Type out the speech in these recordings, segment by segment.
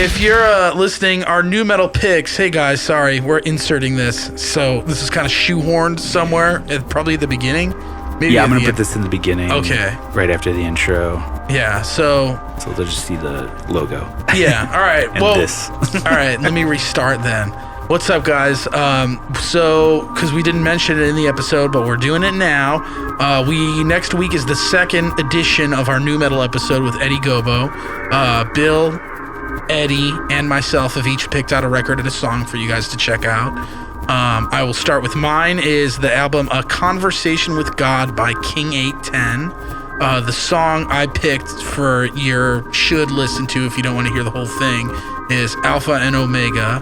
if you're listening, our new metal picks, hey guys, sorry, we're inserting this. So this is kind of shoehorned somewhere, probably at the beginning. Maybe I'm going to put this in the beginning. Okay. Right after the intro. Yeah, so they'll just see the logo. Yeah, all right. And this. All right, let me restart then. What's up, guys? So, because we didn't mention it in the episode, but we're doing it now. Next week is the second edition of our new metal episode with Eddie Gobo. Bill, Eddie, and myself have each picked out a record and a song for you guys to check out. I will start with mine is the album A Conversation with God by King 810. The song I picked for your should listen to if you don't want to hear the whole thing is Alpha and Omega.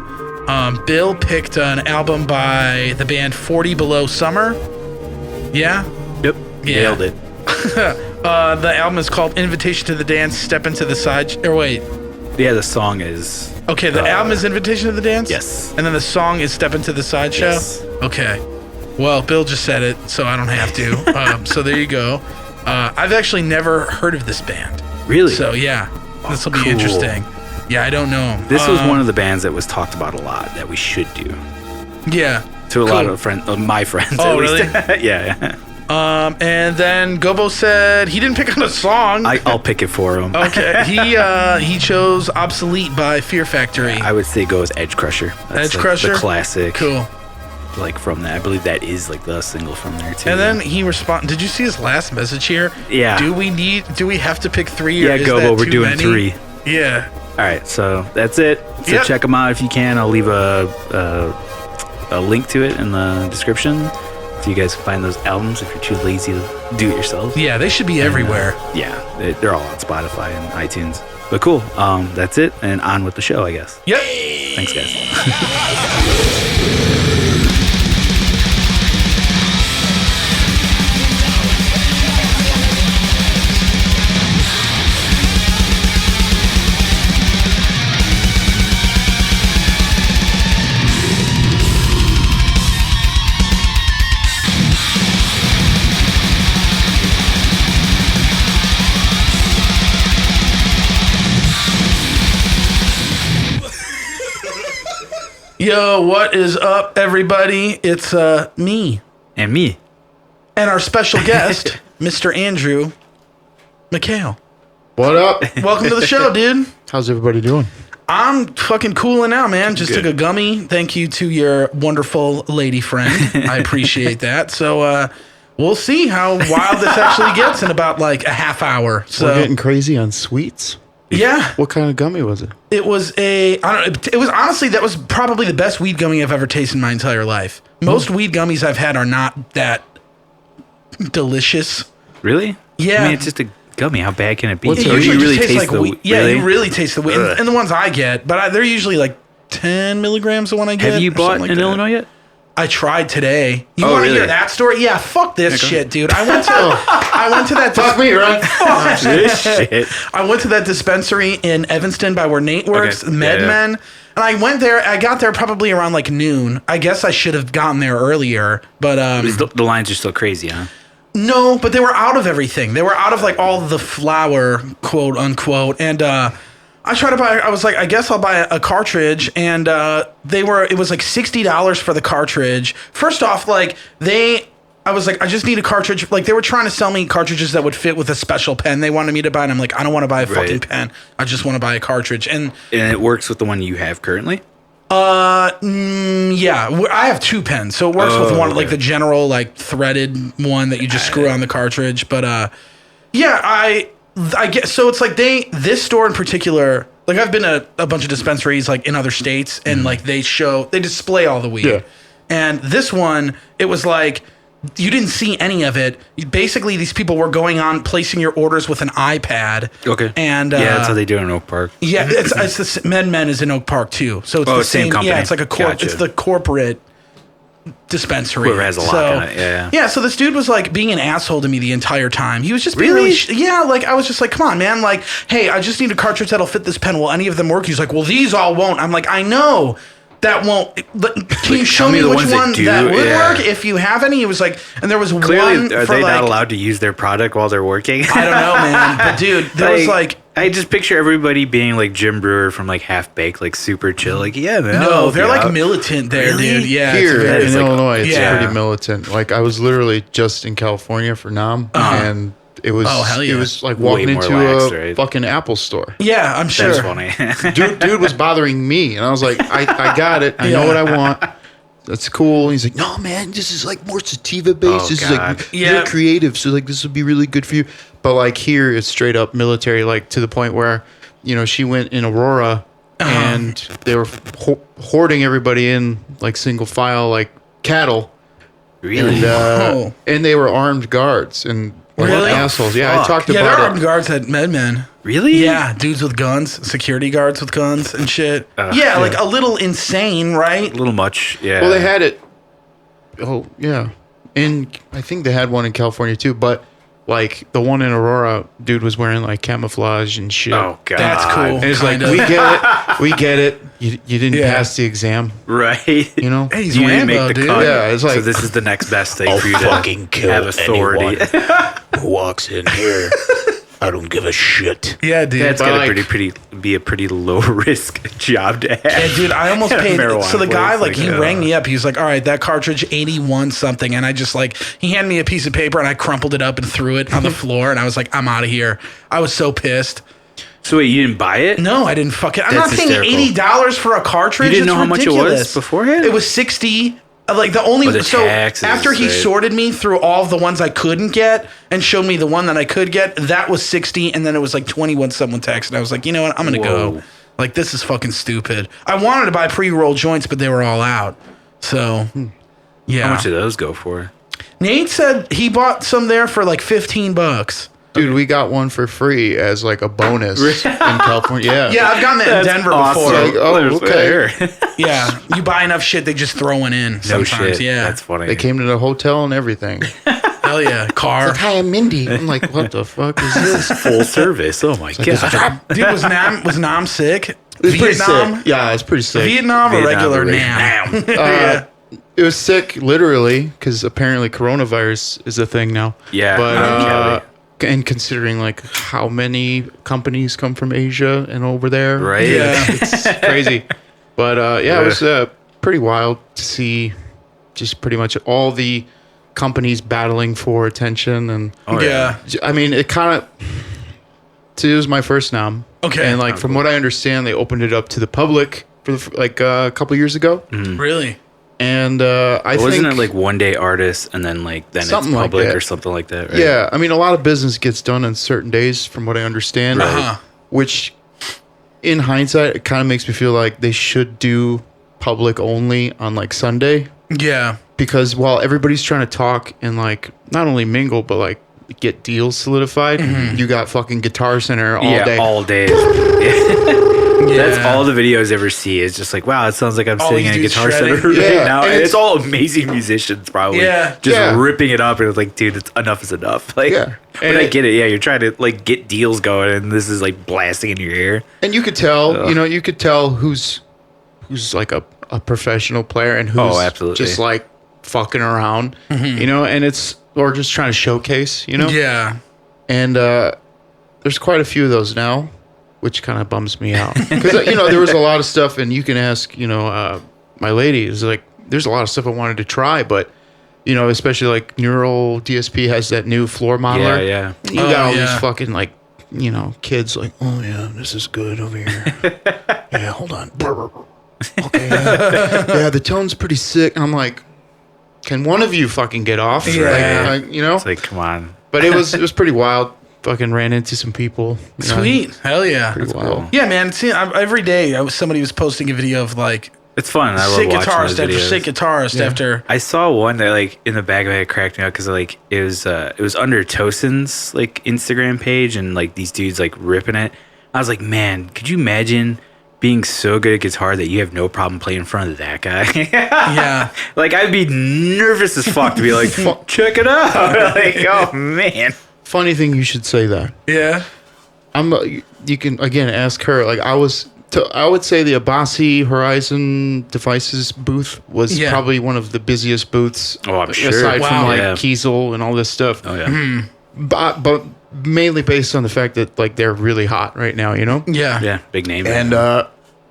Bill picked an album by the band 40 Below Summer. Yeah? Yep. Yeah. Nailed it. The album is called Invitation to the Dance, Step into the Side... Or wait. Yeah, the song is... Okay, the album is Invitation to the Dance? Yes. And then the song is Step into the Sideshow? Yes. Okay. Well, Bill just said it, so I don't have to. So there you go. I've actually never heard of this band. Really? So, yeah. This will be interesting. Yeah, I don't know him. This was one of the bands that was talked about a lot that we should do. Yeah. To a lot of my friends. Oh, at really? Least. Yeah. And then Gobo said he didn't pick out a song. I'll pick it for him. Okay. He chose Obsolete by Fear Factory. I would say go with Edge Crusher. That's Edge Crusher? the classic. Cool. Like from that. I believe that is like the single from there too. And then he responded. Did you see his last message here? Yeah. Do we have to pick 3? Yeah, or is Gobo, that we're too doing many? 3. Yeah. All right, so that's it. So check them out if you can. I'll leave a link to it in the description so you guys can find those albums if you're too lazy to do it yourself. Yeah, they should be everywhere. Yeah, they're all on Spotify and iTunes. But cool, that's it, and on with the show, I guess. Yep. Thanks, guys. Yo, what is up, everybody? It's me. And me. And our special guest, Mr. Andrew Mikhail. What up? Welcome to the show, dude. How's everybody doing? I'm fucking cooling out, man. Just took a gummy. Thank you to your wonderful lady friend. I appreciate that. So, we'll see how wild this actually gets in about like a half hour. So We're getting crazy on sweets. Yeah. What kind of gummy was it? It was it was honestly, that was probably the best weed gummy I've ever tasted in my entire life. Most weed gummies I've had are not that delicious. Really? Yeah. I mean, it's just a gummy. How bad can it be? It Or usually you really just tastes like the weed. Yeah, really? you really taste the weed. And the ones I get, but they're usually like 10 milligrams the one I get. Have you or bought something like in that. Illinois yet? I tried today. You Oh, want to really? hear that story? Yeah, fuck this shit, dude. I went to that. Fuck me, right? This shit. I went to that dispensary in Evanston by where Nate works, Okay. MedMen. And I went there. I got there probably around like noon. I guess I should have gotten there earlier, but The lines are still crazy, huh? no. But they were out of everything. They were out of like all the flour, quote unquote, and. I tried to buy. I was like, I guess I'll buy a cartridge, and it was like $60 for the cartridge. First off, I was like, I just need a cartridge. Like they were trying to sell me cartridges that would fit with a special pen they wanted me to buy, and I'm like, I don't want to buy a fucking pen. I just want to buy a cartridge, and it works with the one you have currently. Yeah, I have 2 pens, so it works with one, like the general, like threaded one that you just screw on the cartridge. But yeah, I get, so it's like this store in particular, like I've been to a bunch of dispensaries like in other states, and like they display all the weed. Yeah. And this one, it was like you didn't see any of it. Basically, these people were going on placing your orders with an iPad. Okay. And yeah, that's how they do it in Oak Park. Yeah, it's the MedMen is in Oak Park too, so it's the same company. Yeah, it's like Gotcha. It's the corporate dispensary. Whoever has a lock on it, yeah. Yeah, so this dude was like being an asshole to me the entire time. He was just being really like I was just like, come on, man. Like, hey, I just need a cartridge that'll fit this pen. Will any of them work? He's like, well, these all won't. I'm like, I know that won't. Can you show me which one that would work if you have any? He was like, and there was Clearly, one. are they not allowed to use their product while they're working? I don't know, man. But dude, there was like I just picture everybody being like Jim Brewer from like Half Baked, like super chill. Like, yeah, man. No, they're like militant there, dude. Yeah. Here it's in very- Illinois, it's Yeah. pretty militant. Like I was literally just in California for Nam, and it was hell yeah. it was like Way walking more into lax, a right? fucking Apple store. Yeah, I'm sure. That's funny. Dude was bothering me, and I was like, I got it. I know what I want. That's cool. And he's like, no, man, this is like more sativa based. Oh, this God. is like Yeah. you're creative, so like this would be really good for you. But like here, it's straight up military, like to the point where, you know, she went in Aurora, and they were hoarding everybody in like single file, like cattle. Really? And, and they were armed guards and like Really? assholes. Yeah, I Fuck. talked Yeah, there about are it. armed guards at MedMen. Really? Yeah, dudes with guns, security guards with guns and shit. Yeah, like a little insane, right? A little much. Yeah. Well, they had it. Oh yeah, and I think they had one in California too. But like the one in Aurora, dude was wearing like camouflage and shit. Oh, God. That's cool. And it's like, kinda. we get it. You didn't Yeah. pass the exam, Right. you know. Hey, he's You didn't Rambo, make the dude. cut. Yeah, it's like- so this is the next best thing I'll for you to fucking kill have authority. anyone who walks in here. I don't give a shit. Yeah, dude. That's But, gotta like- be a pretty low risk job to have. Yeah, dude, I almost paid. Marijuana So the guy, place, like, he rang me up. He was like, all right, that cartridge, 81 something. And I just, like, he handed me a piece of paper and I crumpled it up and threw it on the floor. And I was like, I'm out of here. I was so pissed. So wait, you didn't buy it? No, I didn't fucking. I'm That's not paying hysterical. $80 for a cartridge. You didn't It's know how much it ridiculous. was beforehand? It was 60. Like the only the so taxes, after he right? sorted me through all of the ones I couldn't get and showed me the one that I could get, that was 60, and then it was like 21 someone text, and I was like, you know what, I'm gonna go. Whoa. Like this is fucking stupid. I wanted to buy pre-rolled joints, but they were all out. So yeah. How much did those go for? Nate said he bought some there for like $15. Dude, we got one for free as like a bonus in California. Yeah. Yeah, I've gotten that in Denver before. Like, oh, okay. Yeah, you buy enough shit, they just throw it in. No Sometimes, shit. yeah. That's funny. They came to the hotel and everything. Hell yeah, car. Like, hi, I'm Mindy. I'm like, what the fuck is this? full service. Oh my god. Dude, was Nam sick? It was pretty Vietnam? sick. Yeah, it's pretty sick. Vietnam or Vietnam regular or Nam? Uh, It was sick, literally, because apparently coronavirus is a thing now. Yeah, But okay. and considering like how many companies come from Asia and over there, Right. Yeah. it's crazy. But yeah, it was pretty wild to see just pretty much all the companies battling for attention. And Oh, Yeah. I mean, it kind of. It was my first Nam. Okay. And like from what I understand, they opened it up to the public for like a couple years ago. Really? And I Wasn't think it like one day artists and then like then Something it's like public that. or something like that? Right? Yeah, I mean, a lot of business gets done on certain days, from what I understand. Uh-huh. Which, in hindsight, it kind of makes me feel like they should do public only on like Sunday, Yeah. because while everybody's trying to talk and like not only mingle but like get deals solidified, you got fucking Guitar Center all yeah, day. all day. Yeah. That's all the videos I ever see. It's just like, wow, it sounds like I'm All sitting in these a dudes guitar center shredding. right Yeah, now. and And it's it's- all amazing musicians, probably. Yeah. Just Yeah. ripping it up. And it's like, dude, enough is enough. Like, Yeah. But And I it- get it. Yeah, you're trying to like get deals going, and this is like blasting in your ear. And you could tell, you could tell who's like a professional player and who's Oh, absolutely. just like fucking around, and it's or just trying to showcase, Yeah. And there's quite a few of those now, which kind of bums me out because there was a lot of stuff, and you can ask my lady is like, there's a lot of stuff I wanted to try, but especially like Neural DSP has that new floor modeler. Yeah, You got all yeah. these fucking like kids like, oh yeah, this is good over here. Yeah, hold on. Okay, yeah, the tone's pretty sick. And I'm like, can one of you fucking get off? Yeah. Like, It's like, come on. But it was pretty wild. Fucking ran into some people. Sweet. Hell yeah. Pretty wild. Yeah, man. See, every day somebody was posting a video of like It's fun. I love sick watching guitarist those after videos. sick guitarist after. I saw one that like in the back of my head cracked me up because like it was under Tosin's like Instagram page, and like these dudes like ripping it. I was like, man, could you imagine being so good at guitar that you have no problem playing in front of that guy? Yeah. Like I'd be nervous as fuck to be like, check it out. Like, oh man. Funny thing you should say that. Yeah. You can again ask her. Like I would say the Abasi Horizon Devices booth was Yeah. probably one of the busiest booths. Oh, I'm sure. Aside Wow. from like Yeah. Kiesel and all this stuff. Oh yeah. But mainly based on the fact that like they're really hot right now, you know? Yeah. Yeah, big name. And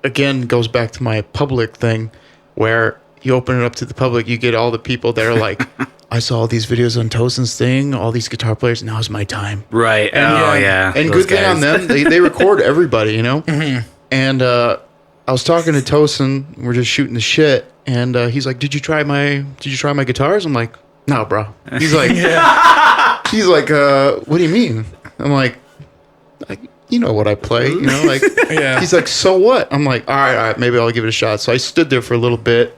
again, goes back to my public thing where you open it up to the public, you get all the people that are like, I saw all these videos on Tosin's thing, all these guitar players, now's my time. Right. And those good thing guys. on them, they record everybody, you know? Mm-hmm. And I was talking to Tosin, we're just shooting the shit, and he's like, Did you try my guitars? I'm like, no, bro. He's like, he's like, what do you mean? I'm like, you know what I play, you know, like, Yeah. He's like, so what? I'm like, all right, maybe I'll give it a shot. So I stood there for a little bit,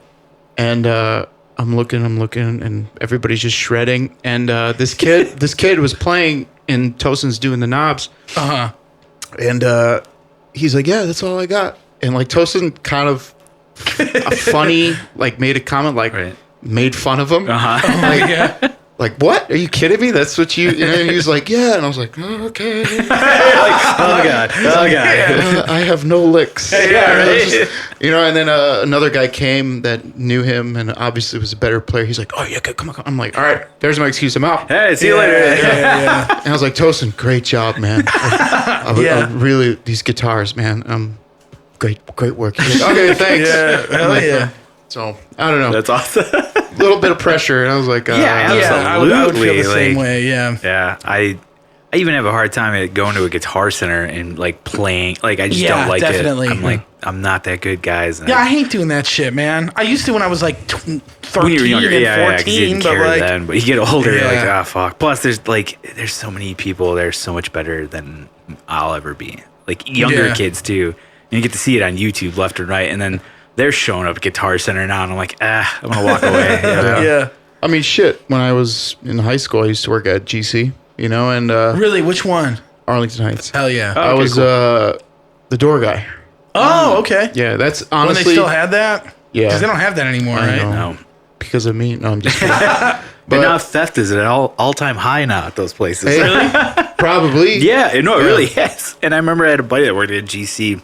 and I'm looking, and everybody's just shredding. And this kid was playing, and Tosin's doing the knobs. And he's like, yeah, that's all I got. And like Tosin kind of funny, like made a comment, like made fun of him. Like, what? Are you kidding me? That's what you... And he was like, yeah. And I was like, oh, okay. Oh God. I have no licks. Yeah, right. Just, and then another guy came that knew him and obviously was a better player. He's like, oh, yeah, come on. I'm like, all right, there's my excuse. I'm out. Hey, see you later. And I was like, Tosin, great job, man. I really, these guitars, man, great work. He's like, okay, thanks. Yeah, hell yeah. So, I don't know. That's awesome. A little bit of pressure. And I was like, I would feel the same way, yeah. Yeah, I even have a hard time at going to a Guitar Center and like playing. Like I just don't like definitely. it. I'm like, I'm not that good, guys. And Yeah, I hate doing that shit, man. I used to when I was like 13 when you were younger, and 14, you didn't but care like, then. But you get older, you're like, Yeah. fuck. Plus, there's so many people. They're so much better than I'll ever be. Like younger kids too. And you get to see it on YouTube left and right, and then they're showing up at Guitar Center now, and I'm like, I'm gonna walk away. yeah. I mean, shit. When I was in high school, I used to work at GC, and Really, which one? Arlington Heights. Hell yeah. I was the door guy. Oh, okay. Yeah, that's When honestly. they still had that? Yeah. Because they don't have that anymore, I right? know. No. Because of me. No, I'm just kidding. But now theft is at all-time high now at those places. Hey, probably. Yeah, no, it really is. And I remember I had a buddy that worked at GC.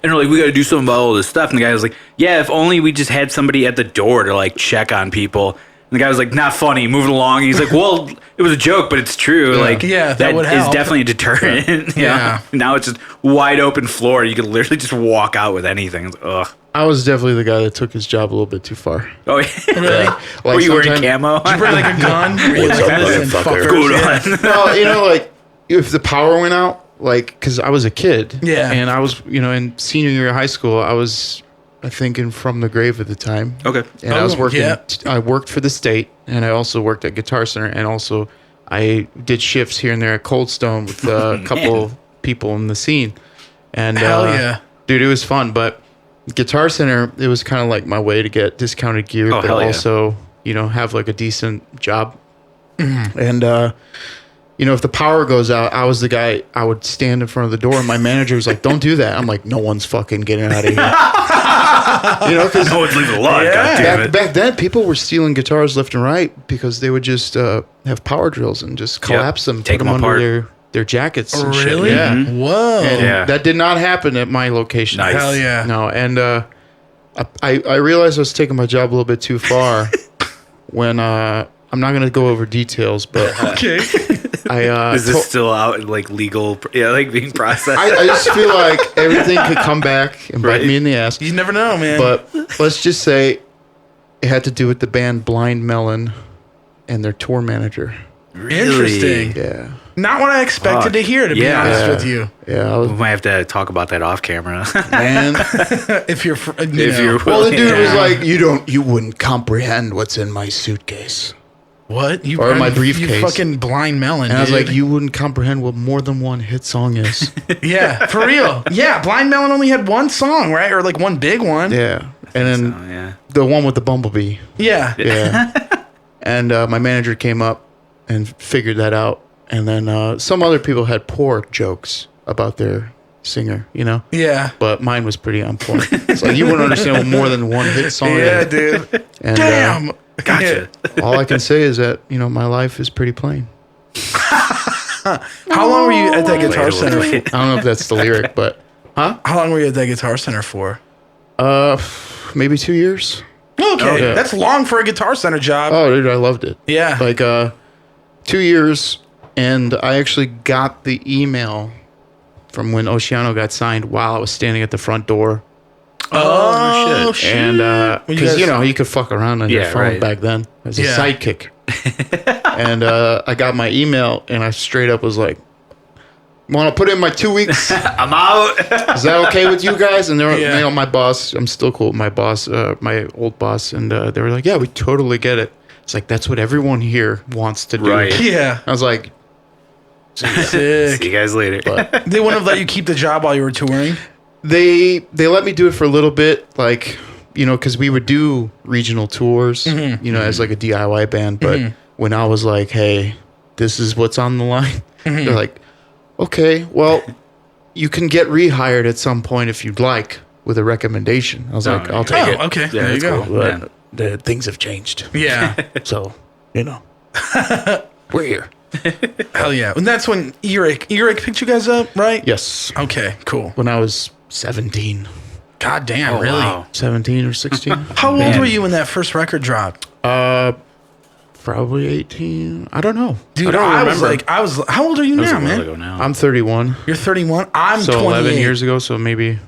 And they're like, we got to do something about all this stuff. And the guy was like, yeah, if only we just had somebody at the door to like check on people. And the guy was like, not funny, moving along. And he's like, well, it was a joke, but it's true. Yeah. Like, that would is help. definitely a deterrent. Yeah. Now it's just wide open floor. You could literally just walk out with anything. It's like, ugh. I was definitely the guy that took his job a little bit too far. Oh, yeah. Really? Like Were you wearing sometime- camo? Did you bring like a gun? Were you What's like, up, listen, motherfucker? fuckers? Good No, like if the power went out, like because I was a kid, Yeah. and I was, in senior year of high school, I was, I think, in From the Grave at the time. Okay. And I was working. yeah. I worked for the state, and I also worked at Guitar Center, and also I did shifts here and there at Cold Stone with a couple people in the scene. And Hell yeah. dude, it was fun. But Guitar Center, it was kind of like my way to get discounted gear, Oh, but hell yeah. also have like a decent job. Mm-hmm. And if the power goes out, I was the guy. I would stand in front of the door, and my manager was like, "Don't do that." I'm like, "No one's fucking getting out of here." Because No one's leaving the lot. God damn it. back then, people were stealing guitars left and right because they would just have power drills and just collapse them, Take put them apart. under their jackets. And Really? shit. Yeah. Whoa. And Yeah. that did not happen at my location. Nice. Hell yeah. No, and I realized I was taking my job a little bit too far when I'm not gonna go over details, but Okay. I Is this still out in like legal? Yeah, like being processed. I just feel like everything could come back and bite Right. me in the ass. You never know, man. But let's just say it had to do with the band Blind Melon and their tour manager. Interesting. Yeah. Not what I expected to hear, to be Yeah. honest Yeah. with you. Yeah. I was, we might have to talk about that off camera. man. If you're, If you're Well, the dude was Yeah. like, you wouldn't comprehend what's in my suitcase. what? You Or my You briefcase. fucking blind melon. And I was dude. like, you wouldn't comprehend what more than one hit song is. Yeah, for real. Yeah, Blind Melon only had one song, right? Or like one big one. Yeah. And then Oh, yeah. the one with the bumblebee. Yeah. Yeah. And my manager came up and figured that out. And then some other people had poor jokes about their singer, Yeah. But mine was pretty on point. It's like you wouldn't understand what more than one hit song Yeah, is. dude. And, Damn. Gotcha. all I can say is that, my life is pretty plain. How long were you at that Guitar Center? I don't know if that's the lyric, but How long were you at that Guitar Center for? maybe 2 years. Okay, Okay. that's long for a Guitar Center job. Oh, dude, I loved it. Yeah. Like 2 years, And I actually got the email from when Oceano got signed while I was standing at the front door. Oh, shit. And because, guys- you could fuck around on your phone back then as a Yeah. sidekick. And I got my email and I straight up was like, want to put in my 2 weeks? I'm out. Is that okay with you guys? And they were, Yeah. my boss, I'm still cool with my boss, my old boss. And they were like, yeah, we totally get it. It's like, that's what everyone here wants to do. Right. Yeah. I was like, Sick. See you guys later. They wouldn't have let you keep the job while you were touring? they let me do it for a little bit, like, because we would do regional tours, as like a DIY band. But when I was like, hey, this is what's on the line, they're like, okay, well, you can get rehired at some point if you'd like with a recommendation. I was like, I'll take it. Oh, okay. Yeah, there you that's go. cool. But Yeah. the things have changed. Yeah. So, we're here. Hell yeah. And that's when Earache picked you guys up, right? Yes. Okay, cool. When I was 17. God damn, Oh, really? wow. 17 or 16. How old Man. were you when that first record dropped? Probably 18. I don't know. Dude, I don't remember. how old are you That was now, a while man? ago now. I'm 31. You're 31. I'm So 28. 11 years ago, so maybe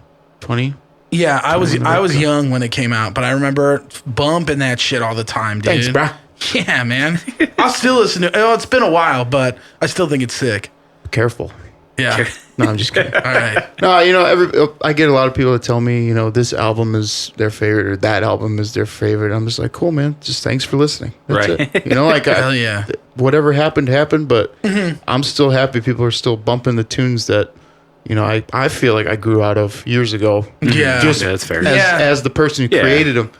20. Yeah, I was young when it came out, but I remember bumping that shit all the time, dude. Thanks, brah. Yeah, man. I'll still listen to it. Oh, it's been a while, but I still think it's sick. Careful. Yeah. No, I'm just kidding. All right. No, I get a lot of people that tell me, this album is their favorite or that album is their favorite. I'm just like, cool, man. Just thanks for listening. That's Right. it. Hell yeah. Whatever happened, but I'm still happy people are still bumping the tunes that, I feel like I grew out of years ago. Yeah. Just Yeah, that's fair. as the person who Yeah. created them,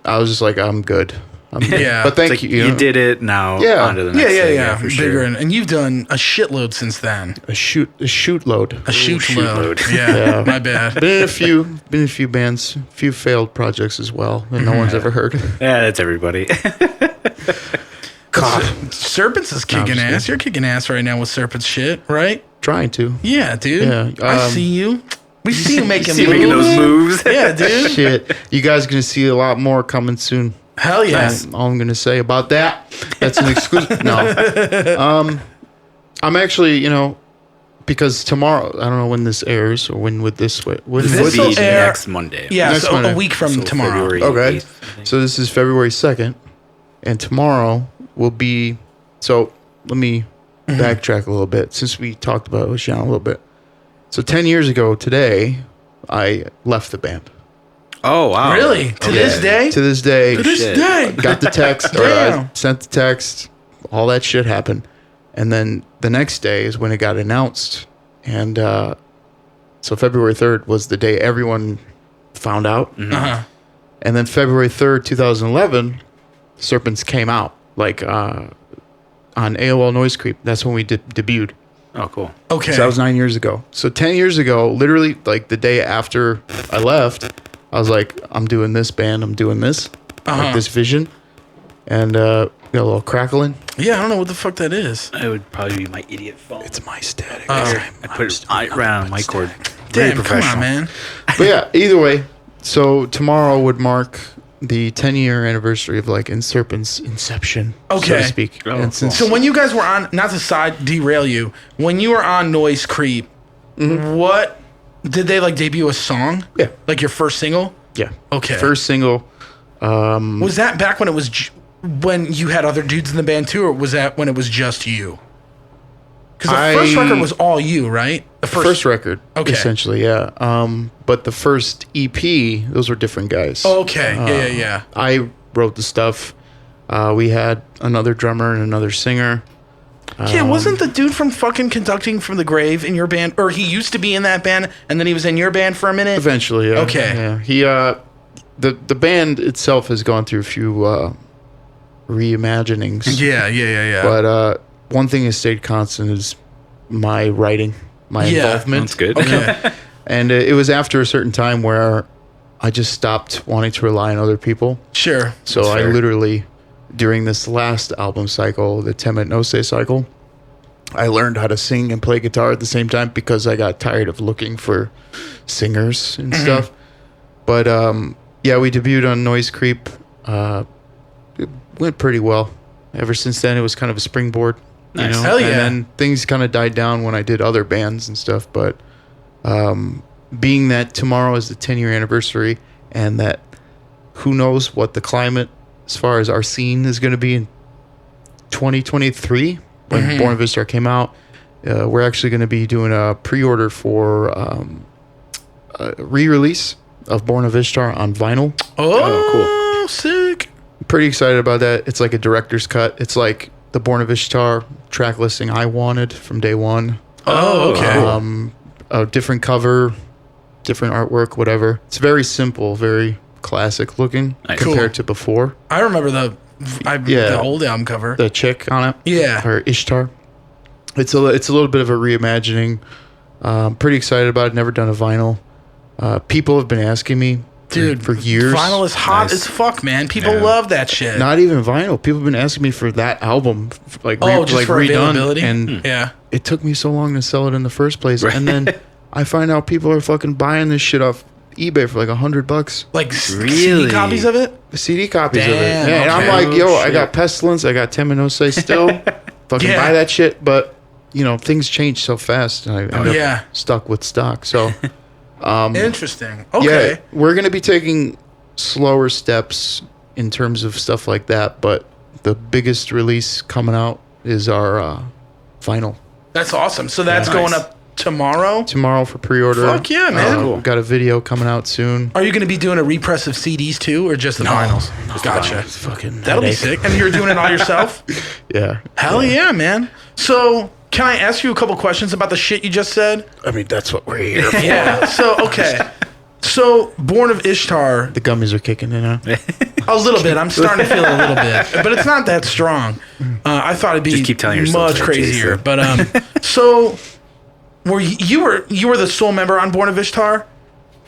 I was just like, I'm good. Yeah. But thank It's like, you. you did it now. Yeah. On to the next Yeah, thing. yeah. For Bigger sure. and you've done a shitload since then. A shoot load. A shoot shoot load. load. Yeah, Yeah. my bad. Been in a few bands, a few failed projects as well that no one's ever heard. Yeah, that's everybody. God, Serpents is kicking just ass. kidding. You're kicking ass right now with Serpents shit, right? trying to. Yeah, dude. Yeah, I see you. We see you making, See you making those moves. Yeah, dude. Shit, you guys are gonna see a lot more coming soon. Hell yeah. That's all I'm gonna say about that. That's an exclusive. No, I'm actually, because tomorrow, I don't know when this airs or when would this when This would will Be air- next Monday. Yeah, Next so Monday. a week from So tomorrow. February Okay. 8th, I think. So this is February 2nd, and tomorrow will be. So let me backtrack a little bit since we talked about Oceana a little bit. So 10 years ago today, I left the band. Oh, wow. Really? To this day? To this day, To this shit. day. got the text, or I Damn. sent the text, all that shit happened. And then the next day is when it got announced. And so February 3rd was the day everyone found out. Uh-huh. And then February 3rd, 2011, Serpents came out, like on AOL Noise Creep. That's when we debuted. Oh, cool. Okay. So that was 9 years ago. So 10 years ago, literally like the day after I left, I was like, I'm doing this band, I'm doing this, like this vision. And got a little crackling. Yeah, I don't know what the fuck that is. It would probably be my idiot phone. It's my static. I put it right on my cord. Damn, Very come professional. on, man. But yeah, either way, so tomorrow would mark the 10-year anniversary of like in Serpents' inception, so Okay. to speak. Oh, and cool. since So when you guys were on, not to side derail you, when you were on Noise Creep, what did they like debut a song? Yeah. Like your first single? yeah, Okay. first single. Was that back when it was when you had other dudes in the band too, or was that when it was just you? Because the first record was all you, right? The First record, Okay. essentially, yeah. But the first EP, those were different guys. Okay. Yeah. I wrote the stuff. We had another drummer and another singer. Yeah, wasn't the dude from fucking Conducting from the Grave in your band, or he used to be in that band, and then he was in your band for a minute? Eventually, yeah. Okay. Yeah. He, the band itself has gone through a few reimaginings. Yeah. But one thing has stayed constant is my writing, my Yeah. involvement. That's good. Okay. And it was after a certain time where I just stopped wanting to rely on other people. Sure. So That's I fair. literally, during this last album cycle, the 10-minute no say cycle, I learned how to sing and play guitar at the same time because I got tired of looking for singers and stuff. But yeah, we debuted on Noise Creep. It went pretty well. Ever since then, it was kind of a springboard. You know? Hell yeah. And then things kind of died down when I did other bands and stuff. But being that tomorrow is the 10-year anniversary, and that who knows what the climate as far as our scene is going to be in 2023 when Born of Ishtar came out. We're actually going to be doing a pre-order for a re-release of Born of Ishtar on vinyl. Oh, cool. Sick. I'm pretty excited about that. It's like a director's cut. It's like the Born of Ishtar track listing I wanted from day one. Oh, okay. A different cover, different artwork, whatever. It's very simple, very classic looking compared to before. I remember the old album cover. The chick on it. Yeah. Or Ishtar. It's a little bit of a reimagining. Pretty excited about it. Never done a vinyl. People have been asking me for years. Vinyl is hot as fuck, man. People love that shit. Not even vinyl. People have been asking me for that album, like just for redone. availability? And it took me so long to sell it in the first place. Right. And then I find out people are fucking buying this shit off eBay for like $100. Like CD copies of it? CD copies of it. Damn, Yeah, and I'm okay. like, yo, I got Pestilence, I got Temenose still. Fucking buy that shit. But, you know, things change so fast. And I end up stuck with stock. So, interesting. Okay. yeah, we're going to be taking slower steps in terms of stuff like that. But the biggest release coming out is our vinyl. That's awesome. So that's going up tomorrow? Tomorrow for pre-order. Fuck yeah, man. Got a video coming out soon. Are you going to be doing a repress of CDs too, or just the vinyls? Gotcha. It's fucking That'll be headache. sick. And you're doing it all yourself? Yeah. Hell yeah, man. So, can I ask you a couple questions about the shit you just said? I mean, that's what we're here for. Yeah. So, okay. So, Born of Ishtar, The gummies are kicking in now. a little bit. I'm starting to feel it a little bit, but it's not that strong. I thought it'd be Just keep telling yourself much that, crazier. Jason. But so, you were the sole member on Born of Ishtar?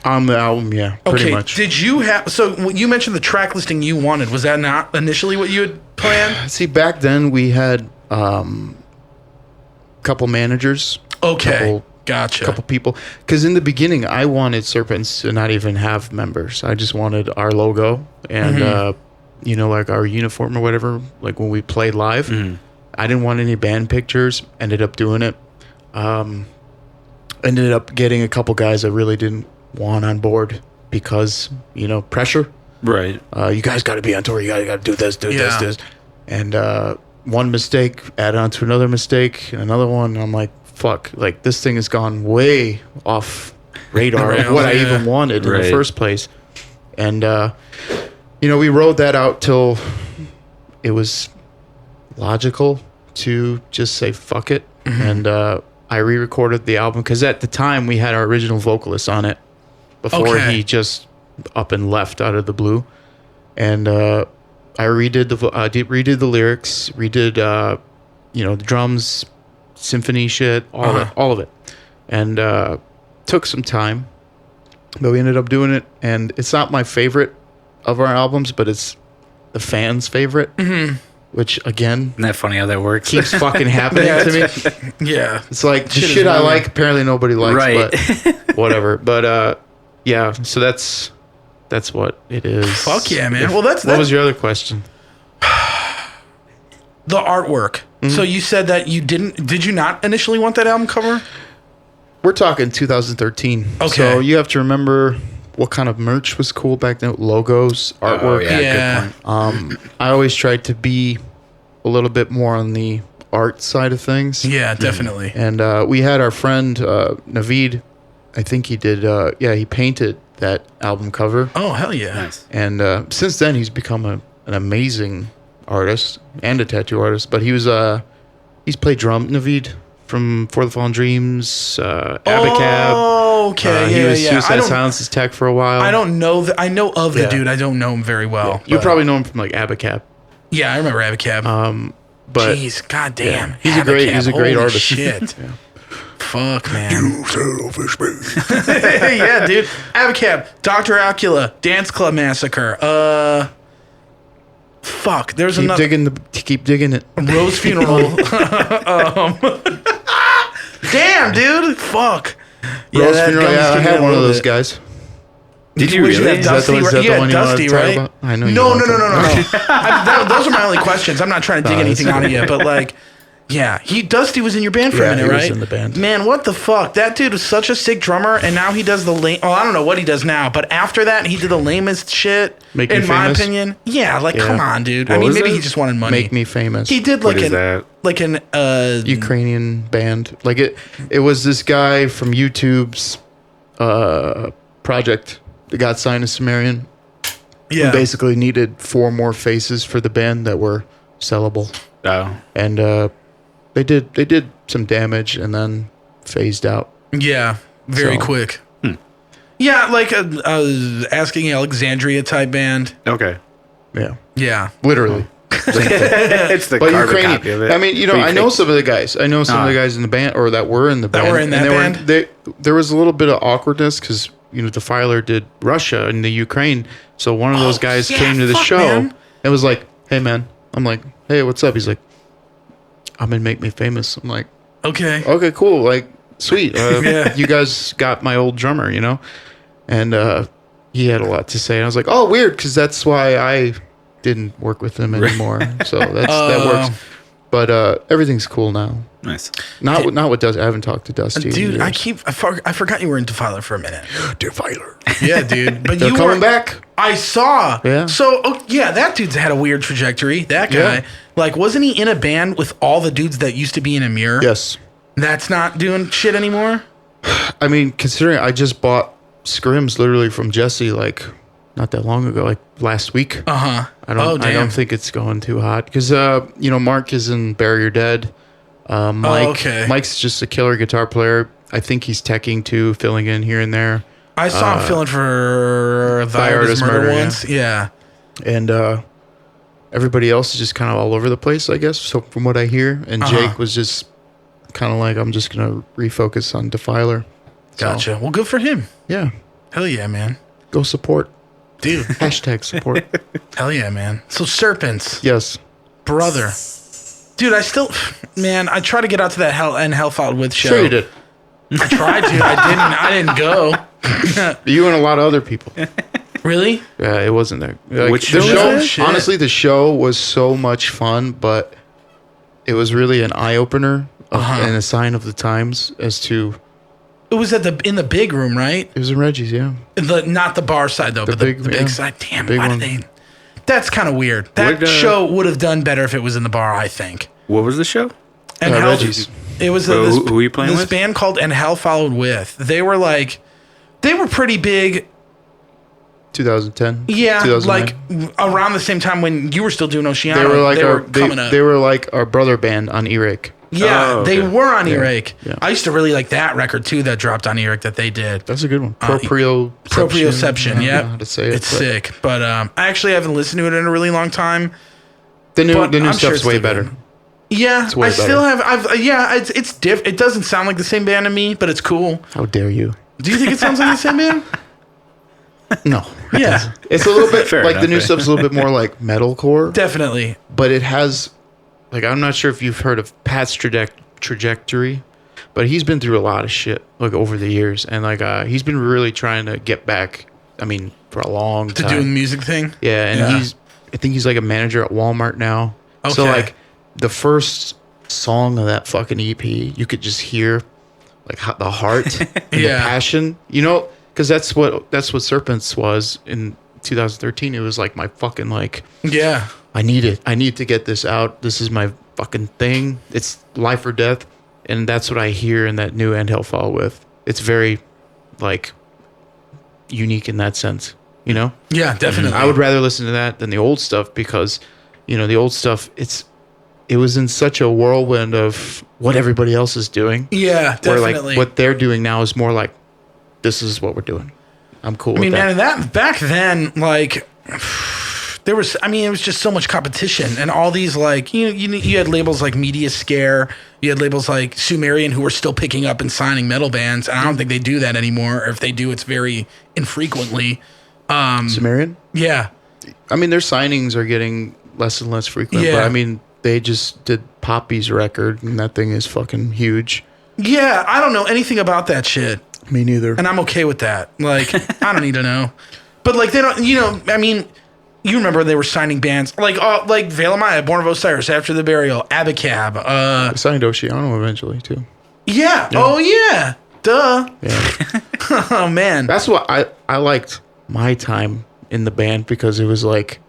On the album, yeah, pretty much. Did you have? So when you mentioned the track listing you wanted. Was that not initially what you had planned? See, back then we had a couple managers. Okay, gotcha. Couple people. Because in the beginning, I wanted Serpents to not even have members. I just wanted our logo and, you know, like our uniform or whatever, like when we played live. I didn't want any band pictures. Ended up doing it. Ended up getting a couple guys I really didn't want on board because, you know, pressure. Right. You guys got to be on tour. You got to do this, this. And one mistake added on to another mistake, and another one. I'm like, fuck, like this thing has gone way off radar of what I even wanted in the first place. And, you know, we rode that out till it was logical to just say fuck it. And I re-recorded the album because at the time we had our original vocalist on it before he just up and left out of the blue. And I redid the lyrics, redid you know, the drums, symphony shit, all of it. And took some time, but we ended up doing it. And it's not my favorite of our albums, but it's the fans' favorite. Which, again, Isn't that funny how that works? keeps fucking happening to me. Yeah. It's like the Shit is shit I weird. like, apparently nobody likes, Right. but whatever. But yeah, so that's what it is. Fuck yeah, man. Well, What was your other question? the artwork. So you said that you did you not initially want that album cover? We're talking 2013. Okay. So you have to remember what kind of merch was cool back then. Logos, artwork. yeah. Good point. I always tried to be a little bit more on the art side of things. Yeah, definitely. And we had our friend Naveed. I think he did. He painted that album cover. Oh, hell yeah. Nice. And since then, he's become an amazing artist and a tattoo artist. But he's played drum. Naveed from For the Fallen Dreams, Abacab. Oh, okay. He was yeah. Suicide Silence's tech for a while. I don't know. I know of the Yeah. dude. I don't know him very well. You but- probably know him from like Abacab. Yeah, I remember Abacab. But Jeez, goddamn. He's a great Holy artist. Shit. Fuck, man. You selfish man. Yeah, dude. Abacab, Dr. Acula, Dance Club Massacre. Fuck. There's another. keep digging it. Rose Funeral. Damn, dude. Fuck. Rose that Funeral, gum's I kicking had in a one of little those bit. guys. Did you Would really? have Dusty, is that right? the Yeah, one you wanted Dusty, to talk right? about? I know. No. Those are my only questions. I'm not trying to dig anything out of you, but like, Yeah, Dusty was in your band for a minute, he right? was in the band. Man, what the fuck? That dude was such a sick drummer, and now he does the lame. Oh, I don't know what he does now, but after that, he did the lamest shit. Make Me in my Famous? opinion. Yeah, like come on, dude. I What mean, was maybe it? he just wanted money. Make Me Famous. He did What is that? Ukrainian band. Like it was this guy from YouTube's project that got signed to Sumerian. yeah. Who basically needed 4 more faces for the band that were sellable. Oh. And they did some damage and then phased out. Yeah, very So- quick. Yeah, like a Asking Alexandria type band. Okay. Yeah. Yeah. Literally. It's the But carbon Ukrainian. copy of it. I mean, But I know some of the guys. I know some of the Ah. guys in the band, or that were in the band. were in that and band? There was a little bit of awkwardness because Defiler did Russia and the Ukraine. So one of those guys yeah, came to the fuck, show man. and was like, "Hey, man." I'm like, "Hey, what's up?" He's like, "I'm gonna Make Me Famous." I'm like, Okay. "Okay, cool. Like, sweet. Yeah. You guys got my old drummer, And he had a lot to say. And I was like, "Oh, weird," because that's why I didn't work with him anymore. So that works. But everything's cool now. Nice. Not with Dusty. I haven't talked to Dusty. in Dude, years. I forgot you were in Defiler for a minute. Defiler. Yeah, dude. But They're you coming were, back. I saw. Yeah. So, yeah, that dude's had a weird trajectory. That guy. Yeah. Like, wasn't he in a band with all the dudes that used to be in a mirror? Yes. That's not doing shit anymore? I mean, considering I just bought scrims literally from Jesse like not that long ago, like last week. Uh-huh. I don't. damn. I don't think it's going too hot because Mark is in Bury Your Dead. Mike. okay. Mike's just a killer guitar player. I think he's teching too, filling in here and there. I saw him filling for the Artist Murder once. Yeah. And everybody else is just kind of all over the place, I guess. So from what I hear, and Jake was just kind of like, I'm just gonna refocus on Defiler. So, Gotcha. Well, good for him. yeah, Hell yeah, man. go support. Dude. Hashtag support. Hell yeah, man. So Serpents, Yes. brother. Dude, I try to get out to that Hell Filed With show. Sure you did. I tried to. I didn't go. You and a lot of other people. Really? Yeah, it wasn't there. Like, Which the show show? was it? Shit. Honestly, the show was so much fun, but it was really an eye opener and a sign of the times as to. It was in the big room, right? It was in Reggie's, yeah. Not the bar side though, but the big- big yeah. side. Damn, Big why one. did they? That's kind of weird. That show would have done better if it was in the bar, I think. What was the show? And Reggie's. It was Well, this, who were you playing this with? band called And Hell Followed With. They were pretty big. 2010. Yeah, 2009. like around the same time when you were still doing Oceana. They were like coming up. they were like our brother band on E-Rake. Yeah, Oh, they okay. were on Earache. yeah. I used to really like that record too that dropped on Earache that they did. That's a good one. Proprioception, I don't yep. know how to say it, It's but sick. But I actually haven't listened to it in a really long time. The new But I'm sure stuff's it's way still better. good. Yeah, way I still better. have. It's diff. It doesn't sound like the same band to me, but it's cool. How dare you? Do you think it sounds like the same band? No. Yeah, It's a little bit Fair like the enough, new yeah. stuff's a little bit more like metalcore, definitely. but it has like I'm not sure if you've heard of Pat's trajectory, but he's been through a lot of shit like over the years, and like he's been really trying to get back. I mean, for a long To time. doing the music thing. Yeah, and Yeah. I think he's like a manager at Walmart now. So Okay. like the first song of that fucking EP, you could just hear like the heart and the Yeah. passion, because that's what Serpents was in 2013. It was like my fucking like Yeah, I need to get this out. This is my fucking thing. It's life or death, and that's what I hear in that new End Hell Fall With. It's very like unique in that sense, yeah, definitely. I would rather listen to that than the old stuff because, the old stuff, it was in such a whirlwind of what everybody else is doing. Yeah, Where definitely. like what they're doing now is more like, this is what we're doing. I'm cool I mean, with that. man, and that back then, like, it was just so much competition, and all these like, you had labels like Media Scare, you had labels like Sumerian who were still picking up and signing metal bands, and I don't think they do that anymore, or if they do, it's very infrequently. Sumerian? Yeah, I mean, their signings are getting less and less frequent, Yeah. but I mean, they just did Poppy's record, and that thing is fucking huge. yeah, I don't know anything about that shit, Me neither. and I'm okay with that. Like, I don't need to know, but like they don't, I mean. you remember they were signing bands like Veil of Maya, Born of Osiris, After the Burial, Abacab. Signed Oceano eventually too. Yeah. Oh yeah. Duh. Yeah. Oh man. That's what I liked my time in the band because it was like,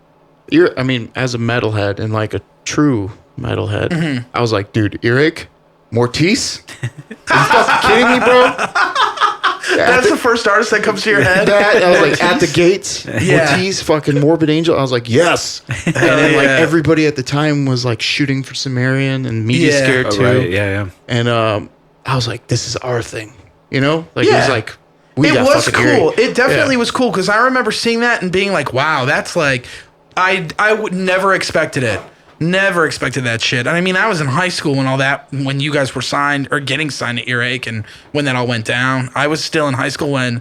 as a metalhead and like a true metalhead, I was like, dude, Eric, Mortis? Are you fucking kidding me, bro? That's the first artist that comes to your head. I was like, at the gates, Mortis, fucking Morbid Angel. I was like, yes. And then like everybody at the time was like shooting for Sumerian and Media Scared too. Right. Yeah. And I was like, this is our thing. You know? Like it was like it was cool. Eric. It definitely was cool because I remember seeing that and being like, wow, that's like I would never expected it. Never expected that shit. I mean, I was in high school when you guys were signed or getting signed to Earache and when that all went down. I was still in high school when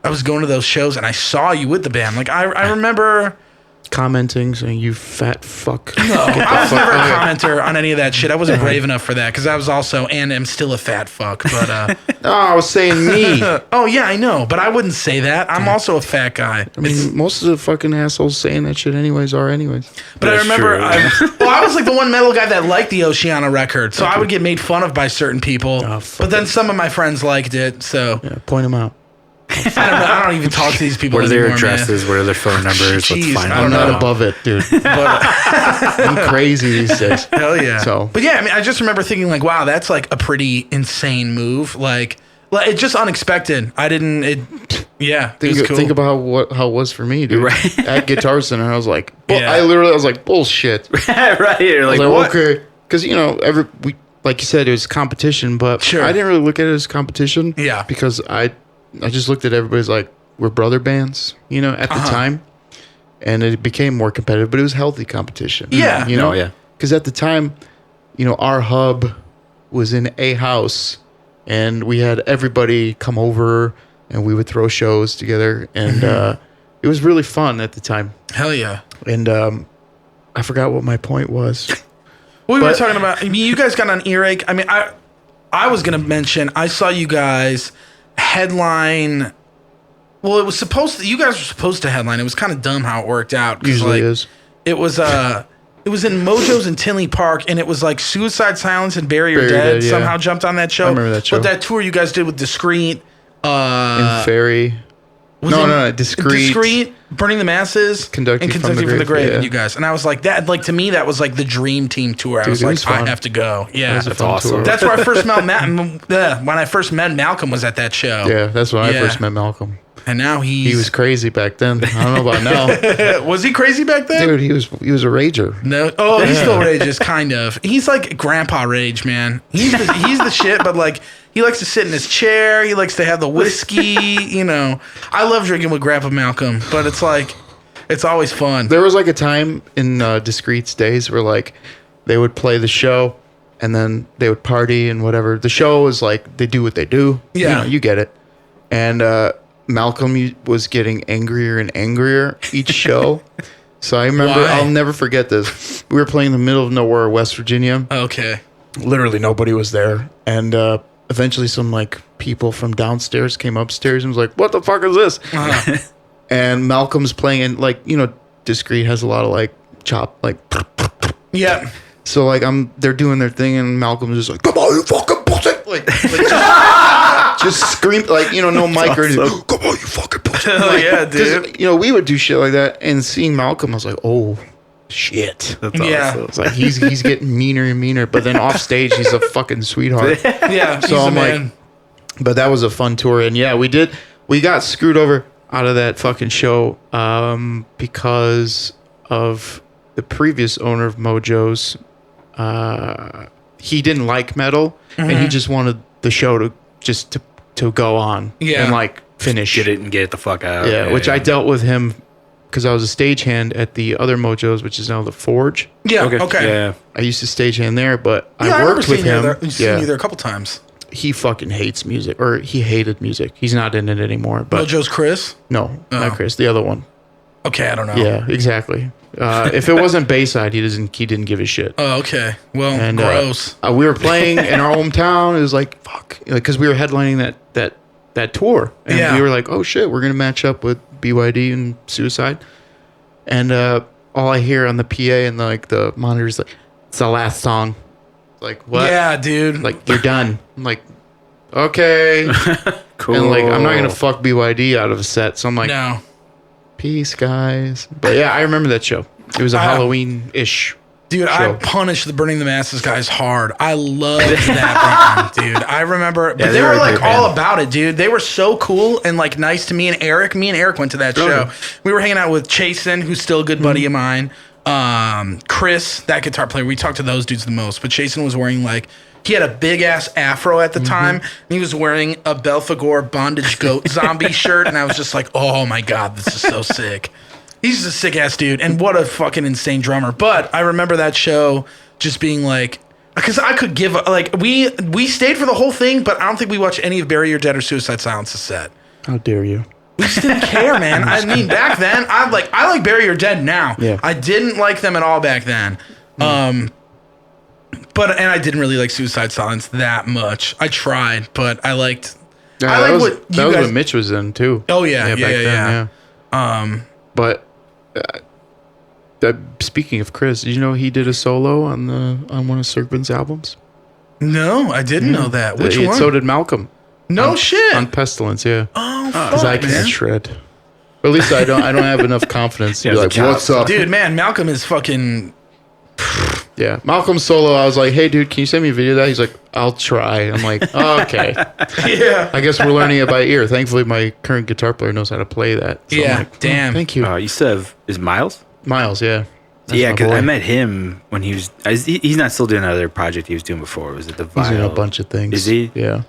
I was going to those shows and I saw you with the band. Like I remember commenting saying, you fat fuck. No, I was never a commenter on any of that shit. I wasn't brave enough for that because I was also and am still a fat fuck. But no, I was saying me. Oh yeah, I know, but I wouldn't say that. I'm also a fat guy. I mean, most of the fucking assholes saying that shit anyways are anyways. But I remember, I was like the one metal guy that liked the Oceana record, so I would get made fun of by certain people. But then some of my friends liked it, so yeah, point them out. I don't know. I don't even talk to these people What are anymore, their addresses? man. What are their phone numbers? Jeez, Let's find I I'm don't them. not know. above it, dude. But, I'm crazy these days. hell yeah. So, But yeah, I mean, I just remember thinking like, wow, that's like a pretty insane move. Like it's just unexpected. Yeah, it was cool. Think about how it was for me, dude. Right. At Guitar Center, I was like, Yeah. I was like, bullshit. Right. You're I like, was what? okay, because like you said, it was competition, but Sure. I didn't really look at it as competition. Yeah. because I just looked at everybody's like, we're brother bands, at the time, and it became more competitive, but it was healthy competition. Yeah. Oh, yeah. Because at the time, our hub was in a house, and we had everybody come over, and we would throw shows together, and it was really fun at the time. Hell yeah. And I forgot what my point was. We were talking about. I mean, you guys got on Earache. I mean, I was gonna mention. I saw you guys headline. Well, it was supposed to. You guys were supposed to headline. It was kind of dumb how it worked out. Usually is. It was It was in Mojo's in Tinley Park, and it was like Suicide Silence and Bury Your Bury Your Dead Dead, yeah. somehow jumped on that show. I remember that show. But that tour you guys did with Discreet. In Fairy. No, Discreet. Burning the Masses, Conducting and from the Conducting from the Grave, Grave, yeah. you guys. And I was like, that, like to me, that was like the dream team tour. I Dude, was it like, was fun. I have to go. Yeah, That was a That's fun awesome. tour. that's where I first met when I first met Malcolm was at that show. Yeah, that's when I Yeah. first met Malcolm. And now He was crazy back then. I don't know about now. was he crazy back then? Dude, he was a rager. No. Oh, he still rages, kind of. He's like grandpa rage, man. He's the shit, but like he likes to sit in his chair. He likes to have the whiskey. I love drinking with Grandpa Malcolm, but it's like it's always fun. There was like a time in Discreet's days where like they would play the show and then they would party and whatever. The show was like they do what they do. Yeah. You get it. And Malcolm was getting angrier and angrier each show. So I remember, Why? I'll never forget this. We were playing in the middle of nowhere, West Virginia. Okay. Literally nobody was there. And eventually some like people from downstairs came upstairs and was like, what the fuck is this? Uh-huh. And Malcolm's playing, and like, Discreet has a lot of like chop, like. Yeah. So like they're doing their thing, and Malcolm's just like, come on, you fucking pussy. Like just scream, like, no mic or anything. Come on, you fucking pussy. Hell yeah, dude. Because, we would do shit like that, and seeing Malcolm, I was like, oh, shit. That's Yeah. awesome. It's like he's getting meaner and meaner, but then off stage, he's a fucking sweetheart. Yeah. So he's I'm a like, man. but that was a fun tour, and yeah, we got screwed over out of that fucking show because of the previous owner of Mojo's. He didn't like metal, and he just wanted the show to go on Yeah. and like finish. Get it and get it the fuck out. Yeah, which I dealt with him because I was a stagehand at the other Mojo's, which is now the Forge. Yeah. Okay. Yeah. I used to stagehand there, but Yeah, I remember worked with seeing you him. there. I've seen you there a couple times. He fucking hates music, or he hated music. He's not in it anymore. But Mojo's Chris. no, not Chris. The other one. Okay, I don't know. Yeah, exactly. If it wasn't Bayside, he didn't give a shit. Oh, okay. Well, And gross. we were playing in our hometown. It was like fuck, because we were headlining that tour, and Yeah. we were like, oh shit, we're gonna match up with BYD and Suicide. And all I hear on the PA and like the monitor's like, it's the last song. Like, what? Yeah, dude. Like, you're done. I'm like, okay. Cool. And like, I'm not gonna fuck BYD out of a set. So I'm like, no. peace, guys. But yeah, I remember that show. It was a Halloween-ish. Dude, show. I punished the Burning the Masses guys hard. I loved that band, dude. I remember, but they were like all about it, dude. They were so cool and like nice to me and Eric. Me and Eric went to that show. We were hanging out with Chasen, who's still a good buddy of mine. Chris, that guitar player. We talked to those dudes the most. But Chasen was wearing like, he had a big ass afro at the time. And he was wearing a Belphegor bondage goat zombie shirt. And I was just like, oh my God, this is so sick. He's just a sick ass dude, and what a fucking insane drummer. But I remember that show just being like, because I could give like we stayed for the whole thing, but I don't think we watched any of Bury Your Dead or Suicide Silence's set. How dare you? We just didn't care, man. I mean, back then, I like Bury Your Dead now. Yeah. I didn't like them at all back then. And I didn't really like Suicide Silence that much. I tried, but I liked. Yeah, I like that was what Mitch was in too. Oh yeah, yeah. But speaking of Chris, did you know he did a solo on one of Serpents' albums? No, I didn't know that. Which one? So did Malcolm. No shit. On Pestilence, yeah. Oh, Because I fuck, can't man. shred. Or at least I don't have enough confidence to be like, what's up? Dude, man, Malcolm is fucking... Yeah. Malcolm's solo, I was like, hey, dude, can you send me a video of that? He's like, I'll try. I'm like, oh, okay. Yeah. I guess we're learning it by ear. Thankfully, my current guitar player knows how to play that. So Yeah, I'm like, damn. Thank you. You still have, is Miles? Miles, yeah. That's Yeah, my because boy. I met him when he was, he's not still doing another project he was doing before. Was it the He's Vial? in a bunch of things. Is he? Yeah.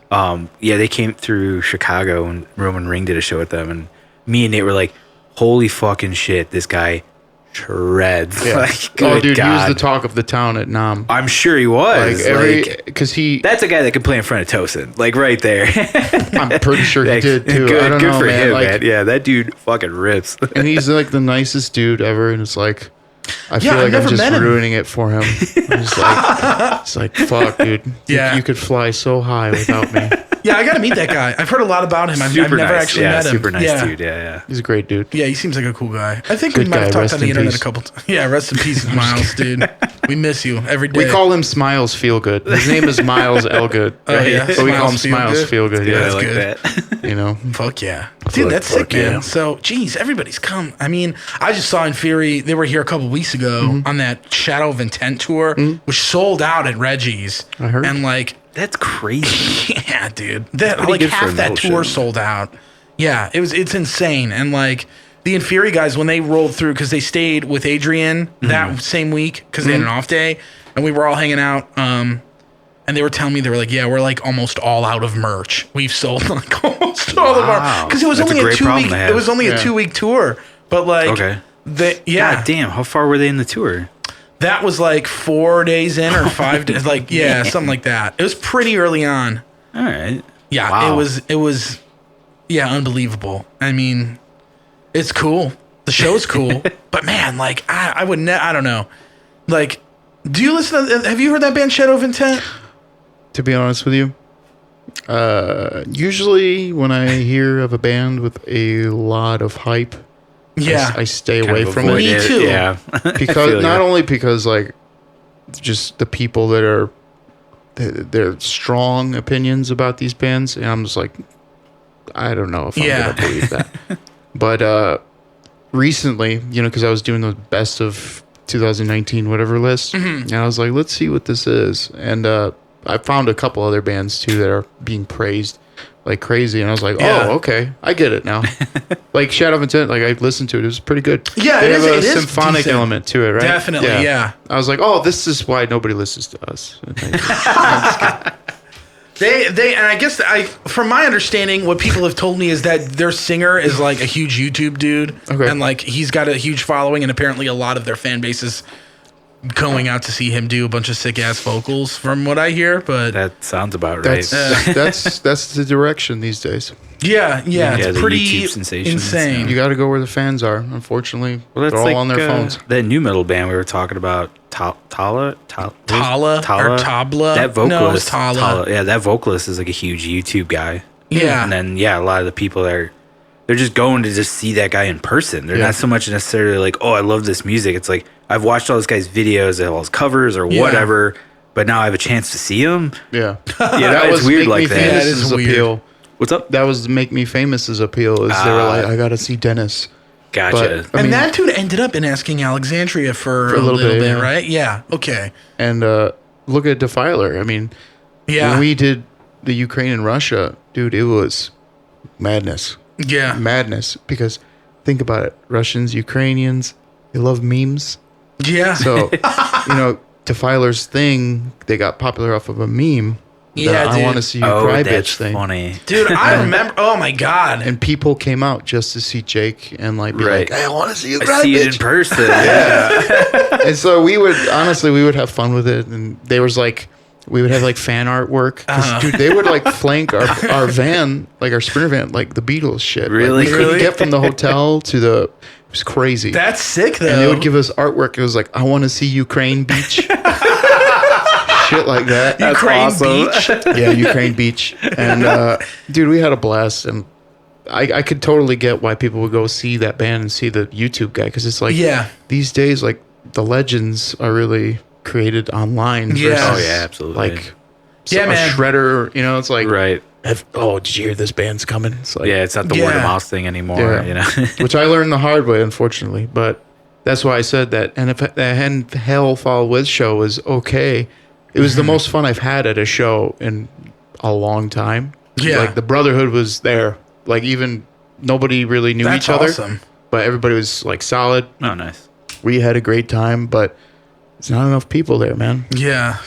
Yeah, they came through Chicago and Roman Ring did a show with them, and me and Nate were like, holy fucking shit, this guy shreds. Yeah. Like, good dude, God. he was the talk of the town at Nam. I'm sure he was. Because he, that's a guy that could play in front of Tosin, like right there. I'm pretty sure he Like, did too. Good, I don't good know, for man. him, Like, man. Yeah, that dude fucking rips. and he's like the nicest dude ever, and it's like, I feel I've like I'm never just met him. ruining it for him. I'm just like, it's like, fuck, dude. Yeah. You could fly so high without me. Yeah, I got to meet that guy. I've heard a lot about him. I've Super never nice. actually Yeah, met him. super nice yeah. dude. Yeah. He's a great dude. Yeah, he seems like a cool guy. I think we Good might have guy. talked Rest on the in internet peace. a couple times. Yeah, rest in peace, Miles, dude. We miss you every day. We call him Smiles Feel Good. His name is Miles Elgood. Oh, yeah. But we call him Smiles Feel Smiles Feel Good. Yeah, Yeah, I like good. that. you know. Fuck yeah. Dude, that's sick, fuck yeah. man. So, geez, everybody's come. I mean, I just saw In Fury. They were here a couple weeks ago on that Shadow of Intent tour, which sold out at Reggie's. I heard. And, like, That's crazy. yeah, dude. That, Pretty like, good for half a that metal tour show. sold out. Yeah, it's insane. And, like, the In Fury guys, when they rolled through, because they stayed with Adrian that same week, because they had an off day, and we were all hanging out, and they were telling me, they were like, yeah, we're, like, almost all out of merch. We've sold, like, almost all of our... Because it was That's only a a great problem 2-week... to have. It was only a Yeah. 2-week tour. But, like... Okay. Yeah. God damn, how far were they in the tour? That was, like, 4 days in or 5 days. Like, yeah, something like that. It was pretty early on. All right. Yeah, Wow. it was, yeah, unbelievable. I mean, it's cool. The show's cool, but man, like, I would, I don't know. Like, do you listen to, have you heard that band Shadow of Intent? To be honest with you, usually when I hear of a band with a lot of hype, Yeah. I stay Kind away of from avoid it. Me too. Yeah. Because feel not you. only because like just the people that are their strong opinions about these bands, and I'm just like, I don't know if I'm Yeah. gonna believe that. But recently, you know, because I was doing the best of 2019 whatever list, and I was like, let's see what this is, and I found a couple other bands too that are being praised like crazy, and I was like, Yeah. oh, okay, I get it now. Like Shadow of Intent, like I listened to it, it was pretty good. Yeah, they it have is- a it is symphonic decent. element to it, right? Definitely, yeah. I was like, oh, this is why nobody listens to us. They, and I guess from my understanding, what people have told me is that their singer is like a huge YouTube dude. Okay. And like, he's got a huge following, and apparently a lot of their fan base is going out to see him do a bunch of sick ass vocals from what I hear, but That sounds about right. That's the direction these days. yeah, Yeah, it's the pretty YouTube sensations, insane. You got to go where the fans are. Unfortunately, Well, that's they're all like on their phones. that new metal band we were talking about, Tala, or Tabla. That vocalist, No, it was Tala. Yeah, that vocalist is like a huge YouTube guy. Yeah. And then a lot of the people that are they're just going to just see that guy in person. They're not so much necessarily like, oh, I love this music. It's like, I've watched all this guy's videos, all his covers or whatever, but now I have a chance to see him. Yeah. That was weird like that. That is weird. Appeal. What's up? That was Make Me Famous's appeal. Is they were like, I got to see Dennis. Gotcha. But, I mean, that dude ended up in Asking Alexandria for a little bit, right? Yeah. Okay. And look at Defiler. I mean, when we did the Ukraine and Russia, dude, it was madness. Yeah. Madness. Because think about it. Russians, Ukrainians, they love memes. Yeah. So, Defiler's thing, they got popular off of a meme. Yeah, I want to see you cry, that's bitch thing. Funny. Dude, I remember. Oh my God. And people came out just to see Jake and be like, I want to see you cry, see bitch. it in person. Yeah. And so we would have fun with it. And there was we would have fan artwork. 'Cause, dude, they would flank our van, our Sprinter van, like the Beatles shit. Really? We couldn't get from the hotel to it was crazy. That's sick, though. And they would give us artwork. It was like, I want to see Ukraine beach. Shit like that. That's Ukraine awesome. beach. Yeah, Ukraine beach. And dude, we had a blast. And I could totally get why people would go see that band and see the YouTube guy. Because it's these days, the legends are really created online. Yeah. Versus, Oh, yeah, absolutely. Yeah, a man. shredder, it's like, Right. did you hear this band's coming? It's like, Yeah, it's not the word of mouth thing anymore, Which I learned the hard way, unfortunately. But that's why I said that. And if the Hell Fall With show was okay, it was the most fun I've had at a show in a long time. Yeah. The brotherhood was there. Even nobody really knew That's each other. awesome. But everybody was solid. Oh, nice. We had a great time, but it's not enough people there, man. Yeah.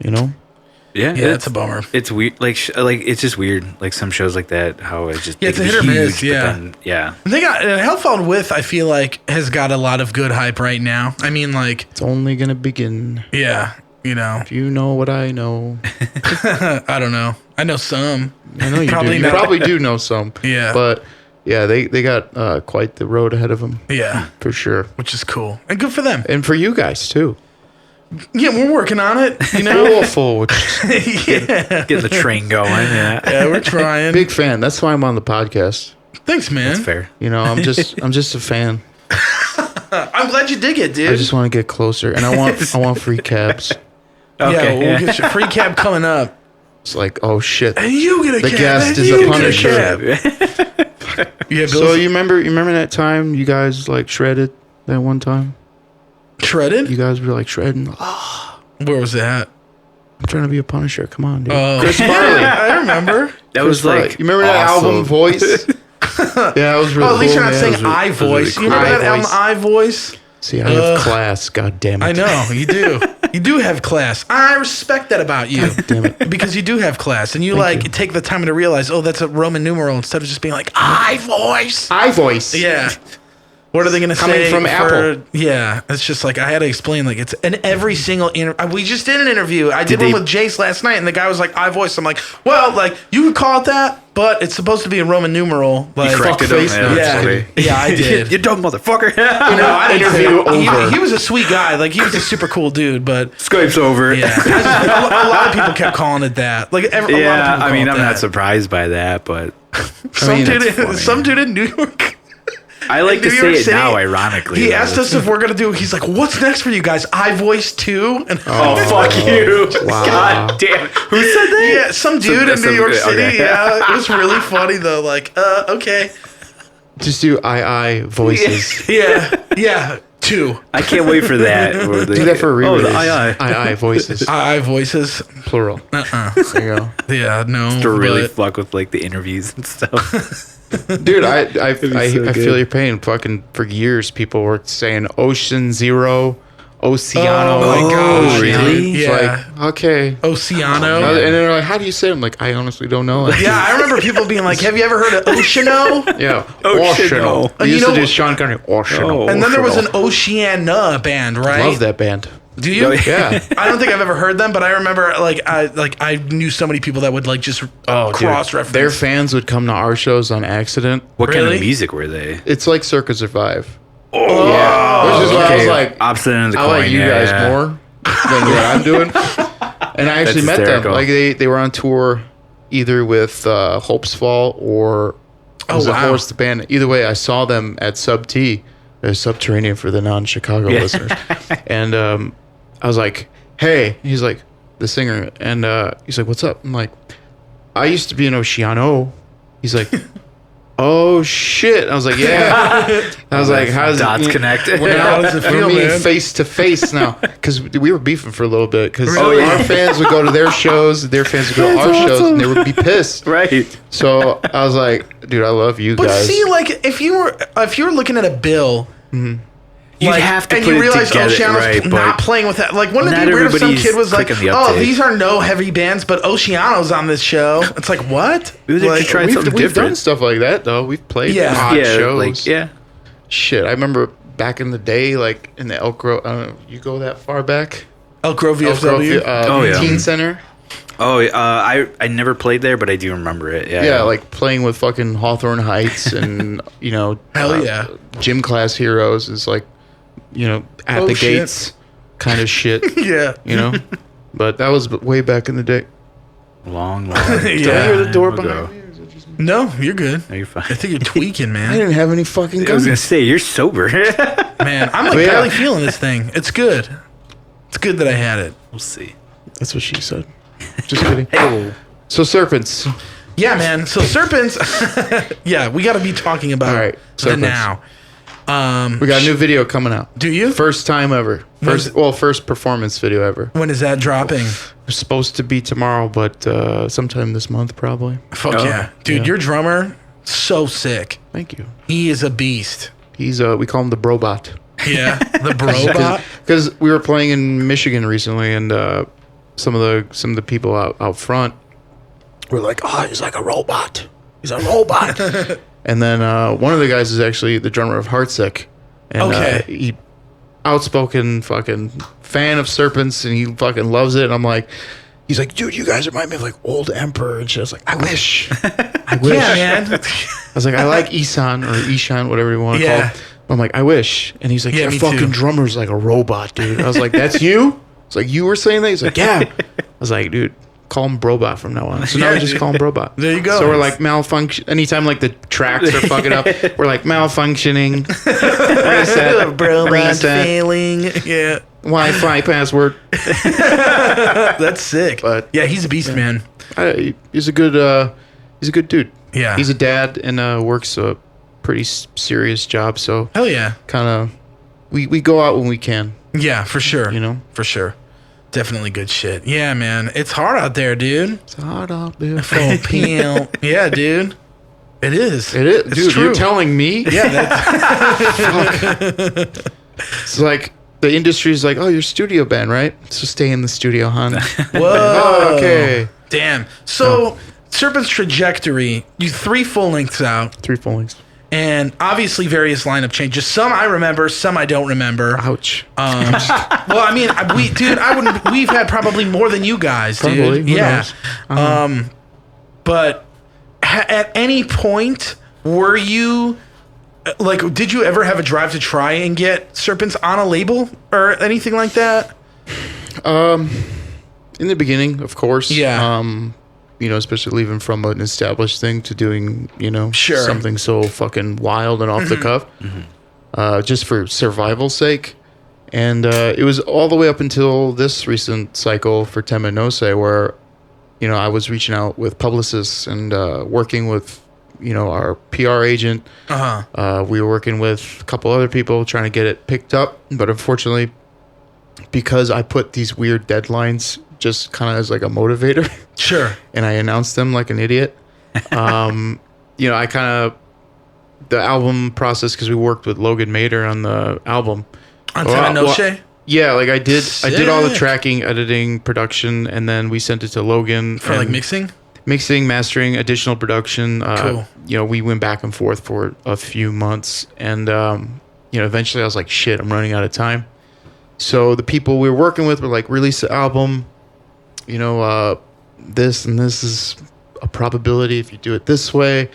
Yeah, Yeah, it's a bummer. It's weird. It's just weird. Some shows like that, how it's just Yeah, it's they a can hit be or miss, huge, but yeah. then, yeah. They got Hellfall With, I feel has got a lot of good hype right now. I mean, It's only going to begin. yeah, If you know what I know. I don't know. I know some. I know you Probably do. not. You probably do know some. Yeah. But yeah, they got quite the road ahead of them. Yeah, For sure. which is cool and good for them. And for you guys too. Yeah, we're working on it. Awful. Yeah, Getting the train going. Yeah. yeah, we're trying. Big fan. That's why I'm on the podcast. Thanks, man. That's fair. I'm just a fan. I'm glad you dig it, dude. I just want to get closer, and I want free cabs. Okay, yeah, we'll get you free cab coming up. It's like, oh shit. And you get a The cab. guest and is you a get Punisher. cab. Yeah, So Bill's you remember that time you guys shredded that one time? shredded. You guys were shredding. Where was that? I'm trying to be a Punisher. Come on, dude. Oh, Chris Farley. I remember. That was You remember that awesome. album Voice? Yeah, it was really Oh, at least cool, you're not man. saying It was I voice. really You remember cool. that I album, voice. I voice? See, I have class. God damn it. I know you do. You do have class. I respect that about you. Damn it. Because you do have class, and you Thank you. take the time to realize, oh, that's a Roman numeral instead of just being like I voice. I voice. Yeah. What are they gonna Coming say from Apple. Yeah, it's just I had to explain it's in every single we just did an interview. I did one they- with Jace last night, and the guy was like, "I voice." I'm like, "Well, you could call it that, but it's supposed to be a Roman numeral." You corrected him. face Yeah, now. that's Yeah, funny. yeah, I did. You dumb motherfucker. I didn't Interview say- over. He was a sweet guy. He was a super cool dude, but Skype's over. yeah, a lot of people kept calling it that. A lot of people Yeah, call I mean, it I'm that. not surprised by that, but Some that's funny. some dude in New York. I like In to New say York it City, now, ironically. He though. asked us if we're gonna do. He's like, "What's next for you guys? I voice too." And Oh, fuck you. Wow. God damn it. Who said that? yeah, some dude in New York City. okay. Yeah, it was really funny though. Okay, Just do I voices. yeah, two. I can't wait for that. Do that for a Oh, re-release. the I. I voices. I voices. Plural. There you go. Yeah, no. To really but- fuck with the interviews and stuff. Dude, I so I good. feel your pain. Fucking for years, people were saying Ocean Zero, Oceano. Oh my gosh, Ocean. really? It's Yeah. okay. Oceano. And then they're like, how do you say it? I'm like, I honestly don't know. Yeah, I remember people being like, "Have you ever heard of Oceano?" Yeah. Oceano. We used You to know- do Sean Connery. Oceano. Oh. And then there was an Oceana band, right? Love that band. Do you? Yeah. I don't think I've ever heard them, but I remember I knew so many people that would just cross reference. Their fans would come to our shows on accident. What kind Really? of music were they? It's like Circa Survive. Oh, Yeah. Which is why I was like, Opposite end of the I coin. like you yeah, guys yeah. more than what I'm doing. And I actually met them. hysterical. Like they were on tour either with Hope's Fall or It was Oh, a wow. horse band. Either way, I saw them at Sub T, Subterranean for the non-Chicago listeners, and I was like, "Hey," he's like, the singer, and he's like, "What's up?" I'm like, "I used to be in Oceano." He's like, "Oh shit!" I was like, "Yeah." I was like, "How's Dots it?" connected. We're How now does it feel, we're meeting man? face to face now because we were beefing for a little bit because Really? our fans would go to their shows, their fans would go to our shows, and they would be pissed. Right. So I was like, "Dude, I love you But guys." see, like, if you were looking at a bill, You'd like, have to and put you it realize together, Oceano's right? not But playing with that. Like, wouldn't it not be weird if some everybody's kid was like, clicking the "Oh, uptake." these are no heavy bands, but Oceano's on this show." It's like, what? We would have Like, to try we've something done different. stuff like that though. We've played Yeah. odd yeah, shows. like yeah. Shit, I remember back in the day, like in the Elk Grove. I don't know. You go that far back? Elk Grove Elk Grove, VFW. Oh, yeah. Teen Center. Oh, I never played there, but I do remember it. Yeah. Yeah, like playing with fucking Hawthorne Heights and Hell yeah. gym class heroes is like, at Oh, the shit. gates kind of shit. Yeah. But that was way back in the day. long. Did I Did I hear the time door ago. behind me? Or is it just me? No, you're good. No, you're fine. I think you're tweaking, I man. didn't have any fucking I guns. was gonna say you're sober. Man, I'm like Oh, yeah. barely feeling this thing. It's good. It's good that I had it. We'll see. That's what she said. Just kidding. So Serpents. Yeah, man. So Serpents. Yeah, we got to be talking about All right, the Serpents. now. We got a new video coming out. Do you? First time ever. When's First performance video ever. When is that dropping? It's supposed to be tomorrow, but sometime this month probably. Fuck Oh, yeah, dude! yeah. Your drummer, so sick. Thank you. He is a beast. He's we call him the Brobot. Yeah, the Brobot. Because we were playing in Michigan recently, and some of the people out front were like, "Oh, he's like a robot. He's a robot." And then one of the guys is actually the drummer of Heartsick, and Okay. he outspoken fucking fan of Serpents, and he fucking loves it. And I'm like, he's like, "Dude, you guys remind me of like old Emperor," and shit. I was like, "I wish, I wish." Yeah, man. I was like, "I like Isan or Ishan, whatever you want to Yeah. call it." I'm like, "I wish," and he's like, Yeah, "Your me fucking too. drummer's like a robot, dude." I was like, "That's you?" It's like, "You were saying that?" He's like, "Yeah." I was like, "Dude, call him Brobot from now on." So now Yeah, we just dude. call him Brobot. There you go. So we're like malfunction. Anytime like the tracks are fucking up, we're like malfunctioning. Reset. Brobot Reset. failing. Yeah, Wi-Fi password. that's sick. But- yeah, he's a beast, man. He's a good dude. Yeah. He's a dad and works a pretty serious job. So Hell yeah. kind of we go out when we can. Yeah, for sure. You know? For sure. Definitely good shit. Yeah, man. It's hard out there, dude. It's hard out there. Full pimp. Yeah, dude. It is. It is, It's dude. true. You're telling me? Yeah, that's, It's like the industry's like, "Oh, you're studio band, right? So stay in the studio, hon." whoa. Oh, okay. Damn. So, Serpent's Trajectory, you 3 full lengths out, 3 full lengths. and obviously various lineup changes. Some I remember, some I don't remember. Ouch. Well, I mean, we've had probably more than you guys, dude. Probably. Who Yeah. knows? But at any point, were you like, did you ever have a drive to try and get Serpents on a label or anything like that? In the beginning, of course. Yeah. Especially leaving from an established thing to doing, Sure. something so fucking wild and off the cuff, just for survival's sake. And it was all the way up until this recent cycle for Tema Nose where, I was reaching out with publicists and working with, our PR agent. Uh-huh. We were working with a couple other people trying to get it picked up. But unfortunately, because I put these weird deadlines just kind of as like a motivator Sure. and I announced them like an idiot, I kind of, the album process, because we worked with Logan Mader on the album. On Tema Nose? Yeah, like I did all the Sick. tracking, editing, production, and then we sent it to Logan For like and mixing? mixing, mastering, additional production. Cool. We went back and forth for a few months, and eventually I was like, shit, I'm running out of time. So the people we were working with were like, release the album. This and this is a probability if you do it this way.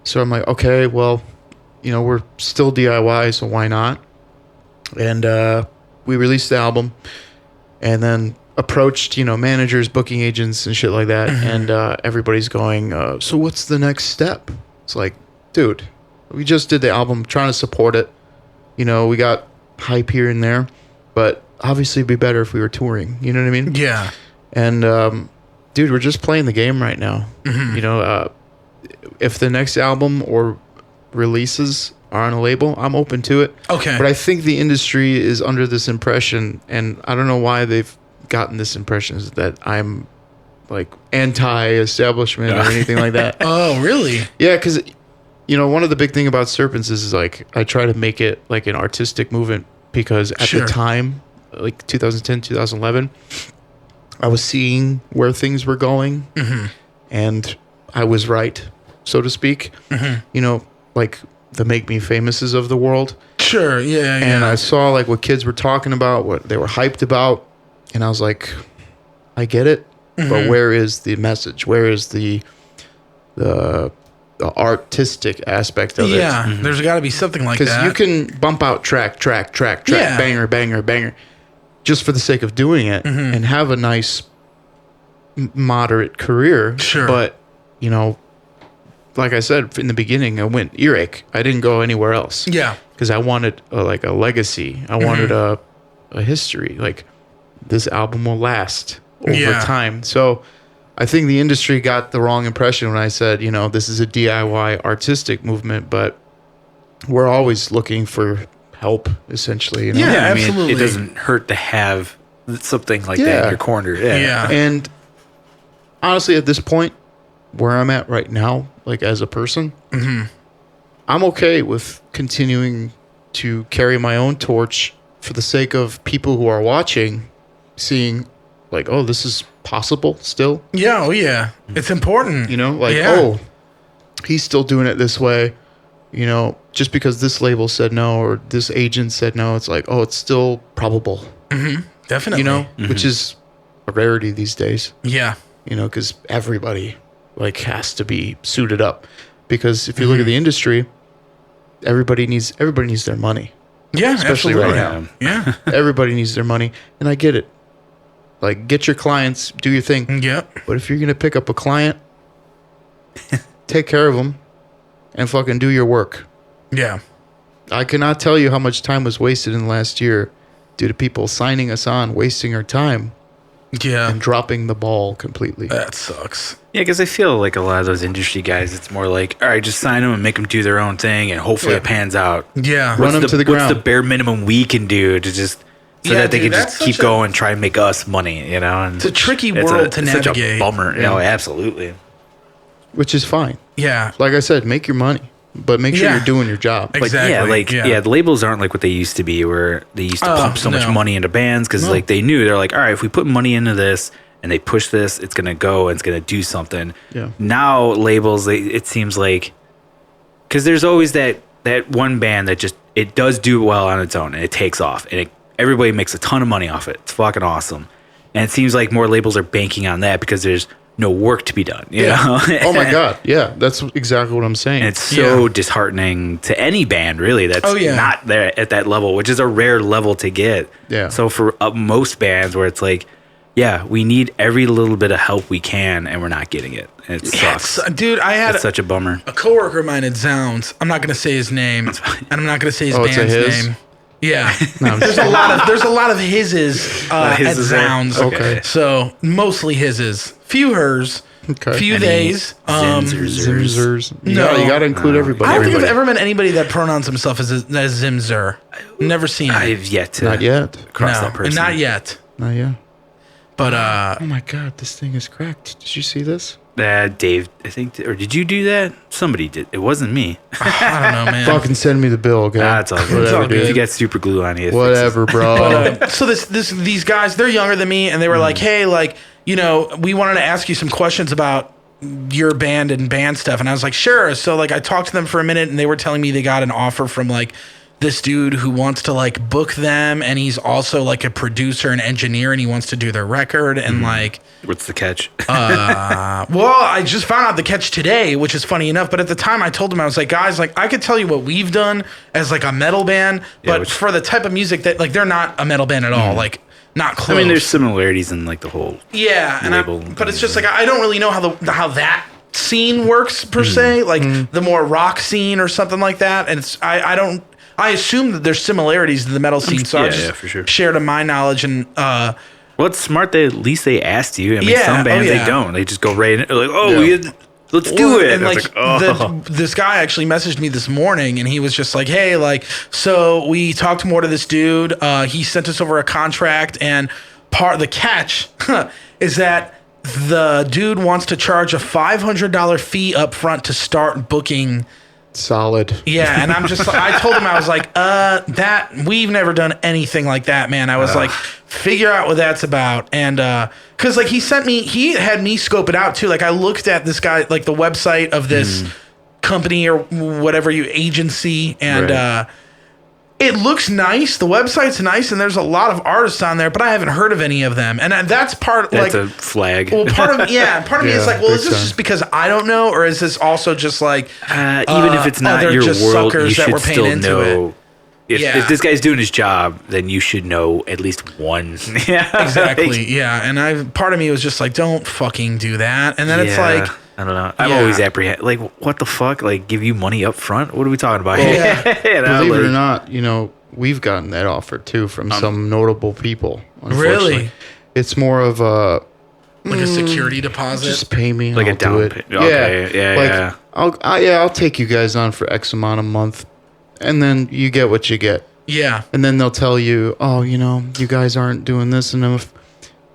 So I'm like, okay, well, we're still DIY, so why not? And we released the album, and then approached managers, booking agents, and shit like that. And everybody's going, so what's the next step? It's like, dude, we just did the album, trying to support it. You know, we got hype here and there, but obviously it'd be better if we were touring. You know what I mean? Yeah. And, dude, we're just playing the game right now. You know, if the next album or releases are on a label, I'm open to it. Okay. But I think the industry is under this impression, and I don't know why they've gotten this impression, is that I'm like anti-establishment or anything like that. Oh, really? Yeah, because, you know, one of the big thing about Serpents is like I try to make it like an artistic movement, because at the time, like 2010, 2011, I was seeing where things were going, and I was right, so to speak. You know, like the Make Me Famouses of the world. Sure, yeah. And I saw like what kids were talking about, what they were hyped about, and I was like, I get it, but where is the message? Where is the artistic aspect of it? Yeah, there's got to be something like that. Because you can bump out track, banger, banger, just for the sake of doing it, and have a nice, moderate career. Sure. But, you know, like I said in the beginning, I went earache. I didn't go anywhere else. Yeah. Because I wanted a legacy. I wanted a history. Like, this album will last over time. So I think the industry got the wrong impression when I said, you know, this is a DIY artistic movement, but we're always looking for help, essentially. You know? Yeah, I mean, absolutely. it doesn't hurt to have something like that in your corner. Yeah. And honestly, at this point, where I'm at right now, like as a person, I'm okay with continuing to carry my own torch for the sake of people who are watching, seeing like, oh, this is possible still. Yeah, oh yeah. It's important. You know, like, oh, he's still doing it this way. You know, just because this label said no or this agent said no, it's like, oh, it's still probable. Definitely. You know, which is a rarity these days. Yeah. You know, because everybody like has to be suited up. Because if you look at the industry, everybody needs their money. Yeah, Especially absolutely. right now. Yeah. Everybody needs their money, and I get it. Like, get your clients, do your thing. Yep. But if you're gonna pick up a client, take care of them, and fucking do your work. Yeah. I cannot tell you how much time was wasted in the last year due to people signing us on, wasting our time, Yeah. and dropping the ball completely. That sucks. Yeah, because I feel like a lot of those industry guys, it's more like, all right, just sign them and make them do their own thing, and hopefully it pans out. Yeah. Run them to the ground. What's the bare minimum we can do to just so that they dude, can that's just keep such a- going, try and make us money, you know? And It's a tricky it's world to it's such navigate. a bummer. Yeah. No, absolutely. Which is fine. Yeah. Like I said, make your money, but make sure Yeah. you're doing your job. Exactly. Yeah, the labels aren't like what they used to be, where they used to pump so much no. money into bands because like they knew they're like, all right, if we put money into this and they push this, it's gonna go and it's gonna do something. Yeah. Now labels, it seems like, because there's always that one band that just it does do well on its own and it takes off and everybody makes a ton of money off it. It's fucking awesome, and it seems like more labels are banking on that because there's no work to be done. You know? Oh my God. Yeah, that's exactly what I'm saying. And it's so disheartening to any band, really, that's not there at that level, which is a rare level to get. Yeah. So for most bands where it's like, yeah, we need every little bit of help we can, and we're not getting it. And it sucks. Dude, I had It's such a bummer. a coworker of mine at Zounds. I'm not going to say his name, and I'm not going to say his Oh, it's a band's his? name. Yeah. I'm there's a lot of hises at Hises there? Zounds. Okay. So mostly hises, few hers, Okay. few Any theys. Zimzers. No. You got to include everybody. I don't think I've Everybody. ever met anybody that pronouns himself as Zimzer. Never seen it. I've yet to Not yet. cross that person. Not yet. Not yet. But Oh my God, this thing is cracked. Did you see this? Dave, I think, or did you do that? Somebody did. It wasn't me. I don't know, man. Fucking send me the bill, okay? That's all good. It's all If good. you got super glue on you, it Whatever, bro. So these guys, they're younger than me, and they were like, hey, like, you know, we wanted to ask you some questions about your band and band stuff. And I was like, sure. So like I talked to them for a minute, and they were telling me they got an offer from like this dude who wants to like book them, and he's also like a producer and engineer, and he wants to do their record. And like, What's the catch? well, I just found out the catch today, which is funny enough. But at the time I told him, I was like, guys, like I could tell you what we've done as like a metal band, but for the type of music that like, they're not a metal band at all. Like not close. I mean, there's similarities in like the whole yeah, and label. but it's just like I don't really know how that scene works per se, like the more rock scene or something like that. And it's I assume that there's similarities to the metal scene, so I just for sure. shared my knowledge and. Well, it's smart that at least they asked you. I mean, Yeah, some bands oh, yeah. they don't. They just go right in. Like, let's do Well, it. And I was like, this guy actually messaged me this morning, and he was just like, "Hey, like, so we talked more to this dude. He sent us over a contract, and the catch is that the dude wants to charge a $500 fee up front to start booking." Solid. Yeah, and I'm just, I told him, I was like, that, we've never done anything like that, man. I was like, figure out what that's about. And, cause like he had me scope it out too. Like I looked at this guy, like the website of this company or whatever agency. And, it looks nice. The website's nice, and there's a lot of artists on there, but I haven't heard of any of them. And that's part that's like a flag. Well, part of me is like, well, is this just because I don't know, or is this also just like even if it's not they're your just world, you suckers that should were paying still into know. it? If this guy's doing his job, then you should know at least one. Yeah, Exactly. Yeah, and part of me was just like, don't fucking do that. And then it's like, I don't know. I'm always apprehensive. Like, what the fuck? Like, give you money up front? What are we talking about here? Believe it or not, we've gotten that offer too from some notable people. Unfortunately. Really? It's more of a like a security deposit. just pay me, Like I'll a down do it. payment. Okay, yeah. I'll take you guys on for X amount a month, and then you get what you get. Yeah. And then they'll tell you, oh, you guys aren't doing this enough.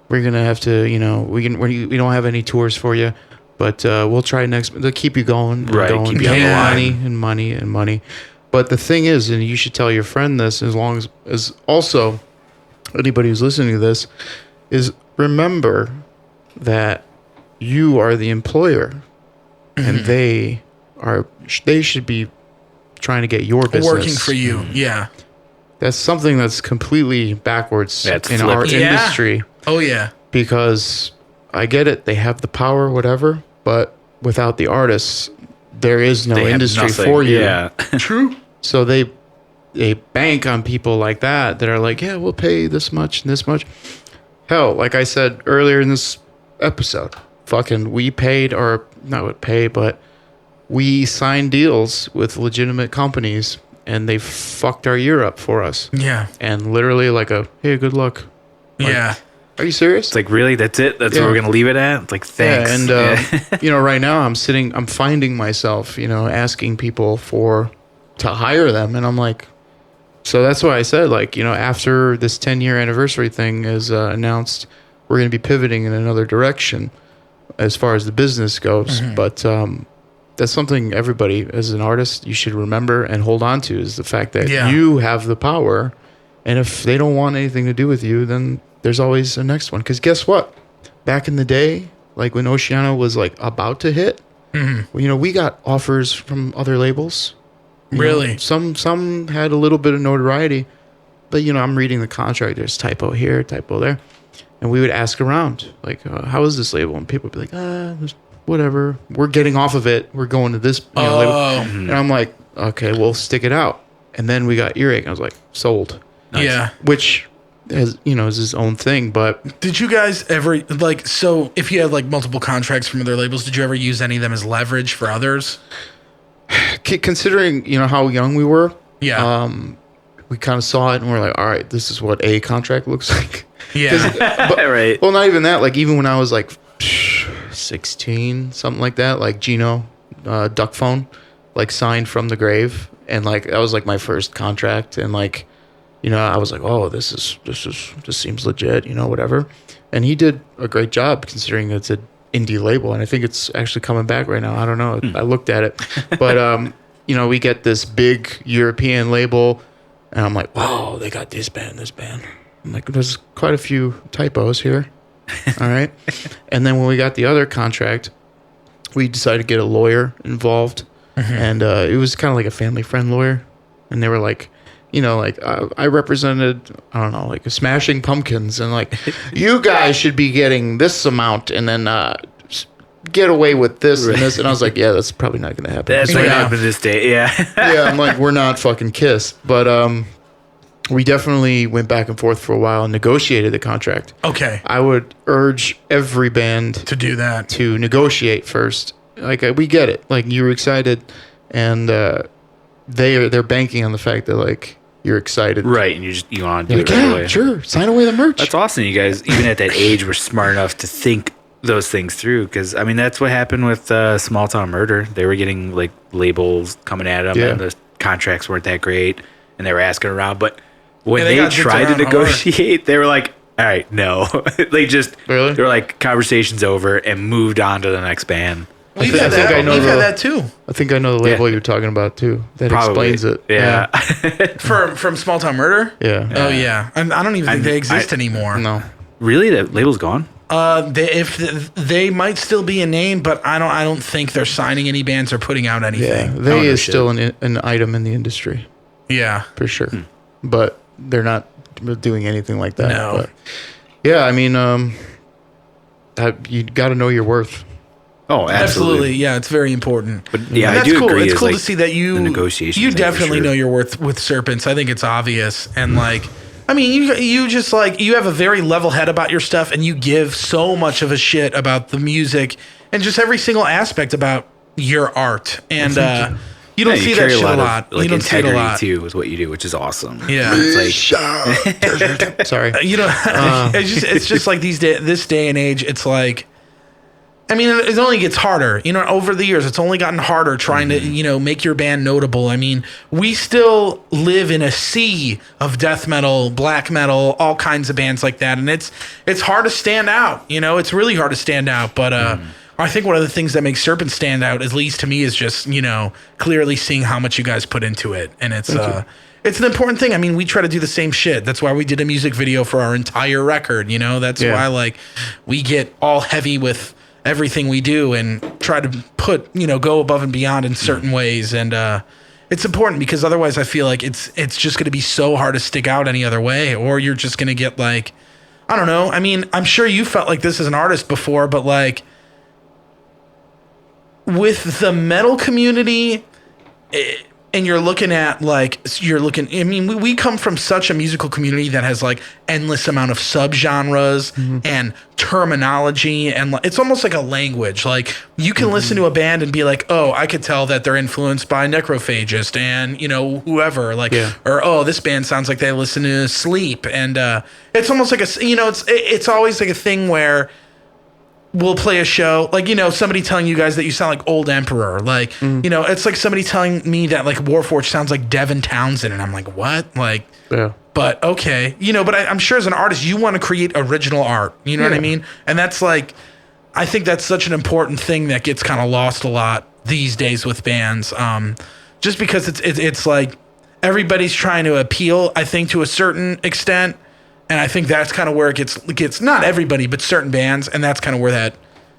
We're gonna have to, we don't have any tours for you, but we'll try next. They'll keep you going, and Right, going, keep you on the money line. and money and money. But the thing is, and you should tell your friend this, as long as also anybody who's listening to this, is remember that you are the employer, and they should be trying to get your business Working for you. Yeah. That's something that's completely backwards That's in our flipped. Yeah. industry, Oh yeah. because I get it, they have the power, whatever, but without the artists, there is no They have industry nothing. for you. Yeah. True. So they bank on people like that are like, yeah, we'll pay this much and this much. Hell, like I said earlier in this episode, we paid, or not would pay, but we signed deals with legitimate companies, and they fucked our year up for us. Yeah. And literally hey, good luck. Yeah. Are you serious? It's like, really? That's it? That's Yeah. where we're gonna leave it at? It's like, thanks. Yeah, and right now I'm finding myself, asking people to hire them, and I'm like, so that's why I said, like, after this 10-year anniversary thing is announced, we're going to be pivoting in another direction as far as the business goes. But that's something everybody, as an artist, you should remember and hold on to, is the fact that you have the power, and if they don't want anything to do with you, then there's always a next one. Because guess what? Back in the day, like when Oceano was like about to hit, we got offers from other labels. Really? Some had a little bit of notoriety, but I'm reading the contract. There's typo here, typo there, and we would ask around, like, how is this label? And people would be like, whatever. We're getting off of it. We're going to this label, and I'm like, okay, we'll stick it out. And then we got Earache. I was like, sold. Nice. Yeah. Which is his own thing, but Did you guys ever so if you had like multiple contracts from other labels, did you ever use any of them as leverage for others? considering how young we were, Yeah. we kind of saw it and we're like, all right, this is what a contract looks like. Yeah. Right. Well, not even that. Like, even when I was like 16, something like that, like Gino, Duck Phone, like signed from the grave, and like that was like my first contract, and like, I was like, oh, this seems legit, whatever. And he did a great job considering it's an indie label, and I think it's actually coming back right now. I don't know. I looked at it, but we get this big European label, and I'm like, wow, they got this band. I'm like, there's quite a few typos here. All right. And then when we got the other contract, we decided to get a lawyer involved, and it was kind of like a family friend lawyer, and they were like, I represented, I don't know, like Smashing Pumpkins, and like, you guys should be getting this amount, and then get away with this and this. And I was like, yeah, that's probably not going to happen. That's what happened this day. Yeah. Yeah, I'm like, we're not fucking Kiss. But we definitely went back and forth for a while and negotiated the contract. Okay. I would urge every band To do that. to negotiate first like we get it. Like you were excited, and they're banking on the fact that like you're excited, right? And you want to do like, it right away. Sure, sign away the merch. That's awesome. You guys, even at that age, were smart enough to think those things through. Because I mean, that's what happened with Small Town Murder. They were getting like labels coming at them, and the contracts weren't that great, and they were asking around. But when they tried to negotiate, they were like, "All right, no." They just really? They were like, "Conversation's over," and moved on to the next band. We've had that too. I think I know the label you're talking about too. That explains it. Yeah. From Small Town Murder. Yeah. Oh yeah. I don't even think they exist anymore. No. Really, that label's gone. They might still be a name, but I don't think they're signing any bands or putting out anything. Yeah, they is still an item in the industry. Yeah, for sure. But they're not doing anything like that. No. But yeah, I mean, you got to know your worth. Oh, absolutely. Yeah, it's very important. But yeah, and I do cool. agree. It's cool like to see that you definitely know your worth with Serpents. I think it's obvious, and like, I mean, you just like you have a very level head about your stuff, and you give so much of a shit about the music and just every single aspect about your art, and you don't see that shit a lot. Like you don't see it a lot too, is what you do, which is awesome. Yeah, it's like sorry, it's just like this day and age. It's like, I mean, it only gets harder. You know, over the years, it's only gotten harder trying to, make your band notable. I mean, we still live in a sea of death metal, black metal, all kinds of bands like that. And it's hard to stand out. It's really hard to stand out. But I think one of the things that makes Serpent stand out, at least to me, is just, clearly seeing how much you guys put into it. And it's an important thing. I mean, we try to do the same shit. That's why we did a music video for our entire record. That's why, like, we get all heavy with everything we do and try to put, go above and beyond in certain ways. And it's important because otherwise I feel like it's just going to be so hard to stick out any other way, or you're just going to get like, I don't know. I mean, I'm sure you felt like this as an artist before, but like with the metal community, and you're looking at I mean, we come from such a musical community that has like endless amount of subgenres and terminology, and it's almost like a language. Like you can listen to a band and be like, oh, I could tell that they're influenced by Necrophagist and whoever, like, or oh, this band sounds like they listen to Sleep, and it's almost like it's always like a thing where we'll play a show, like, somebody telling you guys that you sound like Old Emperor. Like, it's like somebody telling me that, like, Warforged sounds like Devin Townsend. And I'm like, what? Like, yeah. But, okay. But I'm sure as an artist, you want to create original art. You know what I mean? And that's, like, I think that's such an important thing that gets kind of lost a lot these days with bands. Just because it's like everybody's trying to appeal, I think, to a certain extent. And I think that's kind of where it gets not everybody, but certain bands, and that's kind of where that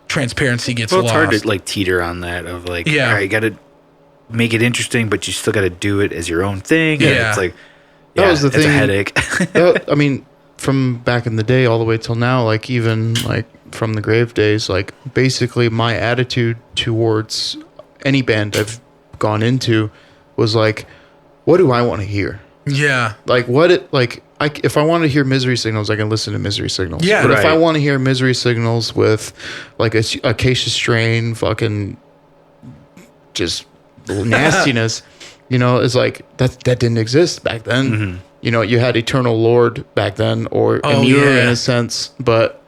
transparency gets lost. It's hard to like teeter on that of like, all right, you got to make it interesting, but you still got to do it as your own thing. And it's like, that was the thing. It's a headache. I mean, from back in the day all the way till now, like even like from the grave days, like basically my attitude towards any band I've gone into was like, what do I want to hear? Yeah. Like if I want to hear Misery Signals, I can listen to Misery Signals. Yeah, but if I want to hear Misery Signals with like a Acacia Strain, fucking just nastiness, it's like that didn't exist back then. You had Eternal Lord back then, or Amira in a sense, but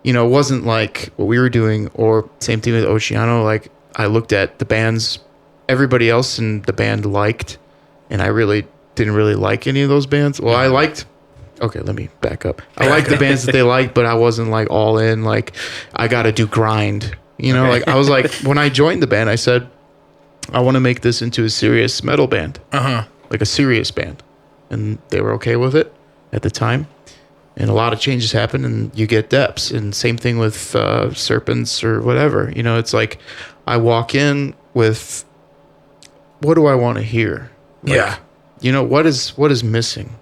it wasn't like what we were doing. Or same thing with Oceano. Like I looked at the bands everybody else in the band liked, and I really didn't really like any of those bands. Well, I liked. Okay, let me back up. I liked the bands that they liked, but I wasn't like all in. Like, I got to do grind. Like I was like, when I joined the band, I said, I want to make this into a serious metal band. Like a serious band. And they were okay with it at the time. And a lot of changes happen, and you get depths. And same thing with Serpents or whatever. It's like I walk in with, what do I want to hear? Like, what is missing?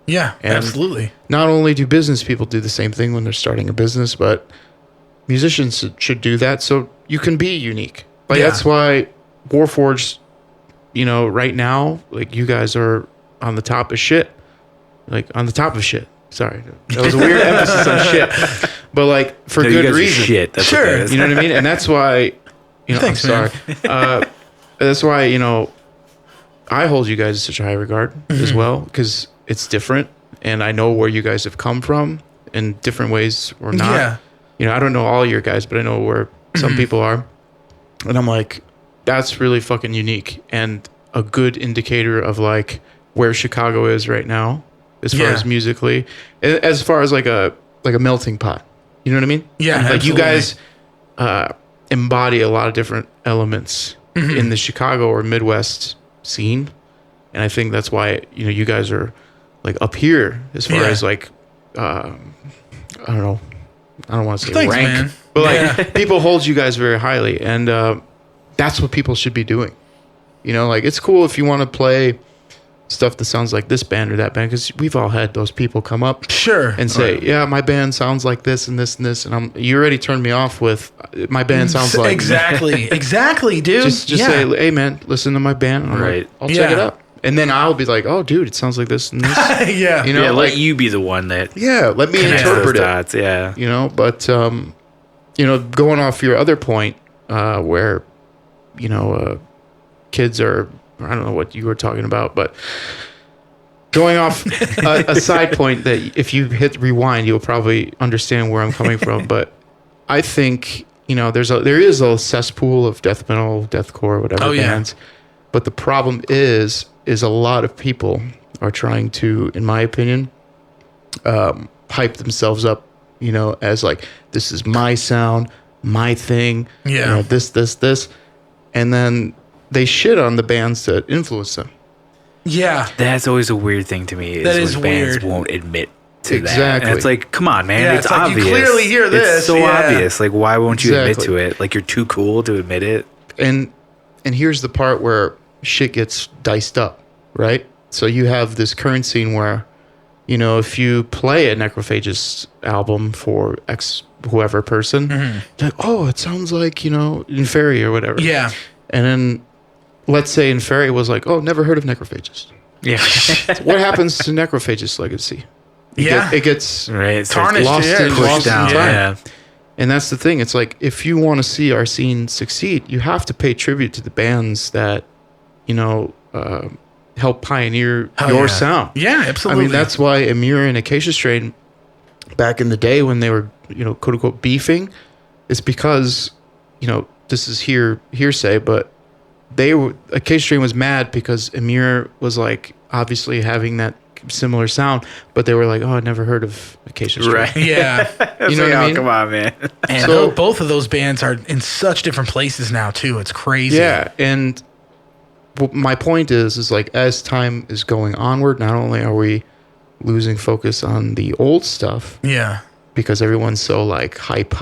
Yeah, and absolutely. Not only do business people do the same thing when they're starting a business, but musicians should do that so you can be unique. Like that's why Warforged, right now, like you guys are on the top of shit. Like on the top of shit. Sorry. That was a weird emphasis on shit. But like for good reason. Shit. That's sure. You know what I mean? And that's why Thanks, I'm sorry. That's why, I hold you guys in such a high regard as well, because it's different, and I know where you guys have come from in different ways or not. Yeah. I don't know all your guys, but I know where some people are. And I'm like, that's really fucking unique and a good indicator of like where Chicago is right now as far as musically, as far as like a melting pot. You know what I mean? Yeah. Like absolutely. you guys embody a lot of different elements in the Chicago or Midwest scene. And I think that's why, you guys are like up here as far as like, I don't know. I don't want to say Thanks, rank, man. but like people hold you guys very highly, and that's what people should be doing. Like it's cool if you want to play stuff that sounds like this band or that band, because we've all had those people come up and say, yeah, my band sounds like this and this and this, and you already turned me off with my band sounds like exactly, dude. Just say, hey man, listen to my band, and I'm like, I'll check it out. And then I'll be like, oh, dude, it sounds like this and this. Yeah. Let you be the one that. Yeah, let me interpret it. Dots, yeah. But going off your other point, where, kids are, I don't know what you were talking about, but going off a side point that if you hit rewind, you'll probably understand where I'm coming from. But I think, there is a cesspool of death metal, deathcore, whatever bands. But the problem is a lot of people are trying to, in my opinion, hype themselves up, as like, this is my sound, my thing, this. And then they shit on the bands that influence them. Yeah. That's always a weird thing to me. That is when bands weird. Won't admit to Exactly. that. And it's like, come on, man. Yeah, it's it's like, obvious. you clearly hear this. It's so obvious. Like, why won't you admit Exactly. to it? Like, you're too cool to admit it. And here's the part where shit gets diced up, right? So you have this current scene where, if you play a Necrophagist album for X whoever person, like, oh, it sounds like, Inferi or whatever. Yeah. And then let's say Inferi was like, oh, never heard of Necrophagist. Yeah. What happens to Necrophagist legacy? It gets Right. Tarnished, lost in pushed down. time. Yeah. And that's the thing. It's like, if you want to see our scene succeed, you have to pay tribute to the bands that, help pioneer your sound. Yeah, absolutely. I mean, that's why Amir and Acacia Strain, back in the day when they were, quote unquote, beefing, is because, this is hearsay, but Acacia Strain was mad because Amir was like obviously having that similar sound, but they were like, oh, I never heard of Acacia Strain. Right. Yeah. You know what I mean? Come on, man. And So- both of those bands are in such different places now, too. It's crazy. Yeah, and my point is like, as time is going onward, not only are we losing focus on the old stuff Yeah. because everyone's so like hype,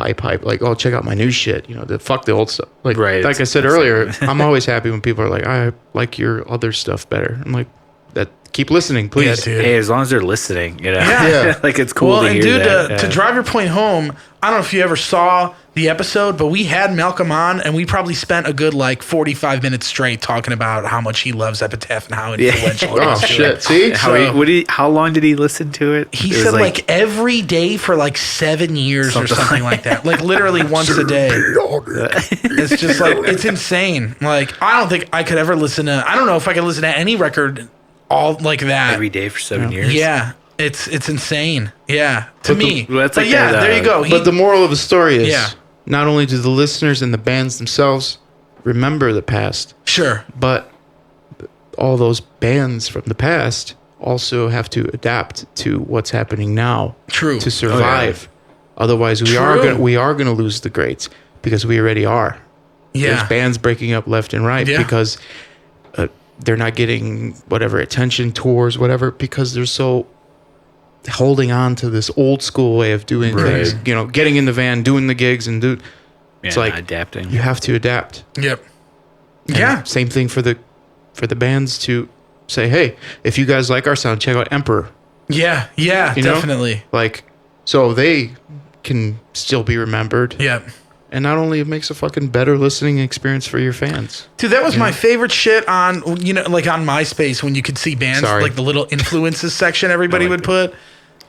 like, oh, check out my new shit, fuck the old stuff. Like, Right. like I said earlier, I'm always happy when people are like, I like your other stuff better. I'm like, that. Keep listening, please. Yeah, dude. Hey, as long as they're listening, Yeah. like it's cool Well, to and hear dude, that. to drive your point home, I don't know if you ever saw the episode, but we had Malcolm on, and we probably spent a good 45 minutes straight talking about how much he loves Epitaph and how influential it Oh is to shit! him. See, How long did he listen to it? He It was said every day for 7 years or something like that. Like literally once a day. It's just it's insane. Like, I don't think I could ever listen to, I don't know if I could listen to any record all like that. every day for 7 years. Yeah. It's insane. Yeah. To me. well, that's But like yeah, that, there you go. but the moral of the story is, Yeah. not only do the listeners and the bands themselves remember the past, Sure. but all those bands from the past also have to adapt to what's happening now True. to survive. Otherwise, we are gonna lose the greats, because we already are. Yeah. There's bands breaking up left and right because they're not getting whatever attention, tours, whatever, because they're so holding on to this old school way of doing things. Getting in the van, doing the gigs, and it's like adapting. you have to adapt. Yep. And Yeah. Same thing for the bands to say, hey, if you guys like our sound, check out Emperor. Yeah. Yeah. You know? Definitely. Like, so they can still be remembered. Yep. And not only it makes a fucking better listening experience for your fans. Dude, that was my favorite shit on, on MySpace when you could see bands, Sorry. like the little influences section everybody would put.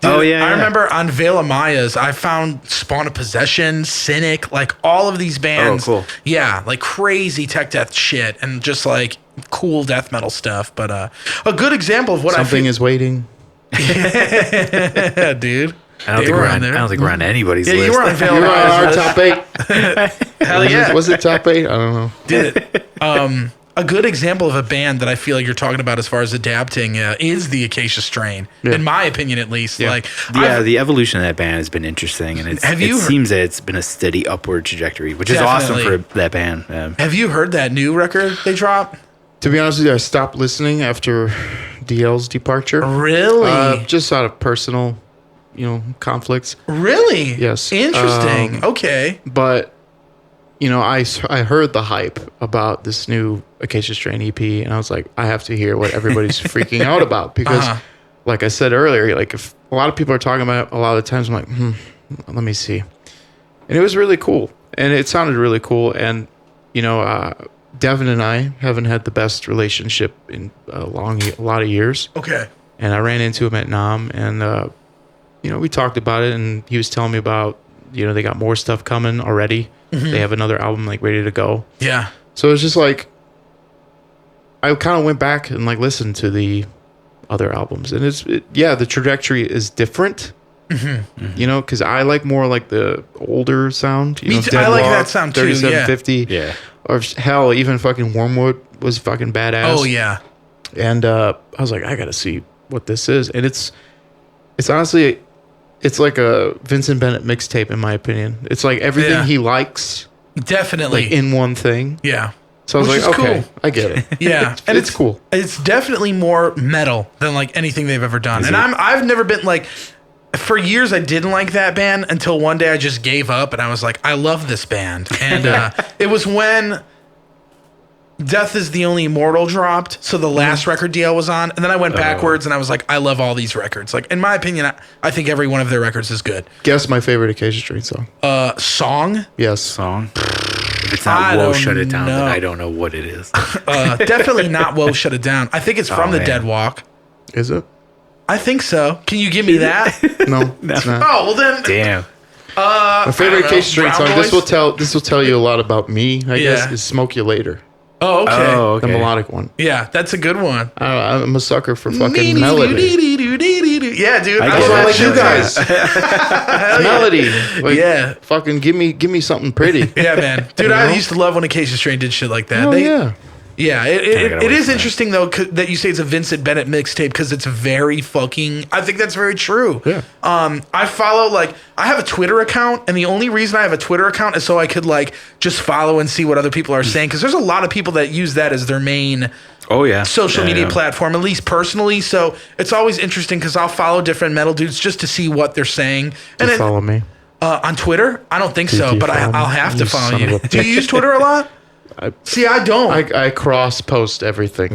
Dude, Oh, yeah, I yeah. remember on Veil of Mayas, I found Spawn of Possession, Cynic, like all of these bands. Oh, cool. Yeah, like crazy tech death shit and just like cool death metal stuff. But a good example of what Something I is waiting. yeah, dude. I don't think we're on anybody's Yeah, list. you were on Veil You're of on Mayas. our top 8. Hell yeah. Was it top 8? I don't know. Dude, a good example of a band that I feel like you're talking about as far as adapting is the Acacia Strain, in my opinion, at least. Yeah. Like, The evolution of that band has been interesting, and it seems that it's been a steady upward trajectory, which is awesome for that band. Have you heard that new record they dropped? To be honest with you, I stopped listening after DL's departure. Really? Just out of personal, conflicts. Really? Yes. Interesting. Okay. But, I heard the hype about this new Acacia Strain EP, and I was like, I have to hear what everybody's freaking out about. Because, like I said earlier, like if a lot of people are talking about it, a lot of the times I'm like, let me see. And it was really cool. And it sounded really cool. And, Devin and I haven't had the best relationship in a lot of years. Okay. And I ran into him at Nam, and we talked about it, and he was telling me about they got more stuff coming already. Mm-hmm. They have another album like ready to go. Yeah. So it's just like I kind of went back and like listened to the other albums, and the trajectory is different. Mm-hmm. Because I like more like the older sound. Me too. I like that sound too. 3750. Yeah. Or hell, even fucking Wormwood was fucking badass. Oh yeah. And I was like, I gotta see what this is. And it's honestly, it's like a Vincent Bennett mixtape in my opinion. It's like everything he likes, Definitely. like in one thing. Yeah. So I was Which like, is okay, cool. I get it. Yeah. And it's cool. It's definitely more metal than like anything they've ever done. And I've never been like, for years I didn't like that band until one day I just gave up and I was like, I love this band. And it was when Death is the Only Immortal dropped, so the last record deal was on, and then I went backwards and I was like, I love all these records. Like in my opinion, I think every one of their records is good. Guess my favorite Acacia Strain song. Song? Yes. Song. If it's not I Whoa, don't Shut It Down, know. then I don't know what it is. Definitely not Whoa, Shut It Down. I think it's from the man. Dead Walk. Is it? I think so. Can you give me that? No, it's not. Oh, well then. Damn. My favorite I don't know. Acacia Strain Brown song. Boys? This will tell you a lot about me. I guess is Smoke You Later, Oh, okay. Oh, okay. the melodic one. Yeah, that's a good one. I'm a sucker for fucking melody. Yeah, dude. I I get was it. like, Like you shit. guys, melody. Like, Yeah. fucking give me something pretty. Yeah, man. Dude, I used to love when Acacia Strain did shit like that. Oh yeah. Yeah, I it gotta is wait for interesting though that you say it's a Vincent Bennett mixtape because it's very fucking. I think that's very true. Yeah. I follow I have a Twitter account, and the only reason I have a Twitter account is so I could just follow and see what other people are saying because there's a lot of people that use that as their main Oh, yeah. social media platform, at least personally. So it's always interesting because I'll follow different metal dudes just to see what they're saying. And then, Follow me. on Twitter, I don't think Do so, you but follow me? I'll have to You follow son you. of a Do you use Twitter a lot? See, I don't. I cross post everything.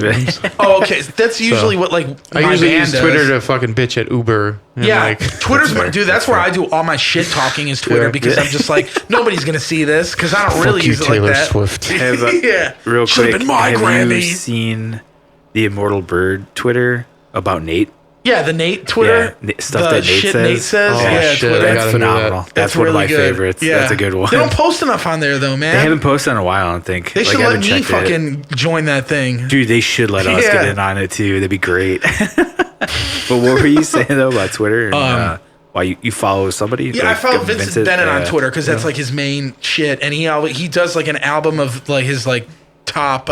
Oh, okay. That's usually what I my usually band use does. Twitter to fucking bitch at Uber. And Yeah, Twitter's fair. dude. That's where I do all my shit talking is Twitter Yeah. because I'm just like nobody's gonna see this because I don't really Fuck you, use it like Taylor that. Swift. Have, Yeah, real Should've quick, been my have Grammy. you seen the Immortal Bird Twitter about Nate? Yeah, the Nate Twitter, Yeah, stuff the that Nate shit says. Nate says. Oh, yeah, shit, Twitter. I That's gotta hear phenomenal. that. That's one of really my good. favorites. Yeah. That's a good one. They don't post enough on there though, man. They haven't posted in a while, I don't think. They should I let haven't me checked it. fucking join that thing. Dude, they should let us Yeah. get in on it too. That'd be great. But what were you saying though about Twitter? And, why you follow somebody? Yeah, Like, I follow Vincent Bennett on Twitter because that's his main shit, and he does an album of his top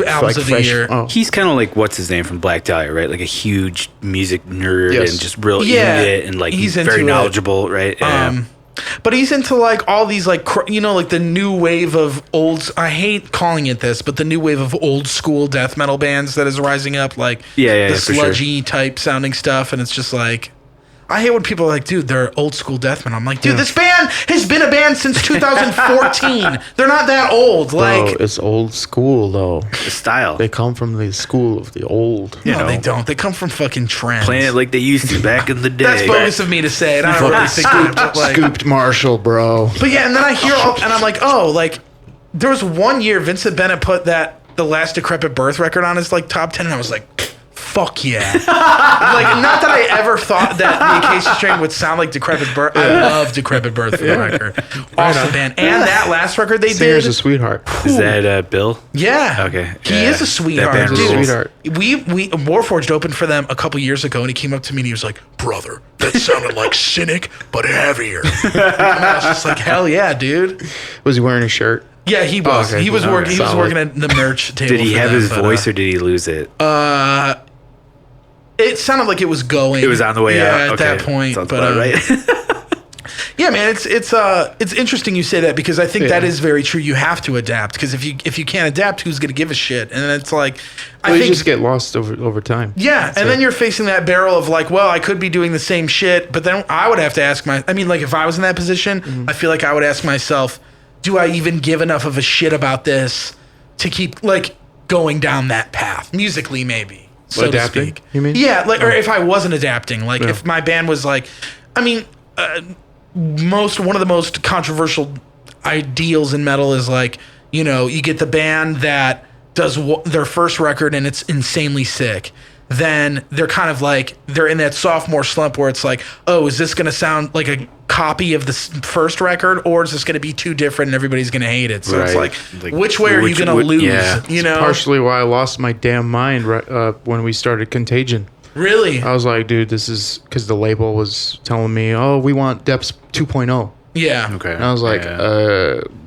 albums of the fresh- year. oh. He's kind of like what's his name from Black Dahlia, right? Like a huge music nerd Yes. and just real Yeah, into it and he's very into it. knowledgeable, right? Yeah. But he's into all these the new wave of I hate calling it this, but the new wave of old school death metal bands that is rising up, the for sure. sludgy type sounding stuff, and it's just I hate when people are like, dude, they're old school death metal. I'm like, dude, this band has been a band since 2014. They're not that old. Bro, it's old school though. The style. They come from the school of the old. no, they don't. They come from fucking trends. Playing it like they used to back in the day. That's bogus of me to say it. I don't really think that, but Scooped Marshall, bro. But yeah, and then I hear, and I'm like, there was one year Vincent Bennett put the Last Decrepit Birth record on his top 10, and I was like, fuck fuck yeah. Like, not that I ever thought that the Acacia Strain would sound like Decrepit Birth. I love Decrepit Birth for the record. Awesome band. And that last record they Singer's did. a sweetheart. Is that Bill? Yeah. Okay. He Yeah. is a sweetheart. That band Dude, rules. Sweetheart. we Warforged opened for them a couple years ago, and he came up to me and he was like, "Brother, that sounded like Cynic, but heavier." And I was just like, "Hell yeah, dude!" Was he wearing a shirt? Yeah, he was. okay. He was working. He was Solid. working at the merch table. Did he for have them, his but, voice or did he lose it? It sounded like it was going. It was on the way out. at Okay. that point. Sounds but about right. yeah, man, it's interesting you say that because I think that is very true. You have to adapt because if you can't adapt, who's gonna give a shit? And it's like, Well, I you think just get lost over time. yeah, and then you're facing that barrel of like, well, I could be doing the same shit, but then I would have to ask I mean, like if I was in that position, I feel like I would ask myself, do I even give enough of a shit about this to keep like going down that path musically, maybe so Adapting, to speak? you mean? Yeah, like or if I wasn't adapting, like if my band was like, I mean, one of the most controversial ideals in metal is like, you know, you get the band that does their first record and it's insanely sick. Then they're kind of like, they're in that sophomore slump where it's like, oh, is this going to sound like a copy of the first record or is this going to be too different and everybody's going to hate it? So it's Right. like, which way are you going to lose? yeah. You know? Partially why I lost my damn mind when we started Contagion. Really? I was like, dude, this is because the label was telling me, oh, we want Depths 2.0. Yeah. Okay. And I was like,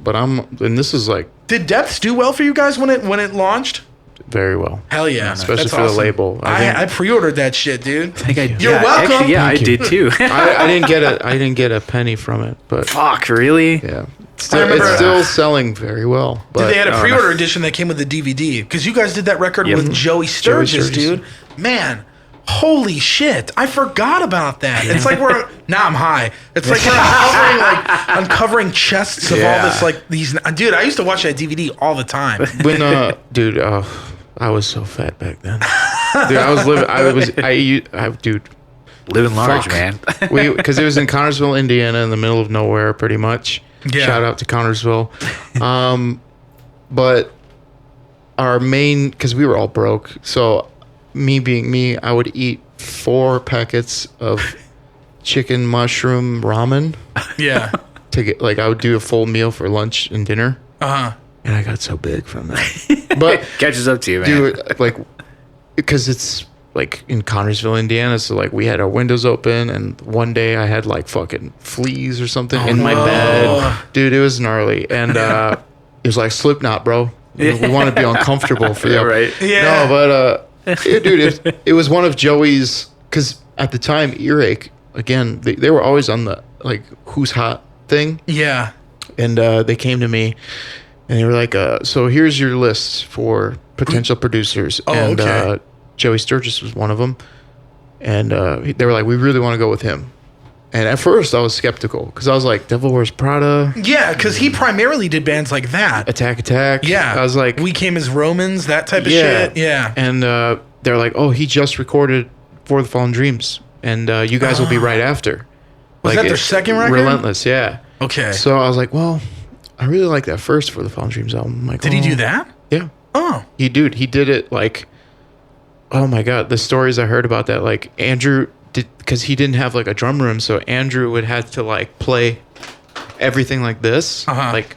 but and this is like Did Depths do well for you guys when it launched? very well. Hell yeah. Especially That's for the awesome. label. I pre-ordered that shit, dude. I think I You're welcome. Actually, yeah, Thank I you. did too. I didn't get a penny from it, but Fuck, really? yeah. remember- It's still selling very well. But They had a pre-order edition that came with the DVD because you guys did that record Yep. with Joey Sturgis, Sturgis. dude. Man, holy shit! I forgot about that. It's like now I'm high. It's like we're uncovering chests of all this these. Dude, I used to watch that DVD all the time. when dude, I was so fat back then. Dude, dude. Living large, Fuck. man. Because it was in Connersville, Indiana, in the middle of nowhere, pretty much. Yeah. Shout out to Connersville. But our main, because we were all broke, so me being me, I would eat 4 packets of chicken mushroom ramen Yeah. to get, like, I would do a full meal for lunch and dinner, and I got so big from that. But Catches up to you, man. dude, like, because it's like in Connersville, Indiana, so like we had our windows open, and one day I had like fucking fleas or something in my bed, dude. It was gnarly, and it was like Slipknot, bro. We want to be uncomfortable for you, right. Yeah. No, but yeah, dude, it was one of Joey's, because at the time, Earache, again, they were always on the like who's hot thing, Yeah. and they came to me. And they were like, so here's your list for potential producers. Oh, and okay. Joey Sturgis was one of them. And they were like, we really want to go with him. And at first I was skeptical because I was like, Devil Wears Prada, Yeah, because he primarily did bands like that. Attack. Yeah. I was like, We Came as Romans, that type of yeah. shit. Yeah. And they're like, oh, he just recorded For the Fallen Dreams. And you guys will be right after. Was that their second record? Relentless, yeah. Okay. So I was like, well, I really like that first For the Fallen Dreams album. I'm like, Did he do that? Yeah. Oh. He did it like, oh my God, the stories I heard about that, like Andrew did, because he didn't have like a drum room, so Andrew would have to like play everything like this, like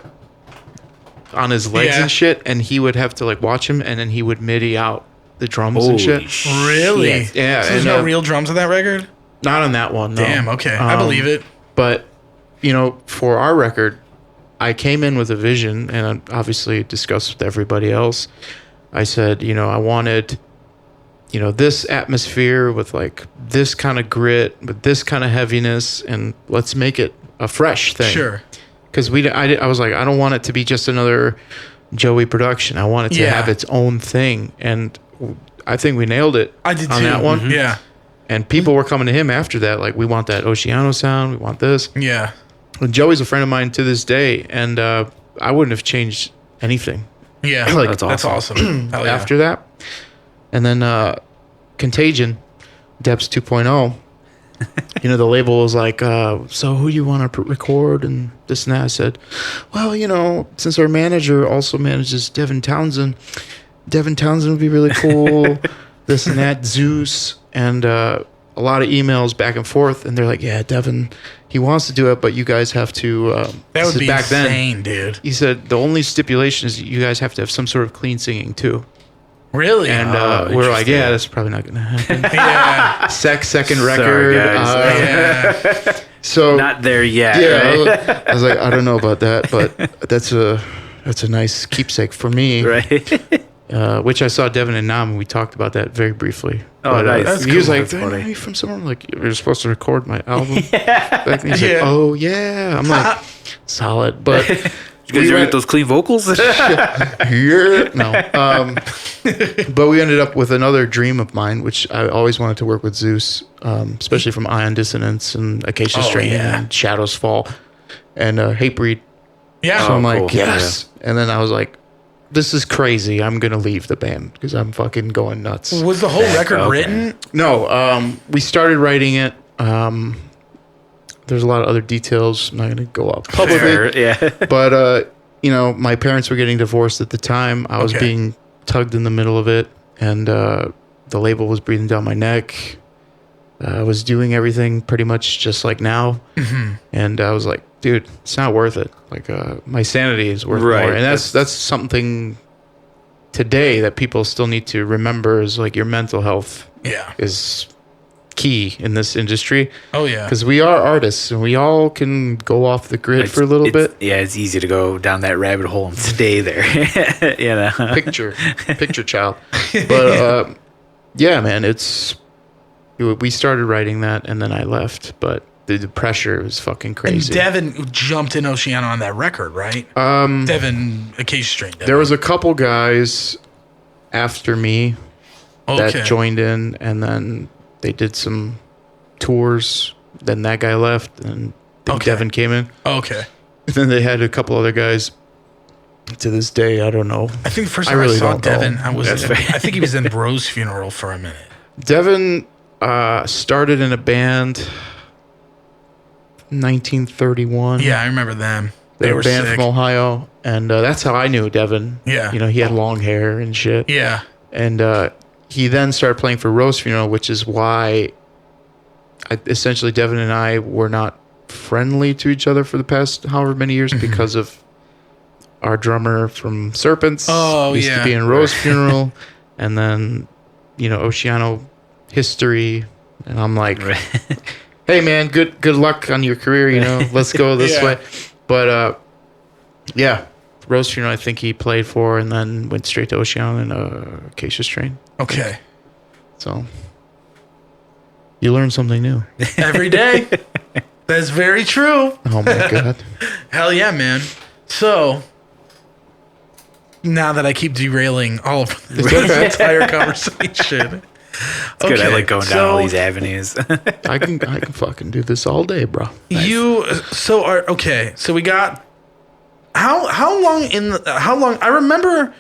on his legs Yeah. and shit, and he would have to like watch him, and then he would MIDI out the drums and shit. Really? Yeah, So there's and, no real drums on that record? Not on that one. No. Damn, okay. I believe it. But, you know, for our record, I came in with a vision, and I obviously discussed with everybody else. I said, you know, I wanted, you know, this atmosphere with like this kind of grit, with this kind of heaviness, and let's make it a fresh thing. Sure. Because I was like, I don't want it to be just another Joey production. I want it to Yeah. have its own thing, and I think we nailed it. I did on too. that one. Yeah. And people were coming to him after that, like, we want that Oceano sound, we want this. Yeah. And Joey's a friend of mine to this day, and I wouldn't have changed anything Yeah. Like, That's awesome. Hell yeah. after that. And then Contagion, Depths 2.0. You know, the label was like, so who you want to record and this and that. I said, well, you know, since our manager also manages Devin Townsend would be really cool. this and that, Zeus, and a lot of emails back and forth. And they're like, yeah, Devin, he wants to do it, but you guys have to. That would be back insane, then, dude. he said the only stipulation is you guys have to have some sort of clean singing too. Really? And we're like, yeah, that's probably not going to happen. yeah. Second Sorry, record. guys. Yeah. So Not there yet. yeah, Right? I was like, I don't know about that, but that's a nice keepsake for me. Right. Which I saw Devin and Nam, and we talked about that very briefly. Oh, But, nice. That's he was cool. like, That's "Are funny. you from somewhere?" I'm like, "You're supposed to record my album." Back then, he's like, Yeah. "Oh yeah." I'm like, "Solid," but You guys ever get those clean vocals? yeah, no. But we ended up with another dream of mine, which I always wanted to work with Zeus, especially from Ion Dissonance and Acacia Strain yeah. and Shadows Fall and Hatebreed. Yeah. So I'm like, cool. yes. And then I was like, this is crazy. I'm going to leave the band because I'm fucking going nuts. Was the whole record Okay. written? No, we started writing it. There's a lot of other details. I'm not going to go up publicly. Sure, yeah. But, my parents were getting divorced at the time. I was Okay. being tugged in the middle of it. And the label was breathing down my neck. I was doing everything pretty much just like now. Mm-hmm. And I was like, dude, it's not worth it. Like, my sanity is worth Right. more. And that's something today that people still need to remember is like your mental health Yeah. is key in this industry Oh, yeah. because we are artists and we all can go off the grid for a little bit. Yeah, it's easy to go down that rabbit hole and stay there. You know. Picture child. But yeah, man, we started writing that and then I left, but the pressure was fucking And crazy. Devin jumped in Oceano on that record, right? Devin, Acacia Strain. Devin. There was a couple guys after me okay. that joined in, and then they did some tours. Then that guy left, and then Okay. Devin came in. Okay. And then they had a couple other guys. To this day, I don't know. I think the first I time I, really saw don't know. Devin, I That's fair. think he was in Bro's funeral for a minute. Devin started in a band 1931. Yeah, I remember them. They They were were a band sick. from Ohio, and that's how I knew Devin. Yeah. He had long hair and shit. Yeah. And he then started playing for Rose Funeral, which is why essentially Devin and I were not friendly to each other for the past however many years because of our drummer from Serpents. Oh, used yeah. to be in Rose Funeral, and then Oceano history, and I'm like, hey man, good luck on your career. Let's go this Yeah. way. But yeah. Rose Funeral, I think he played for, and then went straight to Oceano and Acacia Strain. Okay. So you learn something new. Every day. That's very true. Oh my god! Hell yeah, man. So now that I keep derailing all of this entire conversation. It's good. I like going down all these avenues. I can fucking do this all day, bro. So we got how long I remember.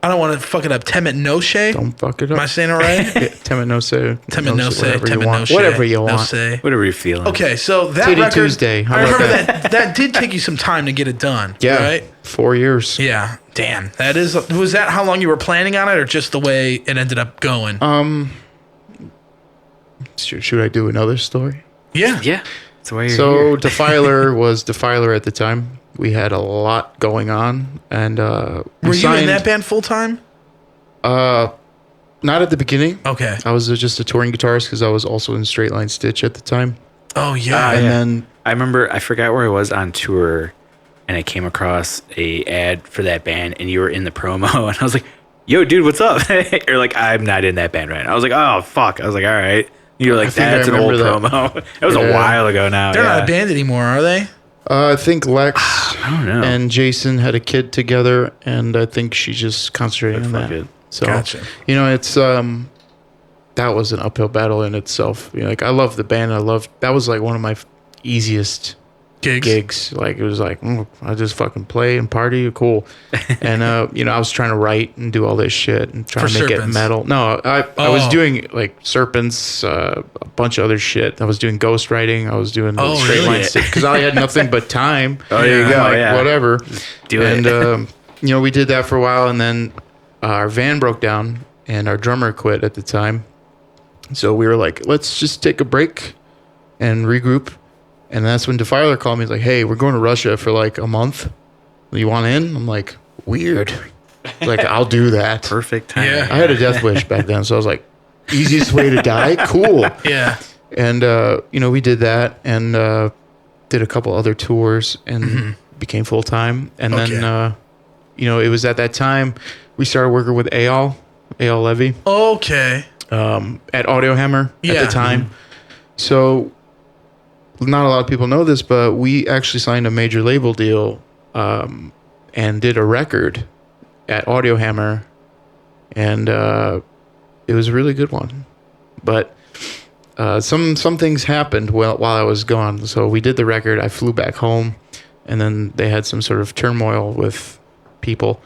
I don't want to fuck it up. Temet Noshe. Don't fuck it up. Am I saying it right? Yeah, Temet Noshe. Temet Noshe. Whatever you Temet want. Noshe. Whatever you want. Noshe. Whatever you're feeling. Okay, so that Titty record, Tuesday. How I about remember that did take you some time to get it done. Yeah. Right? 4 years. Yeah. Damn. Was that how long you were planning on it, or just the way it ended up going? Should I do another story? Yeah. Yeah. That's why you're So here. Defiler was Defiler at the time. We had a lot going on, and Were you in that band full time? Not at the beginning. Okay. I was just a touring guitarist because I was also in Straight Line Stitch at the time. Oh yeah. And then I remember I forgot where I was on tour, and I came across a ad for that band, and you were in the promo, and I was like, "Yo, dude, what's up?" You're like, "I'm not in that band right now." I was like, "Oh fuck!" I was like, "All right." You're like, think I "That's an old remember promo." It was a Yeah. while ago now. They're yeah. not a band anymore, are they? I think Lex I don't know. and Jason had a kid together, and I think she's just concentrating on Fuck that. it. So Gotcha. it's that was an uphill battle in itself. Like I love the band. That was like one of my easiest gigs. Like it was like I just fucking play and party, cool. And I was trying to write and do all this shit and trying For to make Serpents. it metal. No, I was doing like Serpents, a bunch of other shit. I was doing ghost writing. I was doing the straight really? line stick because I had nothing but time. Oh, there you go, Like, yeah. whatever. Do it. And we did that for a while, and then our van broke down, and our drummer quit at the time. So we were like, let's just take a break and regroup. And that's when Defiler called me. He's like, hey, we're going to Russia for like a month. You want in? I'm like, weird. Like, I'll do that. Perfect time. Yeah. I had a death wish back then. So I was like, easiest way to die? Cool. Yeah. And, we did that and did a couple other tours and became full-time. And then, it was at that time we started working with Eyal Levy. Okay. At Audio Hammer at Yeah. the time. So not a lot of people know this, but we actually signed a major label deal and did a record at Audio Hammer, and it was a really good one. But some things happened while I was gone. So we did the record. I flew back home, and then they had some sort of turmoil with people,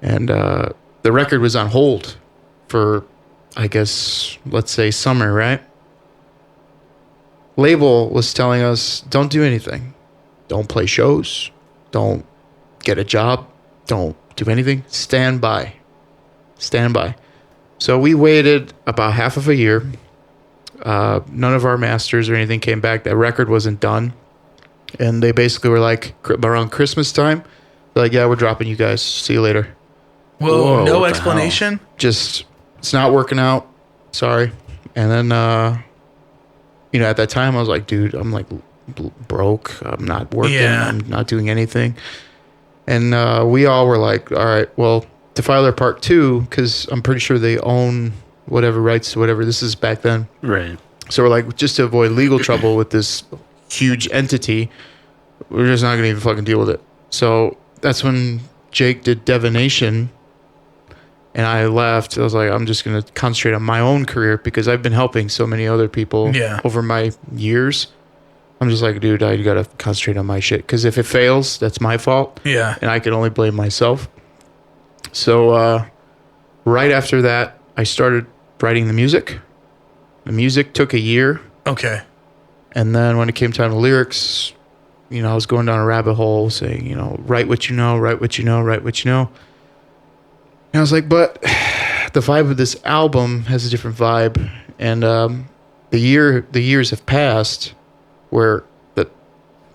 and the record was on hold for, I guess, let's say summer, right? Label was telling us, don't do anything. Don't play shows. Don't get a job. Don't do anything. Stand by. So we waited about half of a year. None of our masters or anything came back. That record wasn't done. And they basically were like, around Christmas time, they're like, yeah, we're dropping you guys. See you later. Whoa, no what the explanation? Just, it's not working out. Sorry. And then, at that time I was like, dude, I'm like broke. I'm not working. Yeah. I'm not doing anything. And we all were like, all right, well, Defiler Part 2, because I'm pretty sure they own whatever rights to whatever. This is back then. Right. So we're like, just to avoid legal trouble with this huge entity, we're just not going to even fucking deal with it. So that's when Jake did Divination, and I left. I was like, I'm just going to concentrate on my own career because I've been helping so many other people over my years. I'm just like, dude, I got to concentrate on my shit because if it fails, that's my fault. Yeah. And I can only blame myself. So right after that, I started writing the music. The music took a year. Okay. And then when it came time to lyrics, I was going down a rabbit hole saying, write what you know, write what you know, write what you know. And I was like, but the vibe of this album has a different vibe. And the years have passed where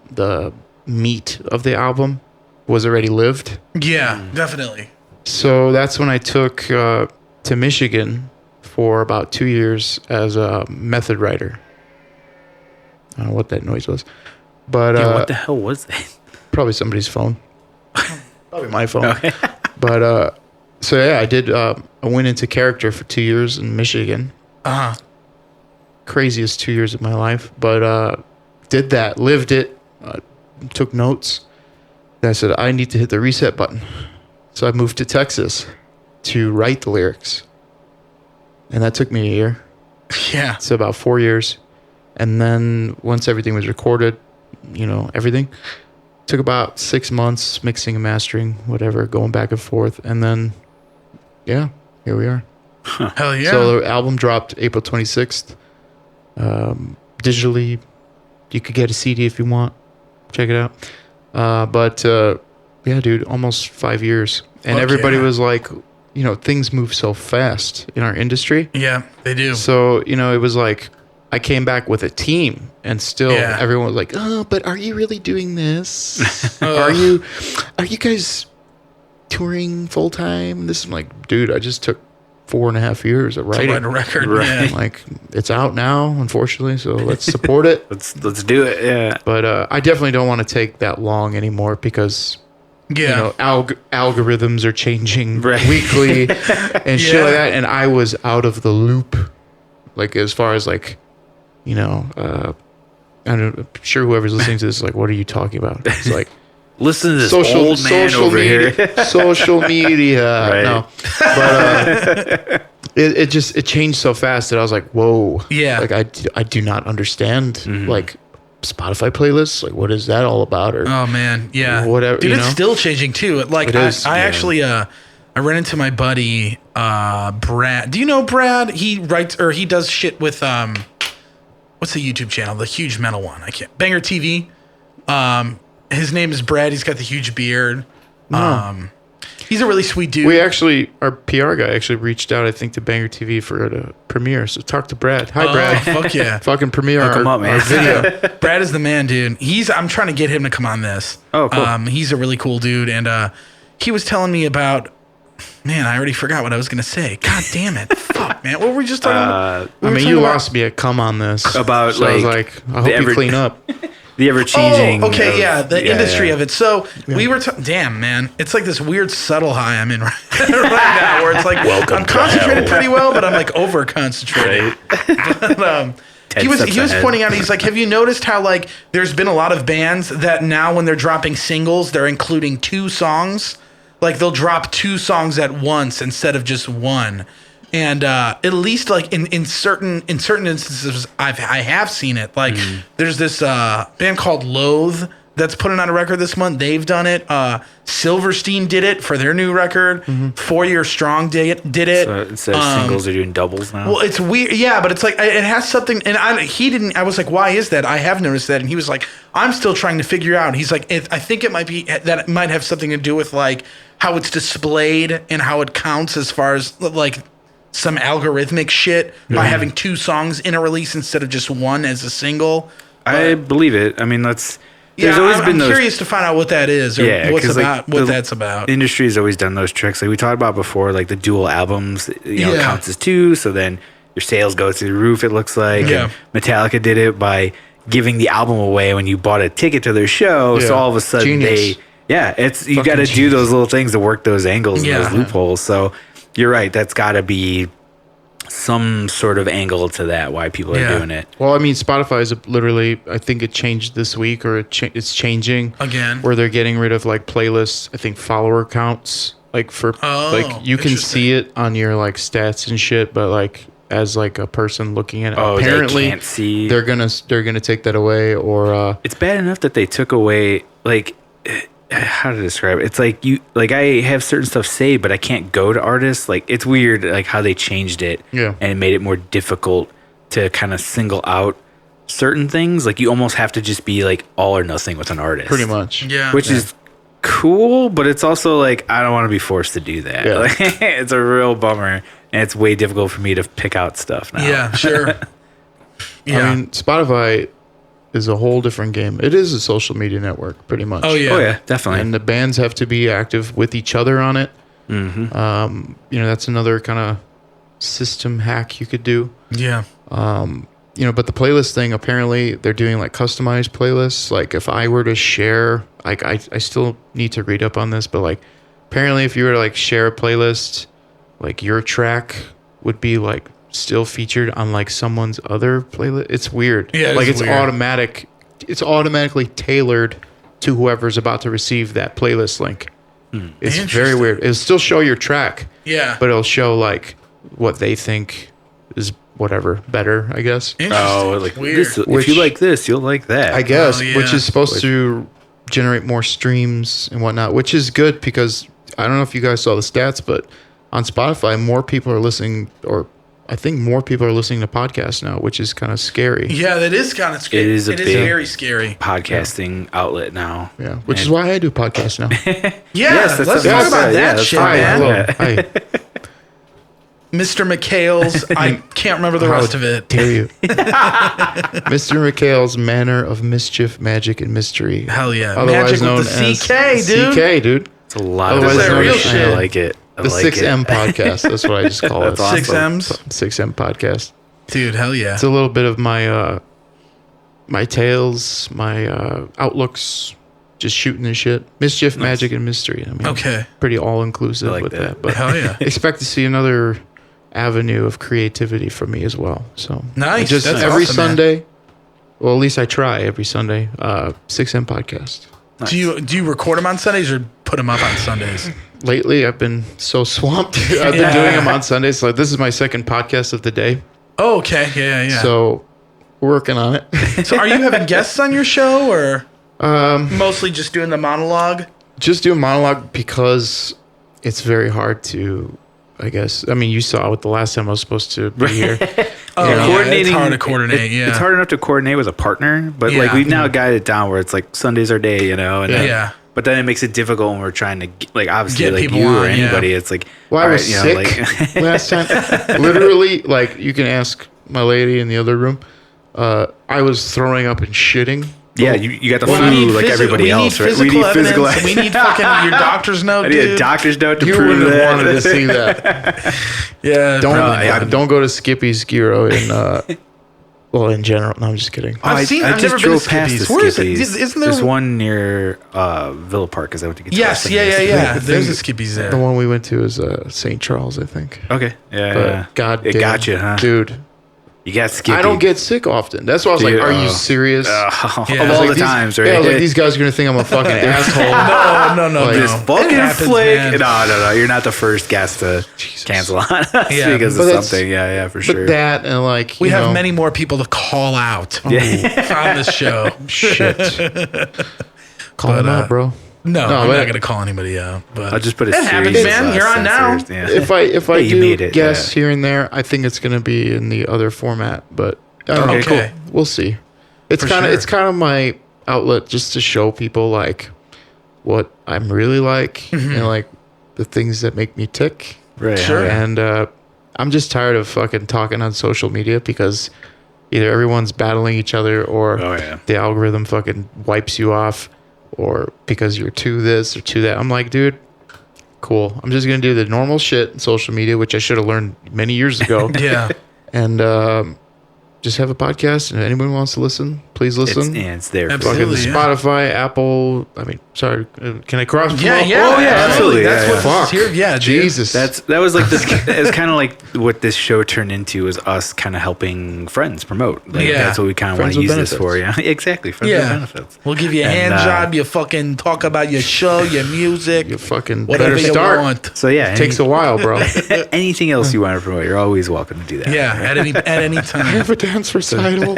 the meat of the album was already lived. Yeah, definitely. So that's when I took to Michigan for about 2 years as a method writer. I don't know what that noise was. But What the hell was that? probably somebody's phone. Probably my phone. Okay. But so yeah, I did. I went into character for 2 years in Michigan. Craziest 2 years of my life. But did that, lived it, took notes. Then I said, I need to hit the reset button. So I moved to Texas to write the lyrics. And that took me a year. Yeah. So about 4 years. And then once everything was recorded, everything, took about 6 months mixing and mastering, whatever, going back and forth. And then, yeah, here we are. Hell yeah. So the album dropped April 26th. Digitally, you could get a CD if you want. Check it out. But yeah, dude, almost 5 years. And everybody was like, things move so fast in our industry. Yeah, they do. So, it was like, I came back with a team and still everyone was like, oh, but are you really doing this? Are you guys touring full time? This is like, dude, I just took 4.5 years of writing. To write a record. Right. Yeah. Like, it's out now, unfortunately, so let's support it. Let's do it. Yeah. But I definitely don't want to take that long anymore because algorithms are changing weekly and shit like that. And I was out of the loop, like as far as like, I'm sure whoever's listening to this is like, what are you talking about? It's like, listen to this old man over here. Social media. Right. No, but it changed so fast that I was like, whoa. Yeah. Like I do not understand like Spotify playlists. Like, what is that all about? Or Oh man, yeah. whatever. Dude, it's still changing too. Like, It is, I yeah. actually I ran into my buddy Brad. Do you know Brad? He writes or he does shit with what's the YouTube channel? The huge metal one. I can't. Banger TV. His name is Brad. He's got the huge beard. He's a really sweet dude. Our PR guy actually reached out, I think, to Banger TV for a premiere. So talk to Brad. Hi, Brad. Fuck yeah. Fucking premiere Hook him up, man. our video. Brad is the man, dude. I'm trying to get him to come on this. Oh, cool. He's a really cool dude, and he was telling me about. Man, I already forgot what I was gonna say. God damn it! Fuck, man. What were we just talking about? You lost me at come on this. About, so I was like, I hope you clean up. The ever-changing. Oh, okay, the industry of it. So Yeah. we were. Damn, man, it's like this weird subtle high I'm in right now, where it's like Welcome I'm to concentrated hell. pretty well, but I'm like over concentrated. But, he was steps ahead. pointing out. He's like, have you noticed how like there's been a lot of bands that now when they're dropping singles, they're including 2 songs. Like they'll drop 2 songs at once instead of just one. And at least like in certain instances, I have seen it. Like there's this band called Loathe that's putting out a record this month. They've done it. Silverstein did it for their new record. 4 Year Strong did it. So instead of singles, they're doing doubles now. Well, it's weird. Yeah, but it's like it has something. And I was like, why is that? I have noticed that. And he was like, I'm still trying to figure out. He's like, I think it might be that it might have something to do with like how it's displayed and how it counts as far as like some algorithmic shit by having 2 songs in a release instead of just one as a single. I believe it. I mean, there's always been I'm those. curious to find out what that is or what's 'cause, about, like, what the that's about. Industry has always done those tricks. Like we talked about before, like the dual albums, Yeah. counts as 2. So then your sales go through the roof, it looks like. Yeah. And Metallica did it by giving the album away when you bought a ticket to their show. Yeah. So all of a sudden Genius. you got to do those little things to work those angles and Yeah. those loopholes. So you're right. That's got to be some sort of angle to that, why people are doing it. Well, I mean, Spotify is literally, I think it changed this week or it's changing Again. where they're getting rid of like playlists. I think follower counts, like like you can see it on your like stats and shit, but like as like a person looking at it, apparently they can't see. they're gonna take that away or It's bad enough that they took away, like, how to describe it? It's like I have certain stuff saved, but I can't go to artists. Like, it's weird, like how they changed it, Yeah. and it made it more difficult to kind of single out certain things. Like, you almost have to just be like all or nothing with an artist, pretty much. Yeah. which is cool, but it's also like I don't want to be forced to do that. Yeah. Like, it's a real bummer, and it's way difficult for me to pick out stuff now. Yeah, sure. Yeah. I mean, Spotify is a whole different game. It is a social media network, pretty much. Oh yeah. Oh yeah, definitely. And the bands have to be active with each other on it. Mm-hmm. That's another kind of system hack you could do. Yeah. But the playlist thing, apparently they're doing like customized playlists. Like if I were to share, like I still need to read up on this, but like apparently if you were to like share a playlist, like your track would be like still featured on like someone's other playlist. It's weird. Yeah, like it's it's weird. automatic. It's automatically tailored to whoever's about to receive that playlist link. It's very Interesting. weird. It'll still show your track, Yeah. but it'll show like what they think is whatever better, I guess. Oh, like Weird. this, if Which- you like this, you'll like that. I guess, Oh, yeah. which is supposed to generate more streams and whatnot, which is good because I don't know if you guys saw the stats, but on Spotify, more people are listening, or I think more people are listening to podcasts now, which is kind of scary. Yeah, that is kind of scary. It is a It is big- very scary. podcasting outlet now. Yeah, which is why I do podcasts now. Yeah, Yes, that's let's what talk I about said. that Yeah, that's shit, fine. man. Hello. Yeah. Hi. Mr. Mikhail's. I can't remember the rest of it. Dare you? Mr. Mikhail's Manor of Mischief, Magic, and Mystery. Hell yeah. Otherwise Magic known with the as CK, dude. CK, dude. It's a lot of Otherwise known real as- shit. I like it. I The like 6M it. podcast. That's what I just call it. That's awesome. 6Ms. 6M podcast. Dude, hell yeah. It's a little bit of my my tales, my outlooks, just shooting the shit. Mischief, Magic, and Mystery. I mean, Okay. pretty all inclusive I like with that. that. But Hell yeah. expect to see another avenue of creativity from me as well. So Nice. just That's every awesome, man. Sunday. Well, at least I try every Sunday. 6M podcast. Nice. Do you record them on Sundays or put them up on Sundays? Lately, I've been so swamped. I've been doing them on Sundays. So this is my second podcast of the day. Oh, okay. Yeah, yeah. So working on it. So are you having guests on your show or mostly just doing the monologue? Just do a monologue because it's very hard to, I guess. I mean, you saw it the last time I was supposed to be here. Oh, Yeah. yeah, it's hard to coordinate, yeah. It's hard enough to coordinate with a partner, but like Yeah. we've now got it down where it's like Sunday's our day, and Yeah. But then it makes it difficult when we're trying to like obviously Get like people you or on, anybody. It's like Well, I all was right, you know, sick like- last time. Literally, like you can ask my lady in the other room. I was throwing up and shitting. yeah, you got the Well, flu like everybody else, right? We need physical evidence. We need fucking your doctor's note, I need dude. a doctor's note to You prove wouldn't have that. wanted to see that. Yeah, Don't probably not. don't go to Skippy's Gyro in well in general. No, I'm just kidding. I've just never been drove to past Skippies. the Where is it? Skippies. Isn't there There's one near Villa Park because I went to get Yes, yeah. There's a Skippies there. The one we went to is St. Charles, I think. Okay, yeah, But yeah. God it damn, got you, huh? dude. You got Skippy. I don't get sick often. That's why I was Dude, like, "Are you oh. serious?" Yeah. of I was all like, the these- times, right? Yeah, I was like, these guys are gonna think I'm a fucking asshole. No. Like, This It fucking happens, flick. man. No. You're not the first guest to cancel on us Yeah, because but of that's- something. Yeah, for But sure. that and like We you have know, many more people to call out on this show. shit. Call But, them out, bro. No, I'm but- not going to call anybody out. But I'll just put a It happens, series man. of You're on now. censors, Yeah. If I Yeah, you do made it, guess yeah. here and there, I think it's gonna be in the other format. But I don't know. Okay. We'll see. It's For kind of sure. it's kind of my outlet just to show people like what I'm really like and like the things that make me tick. Right. Sure. yeah. And I'm just tired of fucking talking on social media because either everyone's battling each other or Oh, yeah. the algorithm fucking wipes you off or because you're to this or to that. I'm like, dude, cool. I'm just going to do the normal shit in social media, which I should have learned many years ago. yeah. And just have a podcast. And if anyone wants to listen, please listen. It's there. For Absolutely. Fucking yeah. Spotify, Apple. I mean, sorry. Can I cross? Yeah, promote? yeah. Oh, yeah, absolutely. That's Yeah, what yeah. this is here. Yeah, dude. Jesus. That was like this. It's kind of like what this show turned into was us kind of helping friends promote. Like, Yeah. that's what we kind of want Friends to with use this for. Yeah, exactly. Friends with Yeah. benefits. We'll give you a And, hand job. You fucking talk about your show, your music, you fucking whatever better you start. want. So yeah, Takes a while, bro. anything else you want to promote, you're always welcome to do that. Yeah, at any I time. have a dance recital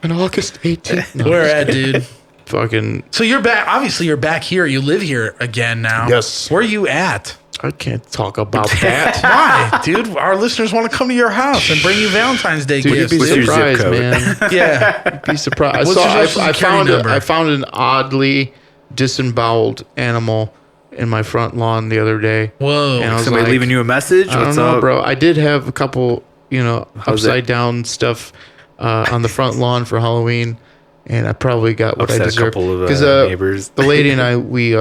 on August 18th. No, Where just at, kidding. dude? Fucking, So you're back. Obviously, you're back here. You live here again now. Yes. Where are you at? I can't talk about that. Why, dude? Our listeners want to come to your house and bring you Valentine's Day Dude, you'd gifts. be What's your zip surprised, code? man. Yeah. Be surprised. What's your social I security found number? I found an oddly disemboweled animal in my front lawn the other day. Whoa. And I was Somebody like, leaving you a message? I don't What's know, up? bro. I did have a couple, How's it? upside down stuff on the front lawn for Halloween, and I probably got what I Upset a deserved. couple of Because neighbors. the lady and I, we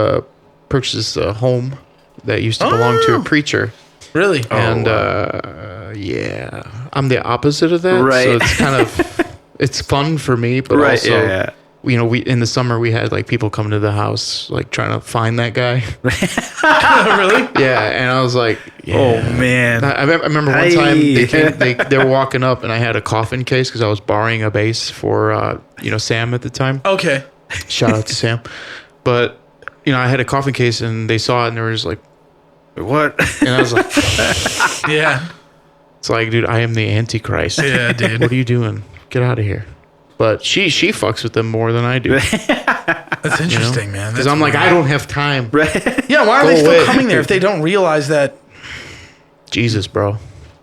purchased a home that used to belong to a Oh. preacher. Really? And wow. yeah, I'm the opposite of that. Right. So it's kind of it's fun for me, but Right, also yeah. we in the summer we had like people come to the house like trying to find that guy. Really? Yeah, and I was like, yeah. Oh man. I remember one Hey. time they were walking up and I had a coffin case because I was borrowing a bass for Sam at the time. Okay. Shout out to Sam. But I had a coffin case and they saw it and they were just like, What? and I was like, Yeah. it's like, dude, I am the Antichrist. Yeah, dude. What are you doing? Get out of here. But she fucks with them more than I do. That's interesting, man. Because That's I'm like, weird. I don't have time. Yeah, why are Go they still away. coming there if they don't realize that? Jesus, bro.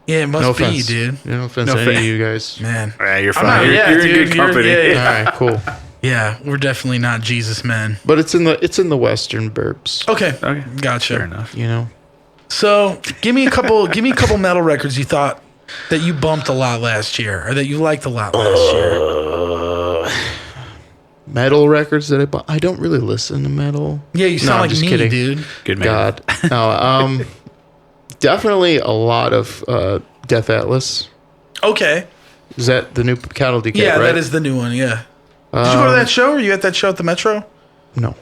Yeah, it must No be, offense, dude. No offense No to any fa- of you guys. Man. Yeah, you're I'm not- fine. yeah, You're in dude, good company. yeah. All right, cool. Yeah, we're definitely not Jesus men. But it's in the western burbs. Okay. Okay. Gotcha. Fair enough. So give me a couple metal records you thought that you bumped a lot last year or that you liked a lot last year. Metal records that I bought. I don't really listen to metal. Yeah, you No, sound I'm like just me, kidding. dude. Good man. God. No, definitely a lot of Death Atlas. Okay. Is that the new Cattle Decay, Yeah, right? that is the new one, yeah. Did you go to that show? Were you at that show at the Metro? No.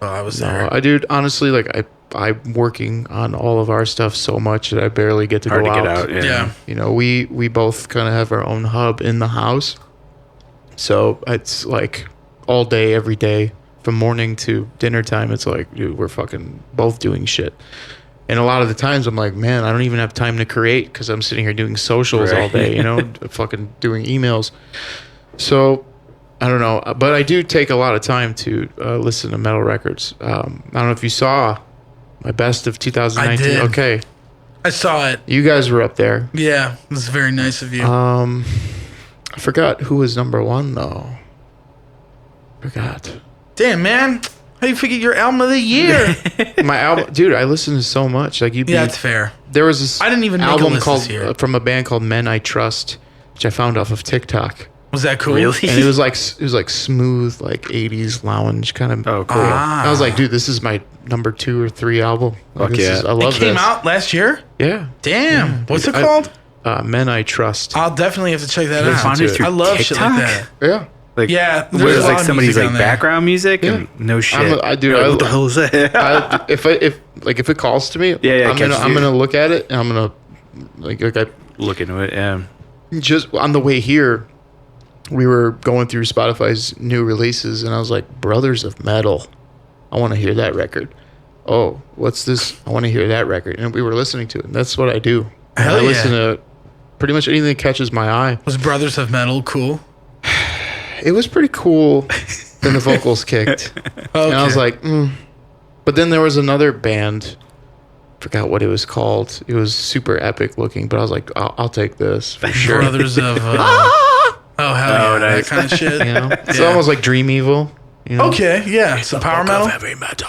Oh, I was No, there. I dude, honestly, like I'm working on all of our stuff so much that I barely get to Hard go to out. get out. Yeah. Yeah. We both kind of have our own hub in the house. So it's like all day, every day, from morning to dinner time. It's like, dude, we're fucking both doing shit. And a lot of the times I'm like, man, I don't even have time to create because I'm sitting here doing socials all Right. day, fucking doing emails. So I don't know, but I do take a lot of time to listen to metal records. I don't know if you saw my best of 2019. I did. Okay, I saw it. you guys were up there. Yeah, it was very nice of you. I forgot who was number one though. Forgot. Damn, man. How you figure your album of the year? My album, dude. I listen to so much. Like Yeah, that's fair. There was this. I didn't even make a album list called this year. from a band called Men I Trust, which I found off of TikTok. Was that cool? Really? And it was like smooth, like 80s lounge kind of. Oh, cool. Ah. I was like, dude, this is my number 2 or 3 album. Like, Fuck this yeah. is, I love It came this. out last year? Yeah. Damn. What's it I- called? Men I Trust. I'll definitely have to check that You out. found it through I love shit like TikTok? that. Yeah. Like, Yeah, where there's it's a lot like of somebody's music like on there. background music and no shit. Dude, what the hell is that? if it calls to me, Yeah, I'm catches you. gonna look at it and I'm gonna like I Look into it. Yeah. just on the way here, we were going through Spotify's new releases and I was like, Brothers of Metal, I want to hear that record. Oh, what's this? I want to hear that record, and we were listening to it. And that's what I do. And Hell I listen yeah. to pretty much anything that catches my eye. Was Brothers of Metal cool? It was pretty cool. Then the vocals kicked. Okay. And I was like, But then there was another band. Forgot what it was called. It was super epic looking, but I was like, I'll take this for sure. Brothers of. Oh, hell yeah. nice. That kind of shit. You know, it's Yeah. almost like Dream Evil. You know? Okay, yeah. Some power metal. Heavy metal.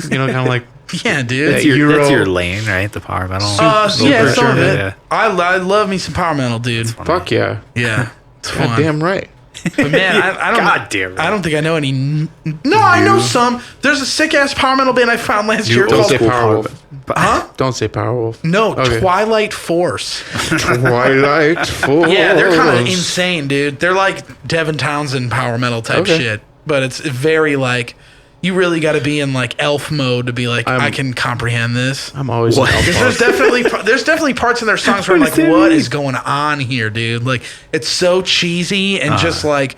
You know, kind of like Yeah, dude. That's your lane, right? The power metal. Yeah, some of it. Yeah. I love me some power metal, dude. fuck yeah. Yeah, it's fun. God damn right. But man, I don't. God damn it. I don't think I know any. No, I know some. There's a sick ass power metal band I found last year Don't called. say Powerwolf. Huh? Don't say Powerwolf. No, Okay. Twilight Force. Twilight Force. Yeah, they're kind of insane, dude. They're like Devin Townsend power metal type Okay. shit, but it's very like you really got to be in like elf mode to be like I can comprehend this. I'm always What? an Because alpha. there's definitely parts in their songs where I'm like, what is going on here, dude? Like it's so cheesy and just like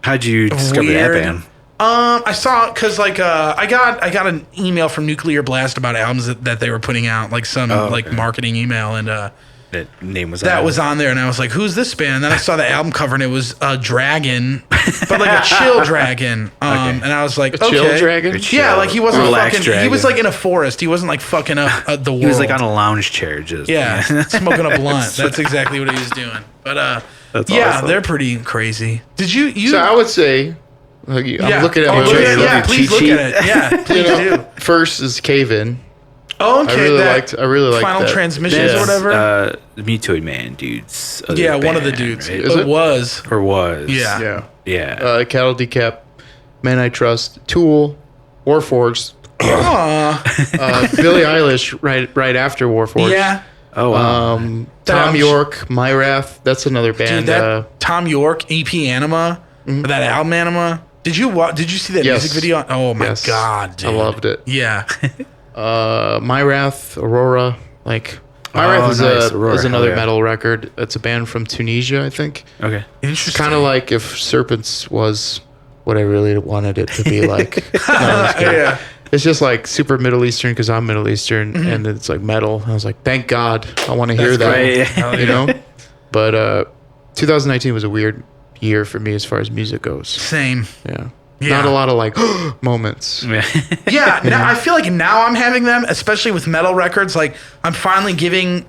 How'd you discover weird. that band? I saw it because like I got an email from Nuclear Blast about albums that they were putting out, like some like marketing email, and That name was that on was on there, and I was like, "Who's this band?" And then I saw the album cover, and it was a dragon, but like a chill dragon. And I was like, Chill "Okay, Dragon? yeah." Like he wasn't Relaxed fucking. He dragon. was like in a forest. He wasn't like fucking up the world. He was like on a lounge chair, just yeah, smoking a blunt. That's exactly what he was doing. But That's yeah, awesome. they're pretty crazy. Did you? So I would say, like, yeah. I'm looking at Oh, my look list. at it. Yeah, please look at it. Yeah, please do. First is Cave In. Oh, okay. I really liked Final that. Transmissions or That's, whatever. the Mutoid Man dudes. Yeah, other one of the band, dudes. right? Is It it? was. Or was. Yeah. Yeah. Yeah. Cattle Decap, Man I Trust, Tool, Warforged, Billie Eilish right after Warforged. Yeah. Oh, wow. Tom York, My Wrath. That's another band. Dude, that Tom York EP Anima, that album Anima. Did you see that Yes. music video? Oh my Yes. god, dude. I loved it. Yeah. My Wrath, Aurora. Like My Oh, Wrath is nice. Aurora, is another hell yeah. metal record. It's a band from Tunisia, I think. Okay. It's kind of like if Serpents was what I really wanted it to be like. No, I'm just kidding. Yeah. It's just like super Middle Eastern because I'm Middle Eastern, and it's like metal. I was like, thank God, I want to hear that. great. You know. But 2019 was a weird year for me as far as music goes. Same. Yeah. Yeah. Not a lot of like moments. Yeah, now, I feel like now I'm having them, especially with metal records. Like I'm finally giving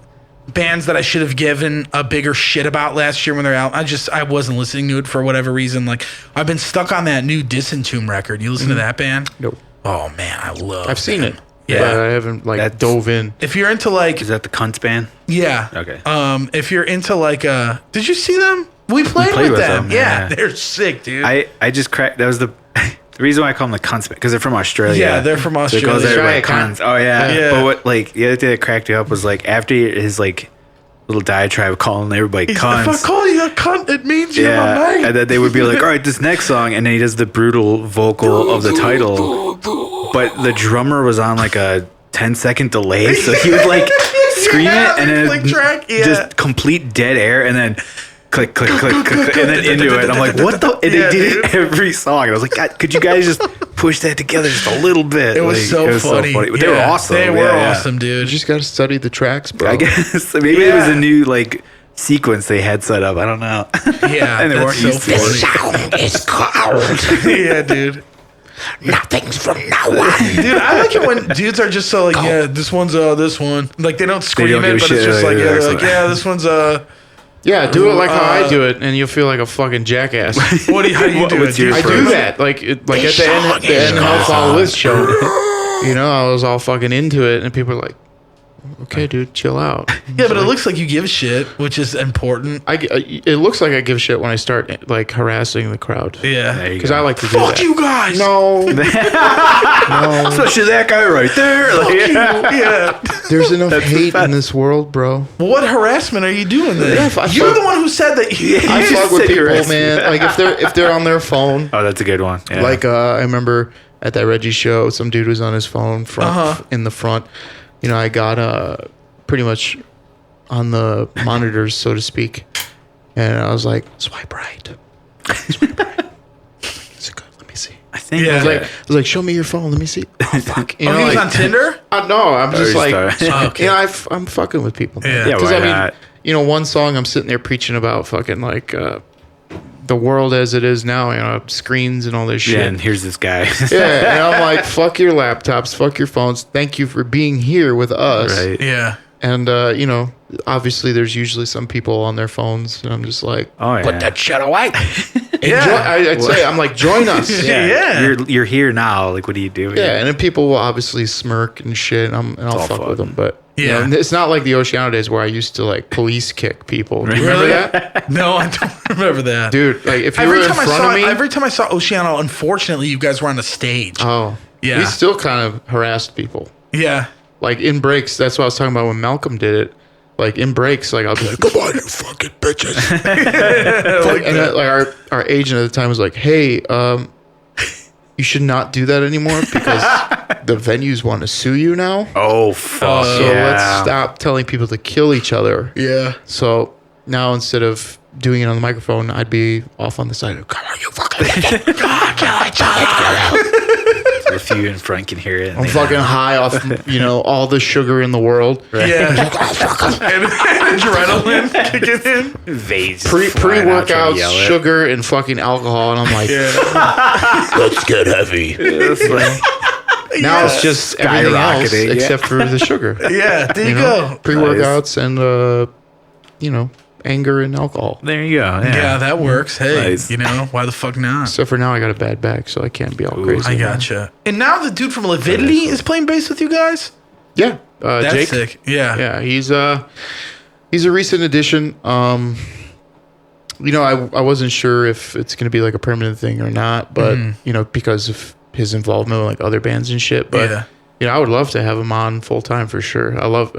bands that I should have given a bigger shit about last year when they're out. I wasn't listening to it for whatever reason. Like I've been stuck on that new Disentomb record. You listen to that band? Nope. Oh man, I love. I've seen them. it. Yeah. But I haven't like That's- dove in. If you're into like, Is that the Cunt band? yeah. Okay. If you're into like, did you see them? We played with them. Yeah, they're sick, dude. I just cracked. That was the reason why I call them the Cunts because they're from Australia. Yeah, they're from So it goes Australia. there like Australia, cunts. Oh yeah. Yeah. But what like the other thing that cracked me up was like after his like little diatribe calling everybody If I cunts. call you a cunt, it means you're my Yeah, mate. and then they would be like, "All right, this next song," and then he does the brutal vocal of the title, but the drummer was on like a 10-second delay, so he would like scream Yeah, it, and then click track, yeah. just complete dead air, and then click, click, click, click, and then into it. I'm like, "What the?" And Yeah, they did dude. it every song, and I was like, God, "Could you guys just push that together just a little bit?" It was Like, so funny. But they were Yeah, awesome. They were Yeah, yeah. awesome, dude. You just got to study the tracks, bro. I guess maybe it was Yeah. a new like sequence they had set up. I don't know. Yeah, and they that's weren't so used to it. Sound is cold. Yeah, dude. Nothing's from now on. Dude, I like it when dudes are just so like, yeah, this one's this one. Like they don't scream don't it, give a but it's shit. just like, yeah, Yeah, they're like, excellent. yeah, this one's Yeah, do it like how I do it, and you'll feel like a fucking jackass. How do you do it? I do that, like at the end Hellfall With show. You know, I was all fucking into it, and people are like, "Okay, dude, chill out." Yeah, but it looks like you give a shit, which is important. It looks like I give shit when I start like harassing the crowd. Yeah, because I like to do fuck that. you guys. No, no. Especially that guy right there. Like, Yeah. There's enough hate in this world, bro. Well, what harassment are you doing then? Yeah, You're the one who said that. I fuck with people, man. Like if they're on their phone. Oh, that's a good one. Yeah. Like I remember at that Reggie show, some dude was on his phone in the front. You know, I got pretty much on the monitors, so to speak, and I was like, swipe right. Swipe right. Is it good? Let me see. I think. Yeah. I was like, show me your phone. Let me see. Oh fuck. You know, He was like, on Tinder? no, I'm just like, Okay. you know, I'm fucking with people. Yeah. Yeah, Because why I mean, not? you know, one song I'm sitting there preaching about fucking like the world as it is now, you know, screens and all this shit. Yeah, and here's this guy. Yeah, and I'm like, fuck your laptops, fuck your phones. Thank you for being here with us. Right. Yeah. And you know, obviously there's usually some people on their phones, and I'm just like, Oh yeah. Put that shit away. I'd say, I'm like, join us. Yeah. You're here now. Like, what are you doing? Yeah, and then people will obviously smirk and shit, and I'll all fuck fun. with them. But you Yeah. know, it's not like the Oceano days where I used to like police kick people. Do you remember that, No, I don't remember that. dude? Like if you were in front of me, Every time I saw Oceano, unfortunately, you guys were on the stage. oh Yeah. we still kind of harassed people. Yeah. Like in breaks, that's what I was talking about when Malcolm did it. Like in breaks, like I'll be like, Come on, you fucking bitches. like our agent at the time was like, "Hey, you should not do that anymore because the venues want to sue you now. Oh fuck. So let's stop telling people to kill each other." Yeah. So now instead of doing it on the microphone, I'd be off on the side. Come on, you fucking If you in front can hear it. I'm fucking high off, you know, all the sugar in the world. Yeah. and adrenaline kicking in. Vase Pre-workouts, sugar, and fucking alcohol, and I'm like, Let's get heavy. now it's just everything else Skyrocketing, yeah. except for the sugar. Yeah. There you go. Pre-workouts and you know, anger and alcohol. There you go. Yeah, that works. Hey, Nice. you know, why the fuck not? Except for now, I got a bad back, so I can't be all crazy. I gotcha. And now the dude from Lividity is playing bass with you guys? Yeah, That's Jake. sick. Yeah. Yeah, he's a recent addition. You know, I wasn't sure if it's gonna be like a permanent thing or not, but you know, because of his involvement with like other bands and shit. But Yeah. you know, I would love to have him on full time for sure. I love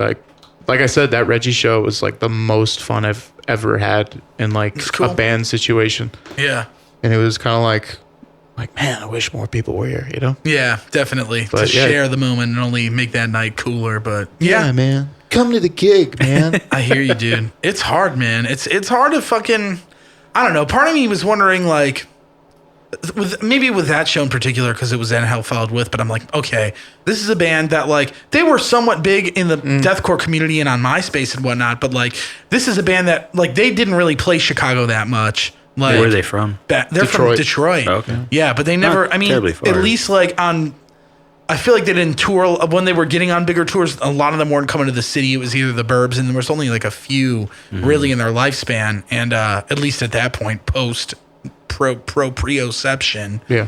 like I said, that Reggie show was like the most fun I've ever had in like cool. a band situation, Yeah. and it was kind of like man, I wish more people were here. You know? Yeah, definitely. But, to yeah. share the moment and only make that night cooler. But Yeah, man, come to the gig, man. I hear you, dude. It's hard, man. It's hard to fucking. I don't know. Part of me was wondering, like, with that show in particular, because it was then Hell Followed With. But I'm like, okay, this is a band that like they were somewhat big in the deathcore community and on MySpace and whatnot. But like, this is a band that like they didn't really play Chicago that much. Like, Where are they from? they're from Detroit. Okay. Yeah, but they never. I mean, terribly far. at least like on. I feel like they didn't tour when they were getting on bigger tours. A lot of them weren't coming to the city. It was either the burbs, and there was only like a few really in their lifespan. And at least at that point, post proprioception. Yeah.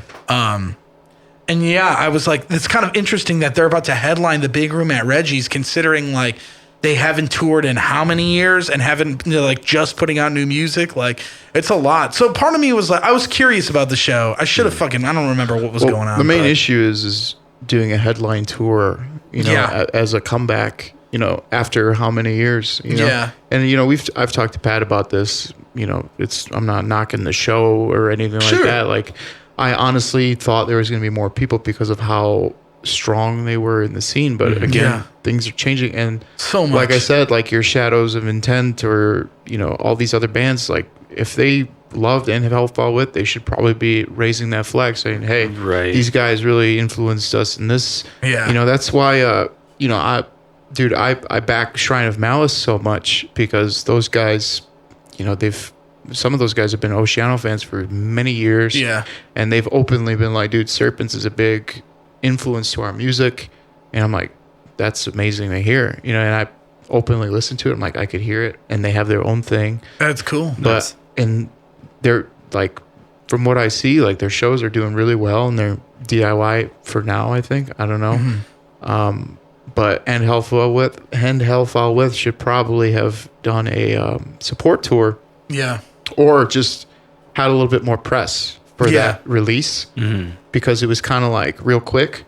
And yeah, I was like, it's kind of interesting that they're about to headline the big room at Reggie's, considering like they haven't toured in how many years and haven't, you know, like just putting out new music. Like it's a lot. So part of me was like, I was curious about the show. I should have fucking, I don't remember what was going on. The main but- issue is doing a headline tour, you know, Yeah. as a comeback, you know, after how many years, you know? Yeah. And, you know, I've talked to Pat about this, you know, I'm not knocking the show or anything like Sure. that. Like, I honestly thought there was going to be more people because of how strong they were in the scene. But again, Yeah. things are changing. And So much. like I said, like your Shadows of Intent or, you know, all these other bands, like if they loved and have helped fall with, they should probably be raising that flag saying, hey, Right. these guys really influenced us in this. Yeah. You know, that's why, you know, I back Shrine of Malice so much because those guys, you know, some of those guys have been Oceano fans for many years. Yeah. And they've openly been like, dude, Serpents is a big influence to our music. And I'm like, that's amazing to hear, you know, and I openly listen to it. I'm like, I could hear it, and they have their own thing. That's cool. But and they're like, from what I see, like their shows are doing really well, and they're DIY for now. I think, I don't know. But and Hellfall with should probably have done a support tour. Yeah. Or just had a little bit more press for that release, because it was kind of like real quick.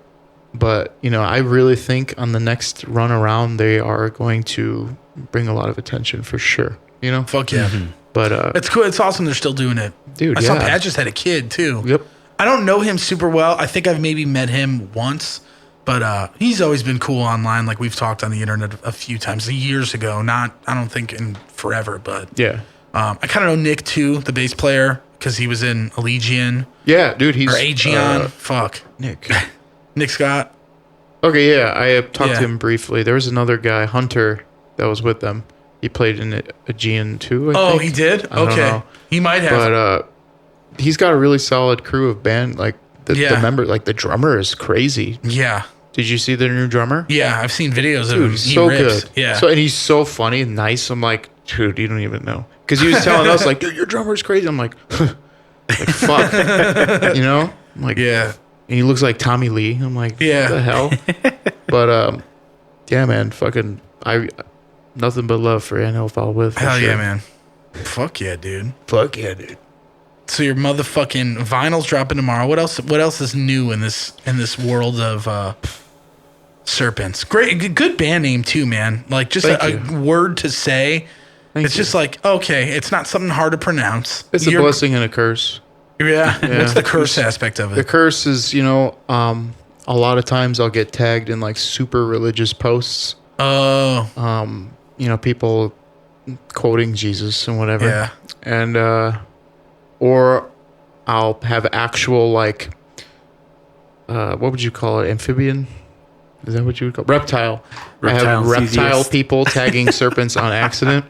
But, you know, I really think on the next run around, they are going to bring a lot of attention for sure. You know? Fuck yeah. But it's cool. It's awesome they're still doing it. Dude, I saw Pat just had a kid too. Yep. I don't know him super well. I think I've maybe met him once, but he's always been cool online. Like we've talked on the internet a few times years ago. Not, I don't think in forever, but yeah. I kind of know Nick too, the bass player, because he was in Allegiant. Yeah, dude, he's... Or Aegeon. Fuck. Nick. Nick Scott. Okay, yeah, I talked to him briefly. There was another guy, Hunter, that was with them. He played in Aegeon too, I think. He did? I don't know. He might have. But he's got a really solid crew of band. Like, the member, like, the drummer is crazy. Yeah. Did you see the new drummer? Yeah, I've seen videos of Dude, him. he's He so rips. good. Yeah. So, and he's so funny and nice. I'm like, dude, you don't even know. Because he was telling us, like, dude, your drummer's crazy. I'm like, like, fuck. You know? I'm like, yeah. And he looks like Tommy Lee. I'm like, what the hell? But, yeah, man, fucking, nothing but love for Hellfall with. Hell yeah, man. Fuck yeah, dude. Fuck yeah, dude. So your motherfucking vinyl's dropping tomorrow. What else is new in this world of Serpents? Great, good band name too, man. Like just a word to say. It's just like, okay, it's not something hard to pronounce. It's a blessing and a curse. Yeah. What's the curse aspect of it? The curse is, you know, a lot of times I'll get tagged in like super religious posts. Oh. You know, people quoting Jesus and whatever. Yeah. And or I'll have actual like what would you call it? Amphibian? Is that what you would call it? Reptile. I have reptile people tagging serpents on accident.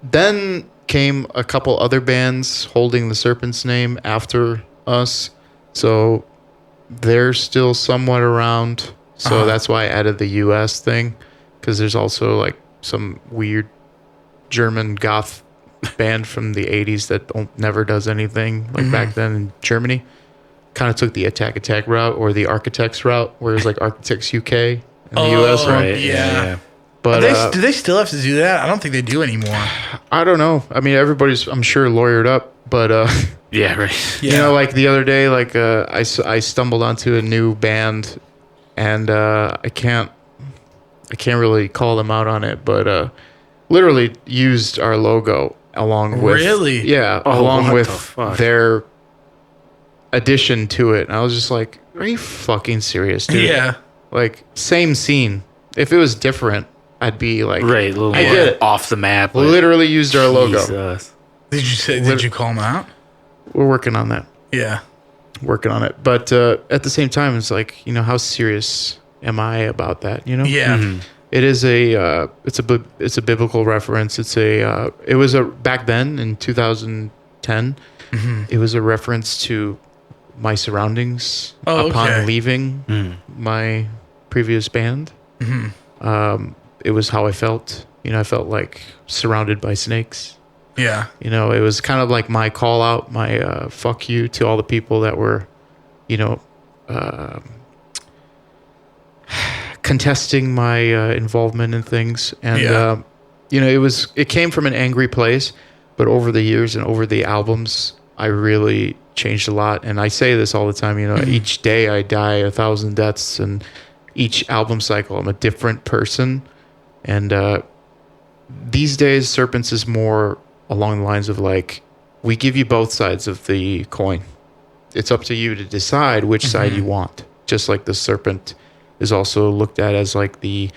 Then came a couple other bands holding the Serpents name after us. So they're still somewhat around. So that's why I added the US thing. Because there's also like some weird German goth band from the 80s that never does anything. Like back then in Germany. Kind of took the Attack route or the Architects route. Whereas like Architects UK in the US one. Right. Yeah. But do they still have to do that? I don't think they do anymore. I don't know. I mean, everybody's, I'm sure, lawyered up, but yeah, right. You know, like the other day, like I stumbled onto a new band, and I can't really call them out on it, but literally used our logo along with along with their addition to it. And I was just like, are you fucking serious, dude? Yeah. Like, same scene. If it was different, I'd be like, right, a little I more get it. Off the map. Literally used our logo. Jesus. Did you call them out? We're working on that. Yeah. Working on it. But at the same time, it's like, you know, how serious am I about that, you know? Yeah. It is it's a biblical reference. It was back then in 2010, it was a reference to my surroundings upon leaving my previous band. It was how I felt. You know, I felt like surrounded by snakes. Yeah. You know, it was kind of like my call out, my fuck you to all the people that were, you know, contesting my involvement in things. And, you know, it came from an angry place, but over the years and over the albums, I really changed a lot. And I say this all the time, you know, each day I die 1,000 deaths, and each album cycle, I'm a different person. And these days, Serpents is more along the lines of like, we give you both sides of the coin. It's up to you to decide which side you want. Just like the serpent is also looked at as like the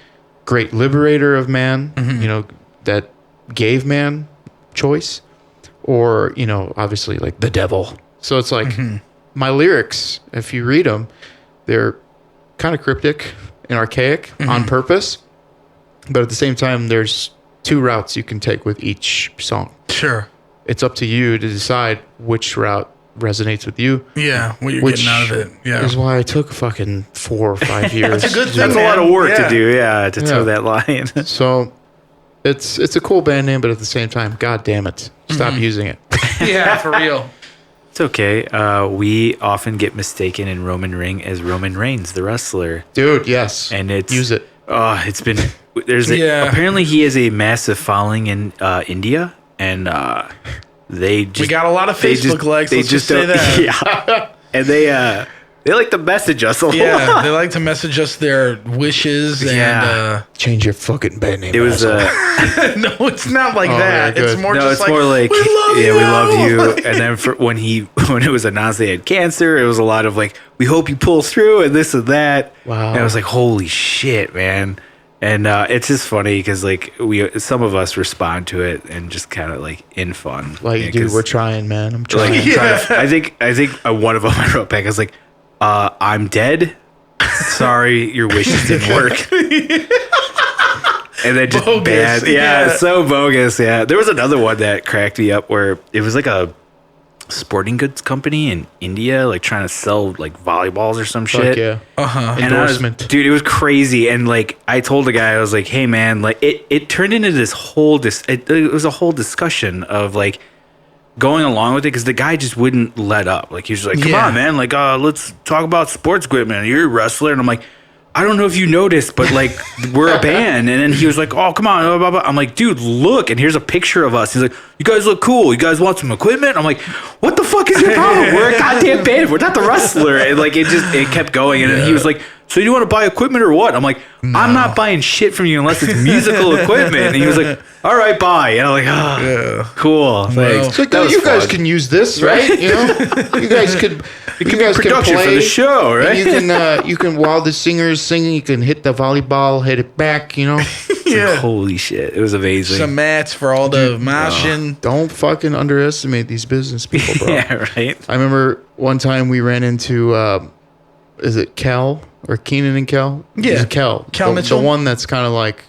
great liberator of man, you know, that gave man choice, or, you know, obviously like the devil. So it's like my lyrics, if you read them, they're kind of cryptic and archaic on purpose. But at the same time, there's two routes you can take with each song. Sure. It's up to you to decide which route resonates with you. Yeah, what you're Which getting out of it. Yeah. is why I took fucking 4 or 5 years. That's a good thing. That's a lot of man. work Yeah. to do. Yeah, to toe that line. So it's a cool band name, but at the same time, god damn it, stop using it. Yeah, for real. It's okay. We often get mistaken in Roman Reigns as Roman Reigns, the wrestler, Dude, yes. and it's Use it. Oh, it's been Yeah. apparently he has a massiff following in India, and they just We got a lot of they Facebook likes. Let's just say don't- that. Yeah, and they like to message us a lot. Yeah, they like to message us their wishes and Yeah. Change your fucking band name. It was asshole. no, it's not like Oh, that. yeah, It's good. more no, just it's like, more like we love you. we love you. And then when it was announced they had cancer, it was a lot of like, we hope you pull through and this and that. Wow. And I was like, holy shit, man. And it's just funny because like some of us respond to it and just kind of like in fun. Like, Yeah, dude, 'cause, we're trying, man. I'm trying. like, I think one of them I wrote back. I was like, I'm dead. Sorry, your wishes didn't work. And then just Bogus, bad. yeah. Yeah, so bogus. Yeah. There was another one that cracked me up where it was like a sporting goods company in India, like trying to sell like volleyballs or some Fuck shit. yeah. And I was- Endorsement. dude, it was crazy. And like, I told the guy, I was like, hey man, like it turned into this whole, it was a whole discussion of like going along with it. Cause the guy just wouldn't let up. Like he was like, come Yeah. on, man. Like, let's talk about sports equipment. You're a wrestler. And I'm like, I don't know if you noticed, but like we're a band. And then he was like, oh, come on. Blah, blah, blah. I'm like, dude, look. And here's a picture of us. He's like, you guys look cool. You guys want some equipment? I'm like, what the fuck is your problem? We're a goddamn band. We're not the wrestler. And like, it kept going. And then he was like, so you want to buy equipment or what? I'm like, I'm not buying shit from you unless it's musical equipment. And he was like, all right, bye. And I'm like, cool. Thanks. It's like, That was you guys fun. can use this, right? You know, you guys could. It could be production for the show, right? And you can while the singer is singing, you can hit the volleyball, hit it back. You know, Yeah. Holy shit. It was amazing. Some mats for all the motion. don't fucking underestimate these business people, bro. Yeah, right. I remember one time we ran into, is it Cal or Keenan and Kel? Yeah. It's Kel. Kel the Mitchell? one that's kind of like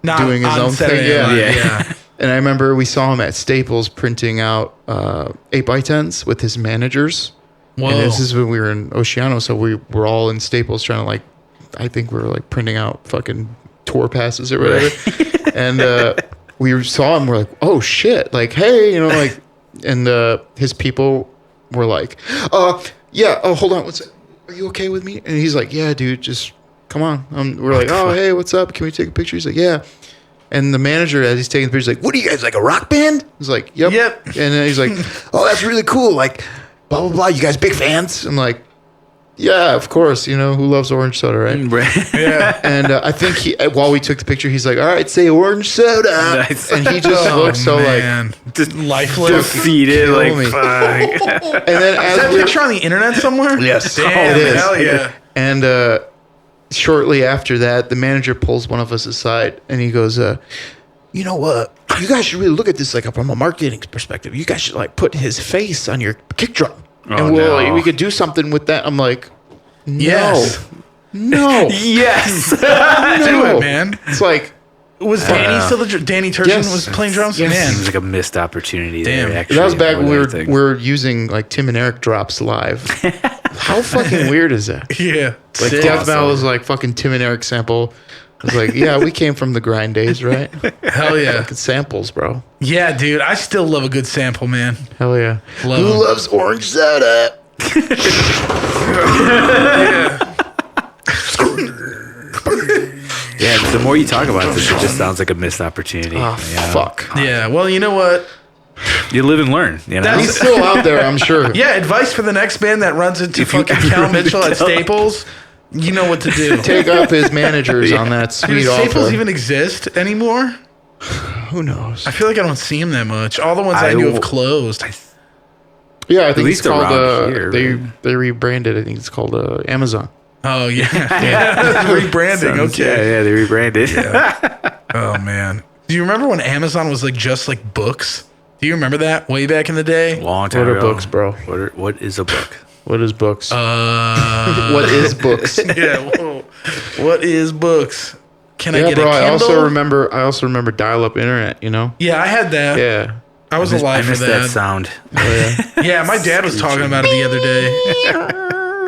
Not doing his on own Saturday thing, Night yeah. Live, Yeah. And I remember we saw him at Staples printing out 8x10s with his managers. Whoa. And this is when we were in Oceano, so we were all in Staples trying to like, I think we were like printing out fucking tour passes or whatever. And we saw him, we're like, oh shit, like, hey, you know, like, and his people were like, yeah, oh, hold on, are you okay with me? And he's like, yeah, dude, just come on. We're like, oh, hey, what's up? Can we take a picture? He's like, yeah. And the manager, as he's taking the picture, he's like, what are you guys, like a rock band? He's like, yep. Yep. And then he's like, oh, that's really cool. Like, blah, blah, blah. You guys big fans? I'm like, yeah, of course. You know, who loves orange soda, right? Yeah. And I think while we took the picture, he's like, all right, say orange soda. Nice. And he just looked so man. Just lifeless. defeated. kill Like, me. fuck. like, and then Is that as we picture on the internet somewhere? Yes. Damn, It is. hell yeah. And shortly after that, the manager pulls one of us aside and he goes, you know what? You guys should really look at this like from a marketing perspective. You guys should like put his face on your kick drum. Oh, And no. we could do something with that. I'm like, no. Yes. No. Yes. Do No. it, man. It's like, Was Danny still Danny Turgeon Yes. was playing drums? Yes. Man. Seems like a missed opportunity Damn. there. Actually, that was back when we everything. were using like Tim and Eric drops live. How fucking weird is that? Yeah. Like Sick. death metal was like fucking Tim and Eric sample. I was like, yeah, we came from the grind days, right? Hell yeah. Fucking samples, bro. Yeah, dude. I still love a good sample, man. Hell yeah. Love Who 'em. loves orange soda? Yeah, the more you talk about this, it just sounds like a missed opportunity. Oh, Yeah. fuck. Yeah. Well, you know what? You live and learn. You know. He's still out there, I'm sure. Yeah, advice for the next band that runs into If you fucking ever Cal run Mitchell at into Cal- Staples. You know what to do. Take up his managers on that Dude, sweet does Staples offer. even exist anymore? Who knows? I feel like I don't see them that much. All the ones I I knew will- have closed. Yeah, I think least it's called. around here, they rebranded. I think it's called Amazon. Oh yeah, yeah. Rebranding. Sounds- Okay. Yeah, they rebranded. Oh man. Do you remember when Amazon was like just like books? Do you remember that way back in the day? Long time What are ago. books, bro? What is a book? What is books? Uh, what is books? yeah. Whoa. What is books? Can I Yeah, get bro. a I Kindle? also remember dial-up internet. You know. Yeah, I had that. Yeah. I was alive I for missed that sound. Yeah, my dad was talking about it the other day.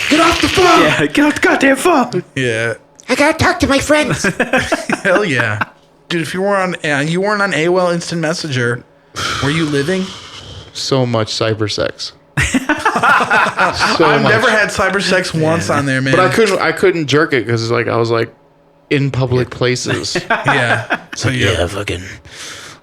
Get off the phone! Yeah, get off the goddamn phone. Yeah. I gotta talk to my friends. Hell yeah. Dude, if you weren't on AOL Instant Messenger, were you living? So much cyber sex. I've never had cyber sex once on there, man. But I couldn't jerk it because I was like in public places. Yeah. So Yeah, fucking.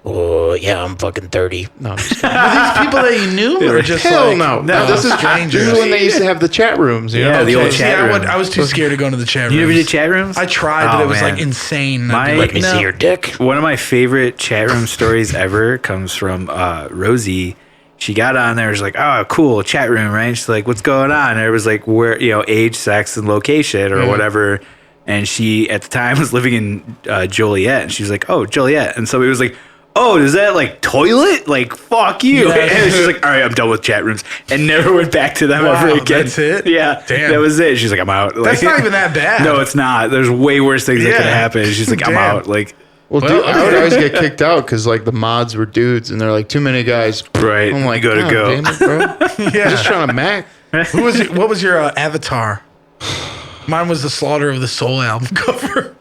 Oh, yeah, I'm fucking 30. No, I'm just kidding. Were these people that you knew or just Hell like no. this is strangers? This is when they used to have the chat rooms. You Yeah, know? the old See, chat room. I was too scared to go into the chat rooms. You ever did chat rooms? I tried, but Oh, it was man. like insane. My- I'd be Let like, me no. see your dick. One of my favorite chat room stories ever comes from Rosie. She got on there. She's like, "Oh, cool chat room, right?" She's like, "What's going on?" And it was like, "Where, age, sex, and location, or whatever." And she at the time was living in Joliet, and she was like, "Oh, Joliet," and somebody was like, "Oh, is that like toilet? Like, fuck you." Yeah. And she's like, "All right, I'm done with chat rooms," and never went back to them Wow, ever again. that's it? Yeah, Damn. that was it. She's like, "I'm out." That's not even that bad. No, it's not. There's way worse things that could Yeah. happen. She's like, "I'm Damn. out." Like, Well, dude, I would always get kicked out because like the mods were dudes and they're like too many guys. right? I'm like, you gotta God go. damn it, bro. Yeah. I'm just trying to mac. What was your avatar? Mine was the Slaughter of the Soul album cover.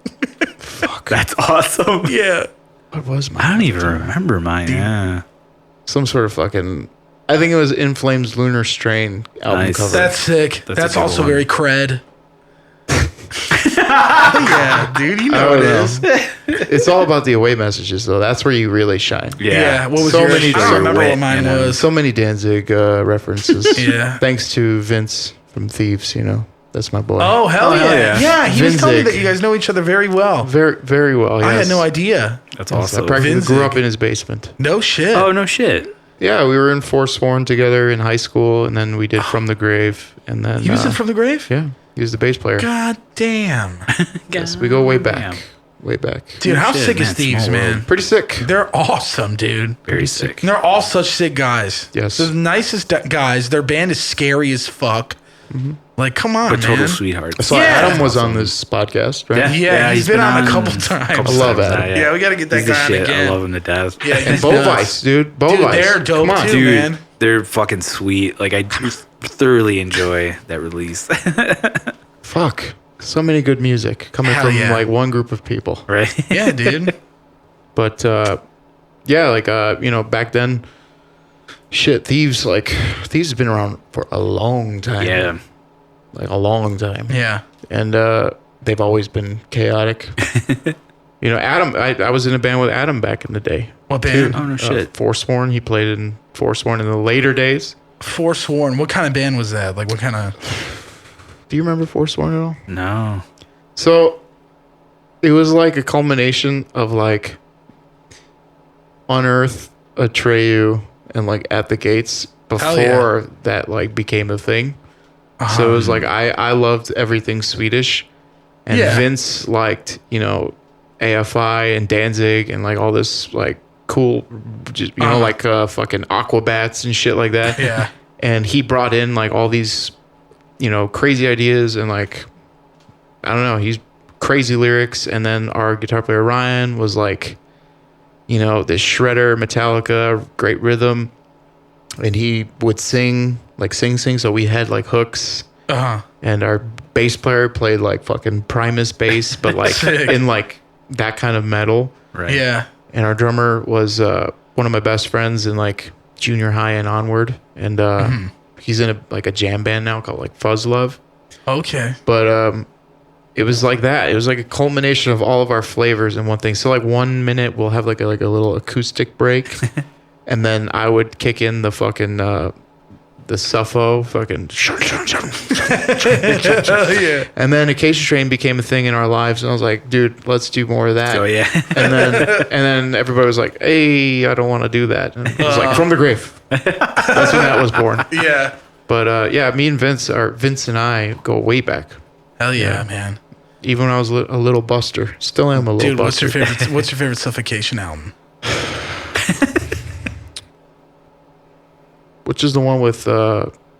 That's awesome. Yeah. What was I my? don't even remember mine. Yeah. Some sort of fucking. I think it was In Flames Lunar Strain album Nice. cover. That's sick. That's That's a good also one. very cred. Yeah, dude, you know I it don't is. It's all about the away messages, though. That's where you really shine. Yeah. What was So yours? many I don't remember wit, what mine you know. was. So many Danzig references. Yeah. Thanks to Vince from Thieves. That's my boy. Oh hell yeah! yeah. Yeah, he was telling me Vinzig. that you guys know each other very well. Very, very well. I had yes. no idea. That's Yes, awesome. I practically grew Vinzig. up in his basement. No shit. Oh no shit. Yeah, we were in Forsworn together in high school, and then we did From the Grave, and then He was in From the Grave? yeah, he was the bass player. God damn. Yes, we go way back, Damn. way back. Dude, how shit, sick is man, Thieves, small man? world. Pretty sick. They're awesome, dude. Very sick. And they're all such sick guys. Yes. They're the nicest guys. Their band is scary as fuck. Like, come on, But total man. sweethearts. So Yeah. Adam was on this podcast, right? Yeah, he's been on a couple times. I love Adam. Yeah, we got to get that He's the guy on shit. again. I love him to death. Yeah, And he's Bovice, nuts. dude. Bovice. Dude, they're dope Come on, too, Dude, man. they're fucking sweet. Like I thoroughly enjoy that release. Fuck. So many good music coming Hell from yeah. like one group of people. Right? Yeah, dude. But yeah, like back then, Thieves has been around for a long time. Yeah. Like a long time. Yeah. And they've always been chaotic. Adam, I was in a band with Adam back in the day. What band? Oh no shit. Forsworn. He played in Forsworn in the later days. Forsworn. What kind of band was that? Like, what kind of? Do you remember Forsworn at all? No. So it was like a culmination of like Unearth, Atreyu, and like At the Gates Hell yeah. before that like became a thing. So it was like I loved everything Swedish, and Yeah. Vince liked AFI and Danzig and like all this like cool, just like fucking Aquabats and shit like that. Yeah. And he brought in like all these crazy ideas and like I don't know, he's crazy lyrics. And then our guitar player Ryan was like this shredder Metallica, great rhythm, and he would sing. So we had like hooks, and our bass player played like fucking Primus bass, but like Sick. in like that kind of metal. Right. Yeah. And our drummer was one of my best friends in like junior high and onward, and he's in a jam band now called like Fuzz Love. Okay. But it was like that. It was like a culmination of all of our flavors in one thing. So like 1 minute we'll have like a little acoustic break, and then I would kick in the fucking the Suffo fucking, Yeah. and then Acacia Train became a thing in our lives, and I was like, dude, let's do more of that. So yeah. And then everybody was like, hey, I don't want to do that. And it was like From the Grave. That's when that was born. Yeah. But yeah, me and Vince and I go way back. Hell yeah, man. Even when I was a little buster, still am a little Dude, what's buster. your favorite? What's your favorite Suffocation album? Which is the one with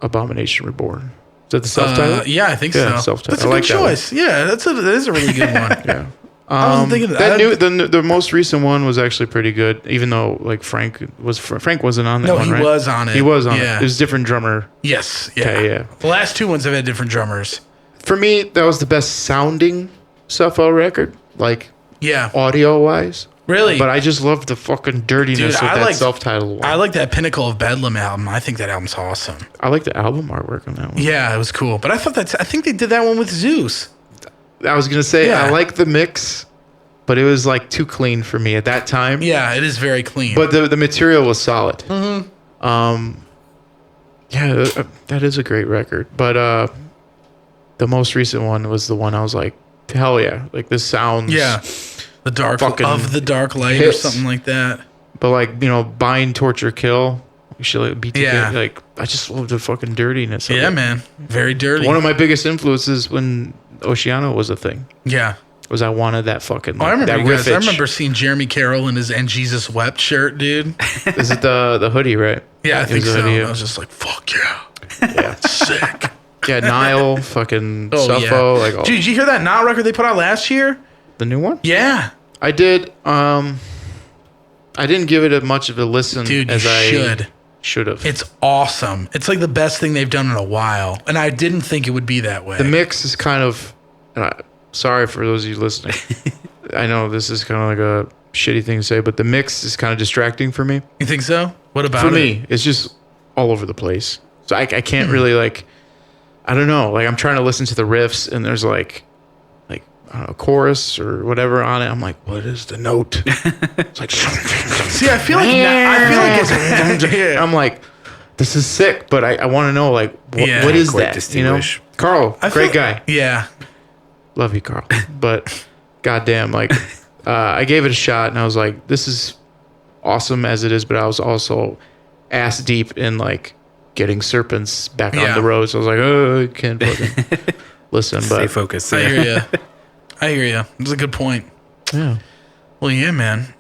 Abomination Reborn? Is that the self-title? Yeah, I think Yeah, so. self-titled. That's a I good like that one. choice. Yeah, that is a really good one. Yeah. I wasn't thinking that. The most recent one was actually pretty good, even though like Frank wasn't on that one. No, he right? was on it. He was on Yeah. it. It was a different drummer. Yes. Yeah. Okay, yeah. The last two ones have had different drummers. For me, that was the best sounding Suffolk record, like Yeah. audio wise. Really? But I just love the fucking dirtiness Dude, of I that like- self-titled one. I like that Pinnacle of Bedlam album. I think that album's awesome. I like the album artwork on that one. Yeah, it was cool. But I think they did that one with Zeus. I was gonna say Yeah. I like the mix, but it was like too clean for me at that time. Yeah, it is very clean. But the material was solid. Mm-hmm. Yeah, that is a great record. But the most recent one was the one I was like, hell yeah, like this sounds. yeah, the dark fucking of the dark light hits. or something like that. But like bind, torture, kill. We should like BTK. Yeah. Like I just love the fucking dirtiness. Of Yeah, it. man, very dirty. One of my biggest influences when Oceano was a thing yeah. was I wanted that fucking. I remember that you guys. I riffage. remember seeing Jeremy Carroll in his "And Jesus Wept" shirt, dude. Is it the hoodie, right? Yeah, I It think was so. a hoodie, I was just like, "Fuck yeah, yeah. sick." Yeah, Nile, fucking Oh Suffo, yeah. like Dude, did you hear that Not record they put out last year? the new one. Yeah, I did. I didn't give it as much of a listen dude, you as I should. have. It's awesome. It's like the best thing they've done in a while, and I didn't think it would be that way. The mix is kind of. Sorry for those of you listening. I know this is kind of like a shitty thing to say, but the mix is kind of distracting for me. You think so? What about For it? me, it's just all over the place. So I can't really like. I don't know. Like I'm trying to listen to the riffs, and there's like I don't know, chorus or whatever on it. I'm like, what is the note? It's like. See, I feel like it's. Yeah. I'm like, this is sick, but I want to know like Yeah. what is Quite that? You know, distinguish. Carl, I great feel- guy, Yeah. love you, Carl. But goddamn, like I gave it a shot, and I was like, this is awesome as it is, but I was also ass deep in like getting Serpents back Yeah. on the road. So I was like, oh, I can't fucking listen, Stay but focused. I hear you. I hear you. That's a good point. yeah. Well, yeah, man.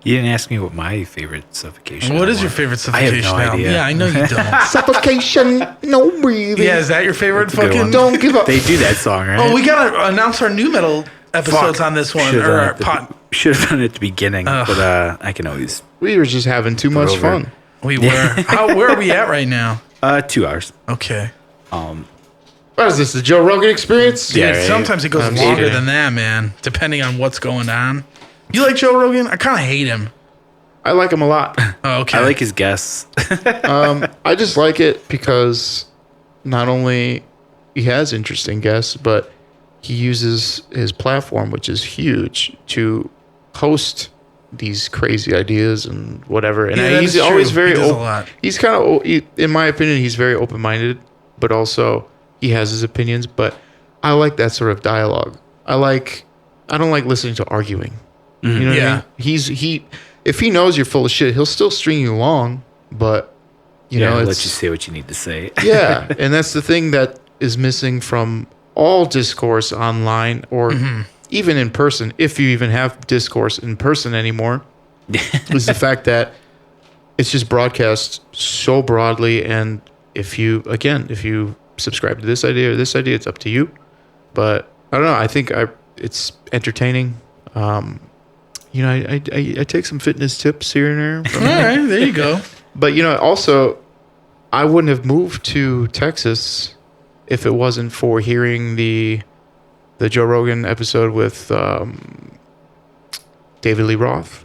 You didn't ask me what my favorite suffocation. What is was. your favorite I have suffocation no album? idea. Yeah, I know you don't. Suffocation, no breathing. Yeah, is that your favorite That's a good fucking? one. Don't give up. They do that song, right? Oh, we gotta announce our new metal episodes on this one. Should've Or done our it at the- pot. Should have done it at the beginning, Ugh. but I can always. We were just having too much over. fun. We were. Where are we at right now? 2 hours. Okay. What is this, the Joe Rogan experience? Dude, Yeah, right. sometimes it goes I'm longer kidding. than that, man. Depending on what's going on. You like Joe Rogan? I kind of hate him. I like him a lot. Oh, okay. I like his guests. I just like it because not only he has interesting guests, but he uses his platform, which is huge, to host these crazy ideas and whatever. And Yeah, that he's is always true. very He does a open. lot. He's kind of, in my opinion, he's very open-minded, but also he has his opinions. But I like that sort of dialogue. I don't like listening to arguing. You know what Yeah. I mean? If he knows you're full of shit, he'll still string you along, but you know, let you it's say what you need to say. yeah, and that's the thing that is missing from all discourse online or even in person, if you even have discourse in person anymore, is the fact that it's just broadcast so broadly. And if you subscribe to this idea or this idea, it's up to you. But I don't know. I think it's entertaining. I take some fitness tips here and there. All right, there you go. But also, I wouldn't have moved to Texas if it wasn't for hearing the Joe Rogan episode with David Lee Roth,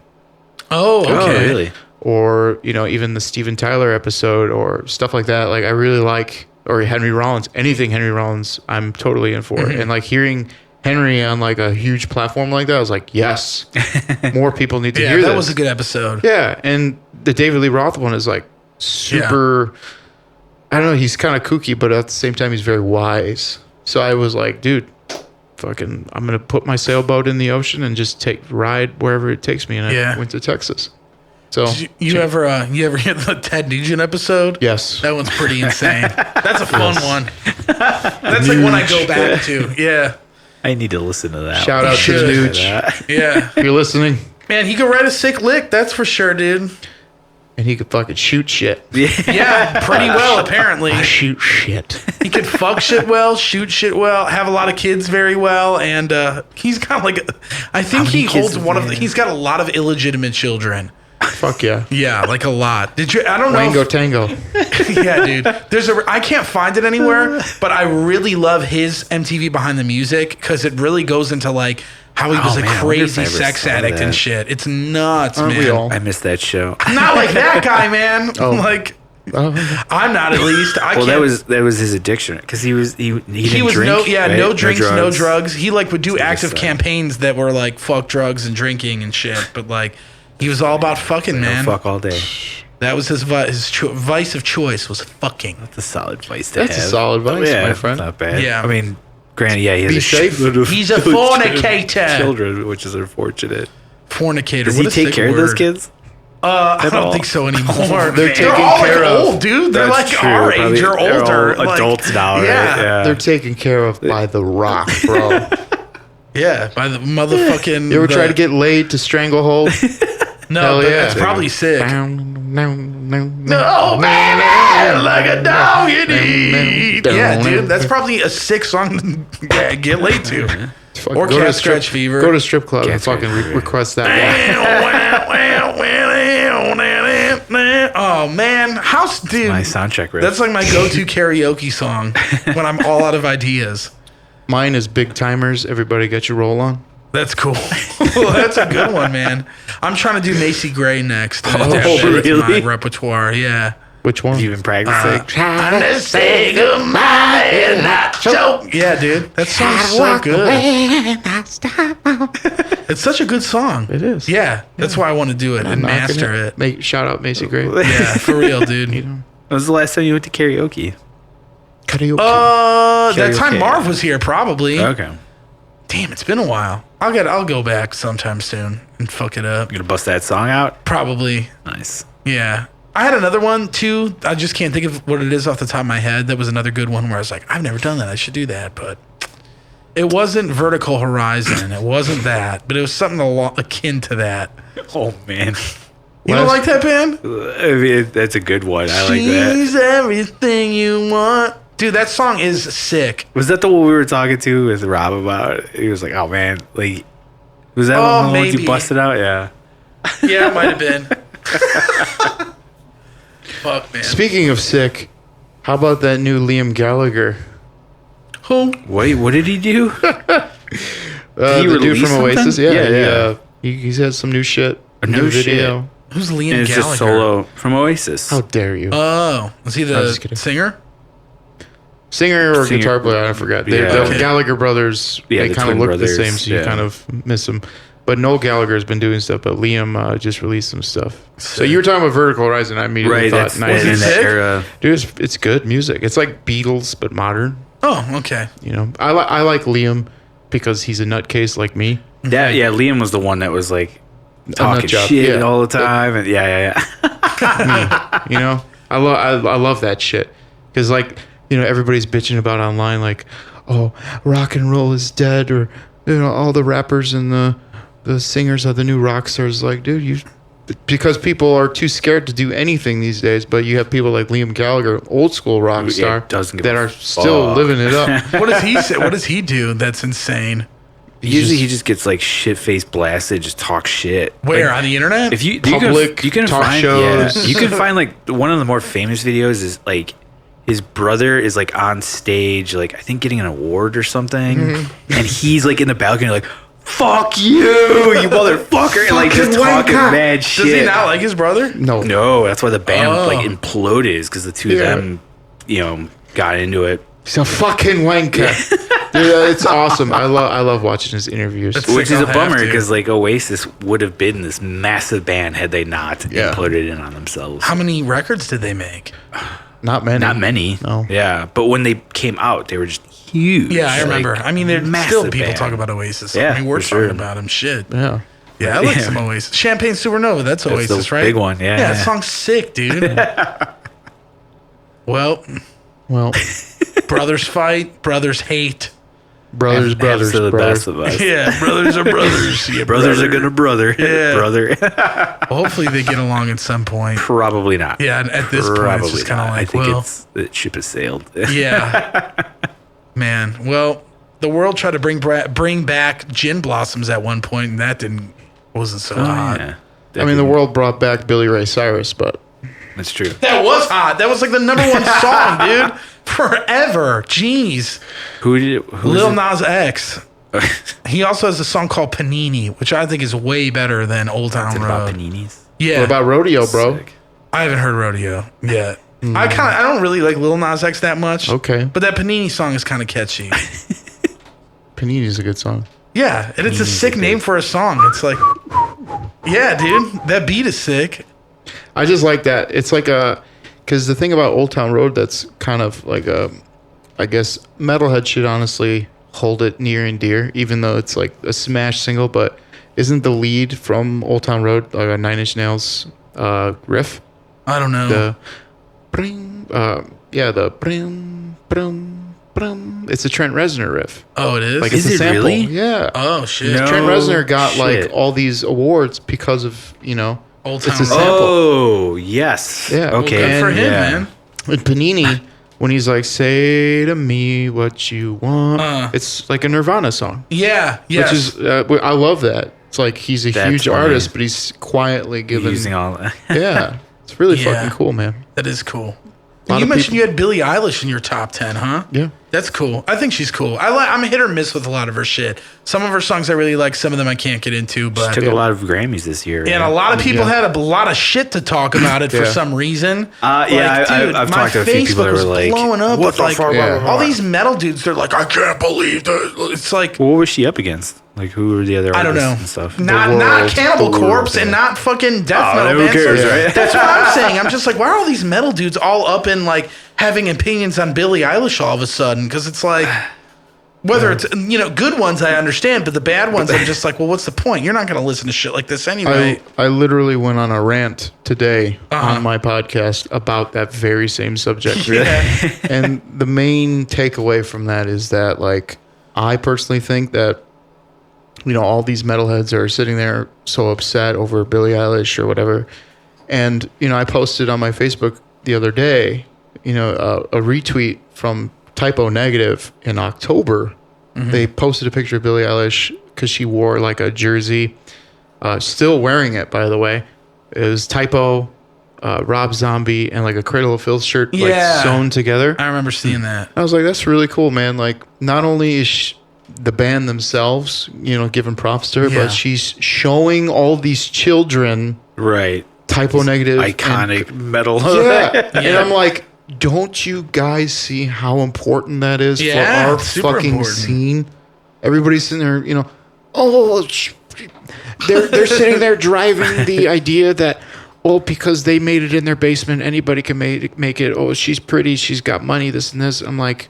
Oh, okay. Oh, really? or even the Steven Tyler episode or stuff like that. Like I really like, or Henry Rollins. Anything Henry Rollins, I'm totally in for. And like hearing Henry on like a huge platform like that, I was like, yes, more people need to Yeah, hear that this. was a good episode. Yeah, and the David Lee Roth one is like super. I don't know. He's kind of kooky, but at the same time, he's very wise. So I was like, dude, fucking, I'm gonna put my sailboat in the ocean and just ride wherever it takes me. And Yeah. I went to Texas. So Did you ever hear the Ted Nugent episode? yes, That one's pretty insane. That's a fun one. That's like one I go back to. Yeah. I need to listen to that. shout out to the should. Nuge. Yeah. If you're listening, Man, he could write a sick lick, that's for sure, dude. and he could fucking shoot shit. Yeah, pretty well, apparently. I shoot shit. He could fuck shit well, shoot shit well, have a lot of kids very well, and he's got like, I think he holds he's got a lot of illegitimate children. Fuck yeah. Yeah, like a lot. Did you? I don't know. Wango Tango. Yeah, dude. I can't find it anywhere, but I really love his MTV Behind the Music because it really goes into like how he was a crazy sex addict and shit. It's nuts, Aren't man. we all? I missed that show. Not like that guy, man. Oh. Like I'm not at least. Well, that was his addiction because he was drink, no drinks, no drugs. drugs. He like would do active just, campaigns that were like fuck drugs and drinking and shit, but like he was all about fucking, man. Fuck all day. That was his vice of choice was fucking. That's a solid vice to have. That's a solid vice, yeah, my friend. Not bad. Yeah. I mean, granted, yeah, he has Be a safe. shitload of He's a fornicator. children, which is unfortunate. Fornicator. Does What he a take sick care of those word. kids? I don't all? think so anymore. They're taken all care like of. old, dude. They're That's like true. our age or They're older. all Like, adults now, right? Yeah. They're taken care of by The Rock, bro. Yeah, by the motherfucking. You ever try to get laid to Stranglehold? No, Hell but yeah. that's probably sick. No, Oh man, like a dog you need. Yeah, dude, that's probably a sick song to get laid to. Or go to Cat strip- Scratch Fever. Go to strip club and Cat fucking Scratch Fever. request that Oh man, house dude. My soundtrack riff. That's like my go-to karaoke song when I'm all out of ideas. one. Mine is Big Timers. Everybody get your roll on. That's cool. That's a good one, man. I'm trying to do Macy Gray next. Oh, It's my really? repertoire, yeah. Which one? You've been practicing. Time to say goodbye and not choke. Yeah, dude. That song's so good. It's such a good song. It is. Yeah, that's why I want to do it and Knocking master it. Shout out Macy Gray. Yeah, for real, dude. When was the last time you went to karaoke? Karaoke. That time Karaoke. Marv was here, probably. Okay. Damn, it's been a while. I'll go back sometime soon and fuck it up. You gonna bust that song out? Probably. Nice. Yeah. I had another one too. I just can't think of what it is off the top of my head. That was another good one where I was like, I've never done that. I should do that. But it wasn't Vertical Horizon. It wasn't that. But it was something akin to that. Oh man. You don't like that band? I mean, that's a good one. I like that. She's everything you want. Dude, that song is sick. Was that the one we were talking to with Rob about? He was like, "Oh man, like, was that one once maybe. you busted out?" Yeah. Yeah, it might have been. Fuck, man. Speaking of sick, how about that new Liam Gallagher? Who? Wait, what did he do? The he dude release from Oasis? something? Yeah, Yeah. He's had some new shit. No shit. video. Who's Liam And it's Gallagher? just solo from Oasis. How dare you? Oh, is he I'm the just kidding. singer? Singer or Singer. guitar player, I forgot. Yeah. The Okay. Gallagher brothers, Yeah, they the kind of twin look brothers, the same, so you yeah. kind of miss them. But Noel Gallagher's been doing stuff, but Liam just released some stuff. So you were talking about Vertical Horizon. I immediately Right, thought, that's nice. in that sick? era. Dude, it's good music. It's like Beatles, but modern. Oh, okay. You know, I like Liam because he's a nutcase like me. Yeah, Liam was the one that was like nut talking job, shit yeah. all the time, and yeah. You know, I love that shit because like everybody's bitching about online like, oh, rock and roll is dead, or all the rappers and the singers are the new rock stars. Like, dude, because people are too scared to do anything these days. But you have people like Liam Gallagher, old school rock Yeah, star, doesn't give that a are still fuck. living it up. What does he say? What does he do? That's insane. Usually he just gets like shit faced blasted, just talk shit. Where Like, on the internet? if you Public you can talk find, shows. Yeah, you can find like one of the more famous videos is like his brother is like on stage, like I think getting an award or something, and he's like in the balcony like, "Fuck you, you motherfucker!" and like just talking mad shit. Does he not like his brother? No, No, that's why the band Oh. like imploded, is because the two Yeah. of them, got into it. he's a fucking wanker. Dude, it's awesome. I love watching his interviews. That's- Which is I'll a have bummer to. because like Oasis would have been this massive band had they not Yeah. imploded in on themselves. How many records did they make? Not many. Not many. No. Yeah, but when they came out, they were just huge. Yeah, I Like, remember. I mean, there's massive still people band. talk about Oasis. Yeah, I mean, we're for sure. talking about them. Shit. Yeah. Yeah, I like Yeah. some Oasis. Champagne Supernova. That's the Oasis, right? big one, yeah. Yeah, that song's sick, dude. Well, Well, brothers fight, brothers hate. Brothers, brothers, the brother. best of us. Yeah, brothers are brothers. Yeah, Brothers are gonna brother. Yeah. Brother. Well, hopefully they get along at some point. Probably not. Yeah, and at this point, Probably it's just kind of not. like, I think well, the ship has sailed. yeah. Man, well, the world tried to bring back gin blossoms at one point, and that wasn't so hot. Yeah. I mean, the world brought back Billy Ray Cyrus, but That's true. That was hot. That was like the number one song, dude. Forever. Jeez. Who Lil Nas X. He also has a song called Panini, which I think is way better than Old Town about Road. paninis? Yeah. what about Rodeo, bro? Sick. I haven't heard Rodeo yet. I don't really like Lil Nas X that much. Okay. But that Panini song is kind of catchy. Panini's a good song. Yeah, and it's a sick name for a song. It's like, yeah, dude, that beat is sick. I just like that. It's like because the thing about Old Town Road that's kind of like I guess metalhead should honestly hold it near and dear, even though it's like a smash single. But isn't the lead from Old Town Road like a Nine Inch Nails riff? I don't know. The bring, the bring, brum, brum. It's a Trent Reznor riff. Oh, it is? Like Is it's a it sample. really? Yeah. Oh, shit. No. Trent Reznor got shit. like all these awards because of Old it's Town a sample. Oh, yes. Yeah. Well, Okay. Good for him, yeah. man. With Panini, when he's like, "Say to me what you want," it's like a Nirvana song, Yeah, yes. which is I love that. It's like he's a That's huge funny. artist, but he's quietly giving. Using all that. Yeah, it's really Yeah. fucking cool, man. That is cool. Lot And you of mentioned people- you had Billie Eilish in your top 10, huh? Yeah. That's cool. I think she's cool. I'm a hit or miss with a lot of her shit. Some of her songs I really like. Some of them I can't get into. But Took a lot of Grammys this year. and right? a lot of people Yeah. had a lot of shit to talk about it for Yeah. some reason. Yeah, I've my talked to a few people Facebook that was were like, blowing up "What with the like fuck?" Yeah. all these metal dudes. They're like, I can't believe that. It's like, Well, what was she up against? Like, who were the other I don't artists know. and stuff? Not world, Cannibal the world, Corpse and yeah. not fucking death metal who bands. cares, So right? That's what I'm saying. I'm just like, why are all these metal dudes all up in like having opinions on Billie Eilish all of a sudden? Because it's like, whether it's good ones I understand, but the bad ones I'm just like, well, what's the point? You're not going to listen to shit like this anyway. I literally went on a rant today Uh-huh. on my podcast about that very same subject. Yeah. And the main takeaway from that is that, like, I personally think that, all these metalheads are sitting there so upset over Billie Eilish or whatever. And, I posted on my Facebook the other day, a retweet from Typo Negative in October. They posted a picture of Billie Eilish because she wore like a jersey, still wearing it, by the way. It was Typo, Rob Zombie, and like a Cradle of Filth shirt, Yeah. like sewn together. I remember seeing that. I was like, that's really cool, man. Like, not only is the band themselves, giving props to her, Yeah. but she's showing all these children Right. Typo Negative. Iconic metal. Yeah. And Yeah. I'm like, don't you guys see how important that is Yeah, for our it's super fucking important. scene? Everybody's sitting there, they're sitting there driving the idea that, because they made it in their basement, anybody can make it. Oh, she's pretty, she's got money, this and this. I'm like,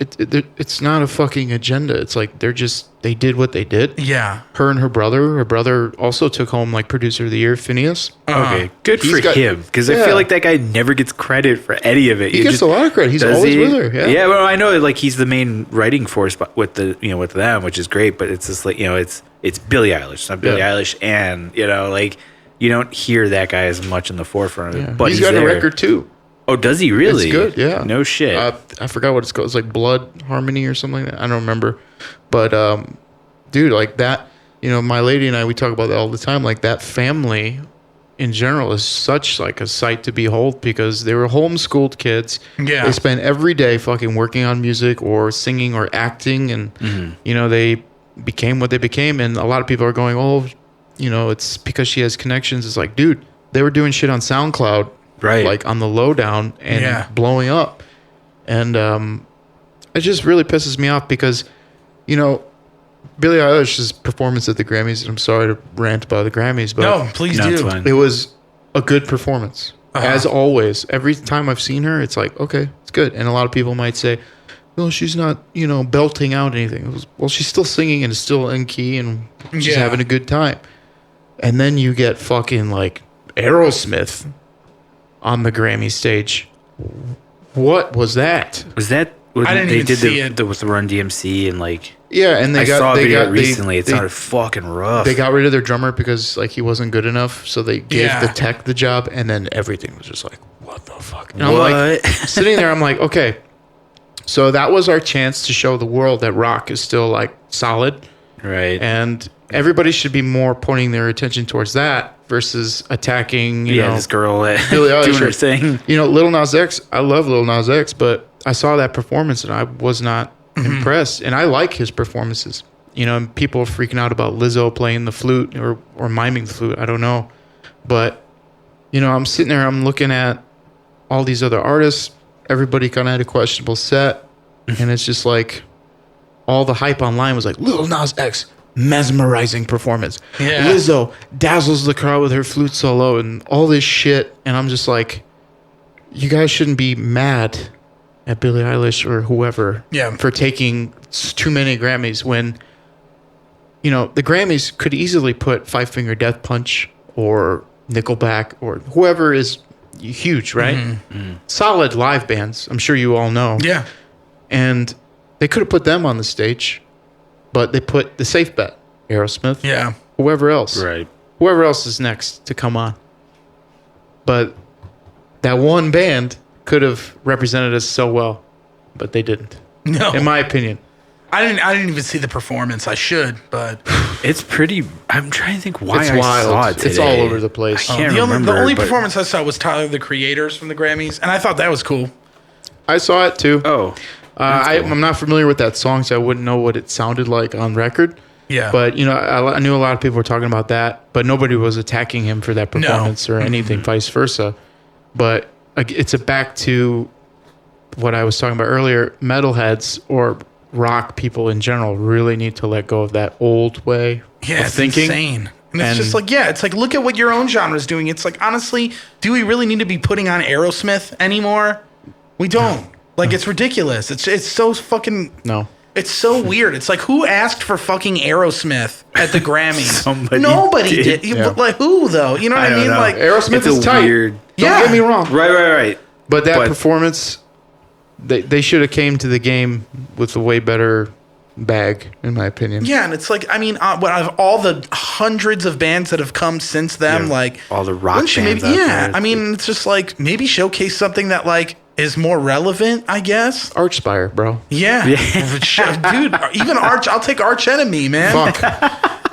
it's not a fucking agenda. It's like they did what they did. Yeah. Her and her brother also took home like producer of the year, Phineas. Okay, good He's for got- him, because I Yeah. feel like that guy never gets credit for any of it. He gets a lot of credit. He's Does always he? with her. Yeah. Well, I know like he's the main writing force with with them, which is great. But it's just like it's Billie Eilish, it's not Billie Yeah. Eilish, and like you don't hear that guy as much in the forefront of it. Yeah. But he's got there. a record too. Oh, does he really? It's good, yeah. No shit. I forgot what it's called. It's like Blood Harmony or something like that. I don't remember. But, dude, like that, my lady and I, we talk about that all the time. Like that family in general is such like a sight to behold because they were homeschooled kids. Yeah. They spent every day fucking working on music or singing or acting. And, they became what they became. And a lot of people are going, it's because she has connections. It's like, dude, they were doing shit on SoundCloud. Right. Like on the lowdown and Yeah. blowing up. And it just really pisses me off because, Billie Eilish's performance at the Grammys, and I'm sorry to rant about the Grammys, but No, please No, it's do. fine. it was a good performance. Uh-huh. As always, every time I've seen her, it's like, okay, it's good. And a lot of people might say, well, she's not, belting out anything. It was, well, she's still singing and still in key and she's Yeah. having a good time. And then you get fucking like Aerosmith on the Grammy stage. What was that? was I didn't even see it. With the Run DMC and like. Yeah, and I saw a video recently. It sounded fucking rough. They got rid of their drummer because like he wasn't good enough, so they gave Yeah. the tech the job, and then everything was just like, what the fuck? And I'm like sitting there, I'm like, okay, so that was our chance to show the world that rock is still like solid, Right. and everybody should be more pointing their attention towards that versus attacking. You know, this girl Billie Eilish doing her or- thing. You know, Lil Nas X. I love Lil Nas X, but I saw that performance and I was not impressed. And I like his performances. You know, and people are freaking out about Lizzo playing the flute or miming the flute. I don't know, but you know, I'm sitting there. I'm looking at all these other artists. Everybody kind of had a questionable set, and it's just like all the hype online was like Lil Nas X. Mesmerizing performance. Yeah. Lizzo dazzles the crowd with her flute solo and all this shit. And I'm just like, you guys shouldn't be mad at Billie Eilish or whoever for taking too many Grammys when, you know, the Grammys could easily put Five Finger Death Punch or Nickelback or whoever is huge, right? Solid live bands. I'm sure you all know. Yeah. And they could have put them on the stage. But they put the safe bet, Aerosmith, Yeah. whoever else. Right. Whoever else is next to come on. But that one band could have represented us so well, but they didn't. No. In my opinion. I didn't even see the performance. I should, but It's pretty. I'm trying to think why It's I wild. saw it today. It's all over the place. I can't the remember. only but- performance I saw was Tyler the Creator's from the Grammys, and I thought that was cool. I saw it too. Oh. I'm not familiar with that song, so I wouldn't know what it sounded like on record. Yeah. But, you know, I knew a lot of people were talking about that, but nobody was attacking him for that performance or anything, vice versa. But it's back to what I was talking about earlier. Metalheads or rock people in general really need to let go of that old way Yeah, of it's thinking. insane. And it's And- just like, it's like, look at what your own genre is doing. It's like, honestly, do we really need to be putting on Aerosmith anymore? We don't. Like, it's ridiculous. It's so fucking... No. It's so weird. It's like, who asked for fucking Aerosmith at the Grammys? Nobody did. Yeah. Like, who, though? You know what I don't mean? know. Like, Aerosmith It's is a tight. weird. Don't Yeah. get me wrong. Right. But that But- performance, they should have came to the game with a way better bag, in my opinion. yeah, and it's like, I mean, out of all the hundreds of bands that have come since them, Yeah, like... all the rock wouldn't you bands maybe, out yeah, there. I mean, it's just like, maybe showcase something that, like, is more relevant, I guess. Archspire, bro. Yeah. Dude, even Arch, I'll take Arch Enemy, man. Fuck.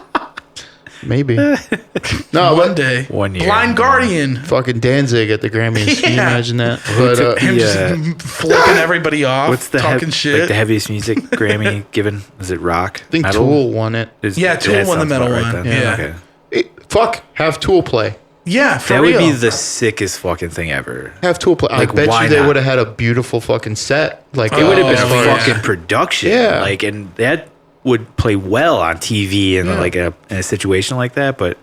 Maybe. No, One but day. 1 year. Blind Guardian. fucking Danzig at the Grammys. Can you Yeah. imagine that? But Him Yeah. just flipping everybody off, What's the talking shit. like the heaviest music Grammy given? Is it rock? I think metal? Tool won it. Yeah, Tool that won the sounds metal about one. then. Yeah. Okay. Fuck. Have Tool play. Yeah, for That real. would be the sickest fucking thing ever. Have Tool play. Like, I bet why you they not? would have had a beautiful fucking set. Like It would have been Oh, a yeah. fucking production. Yeah. Like, and that would play well on TV and like in a situation like that. But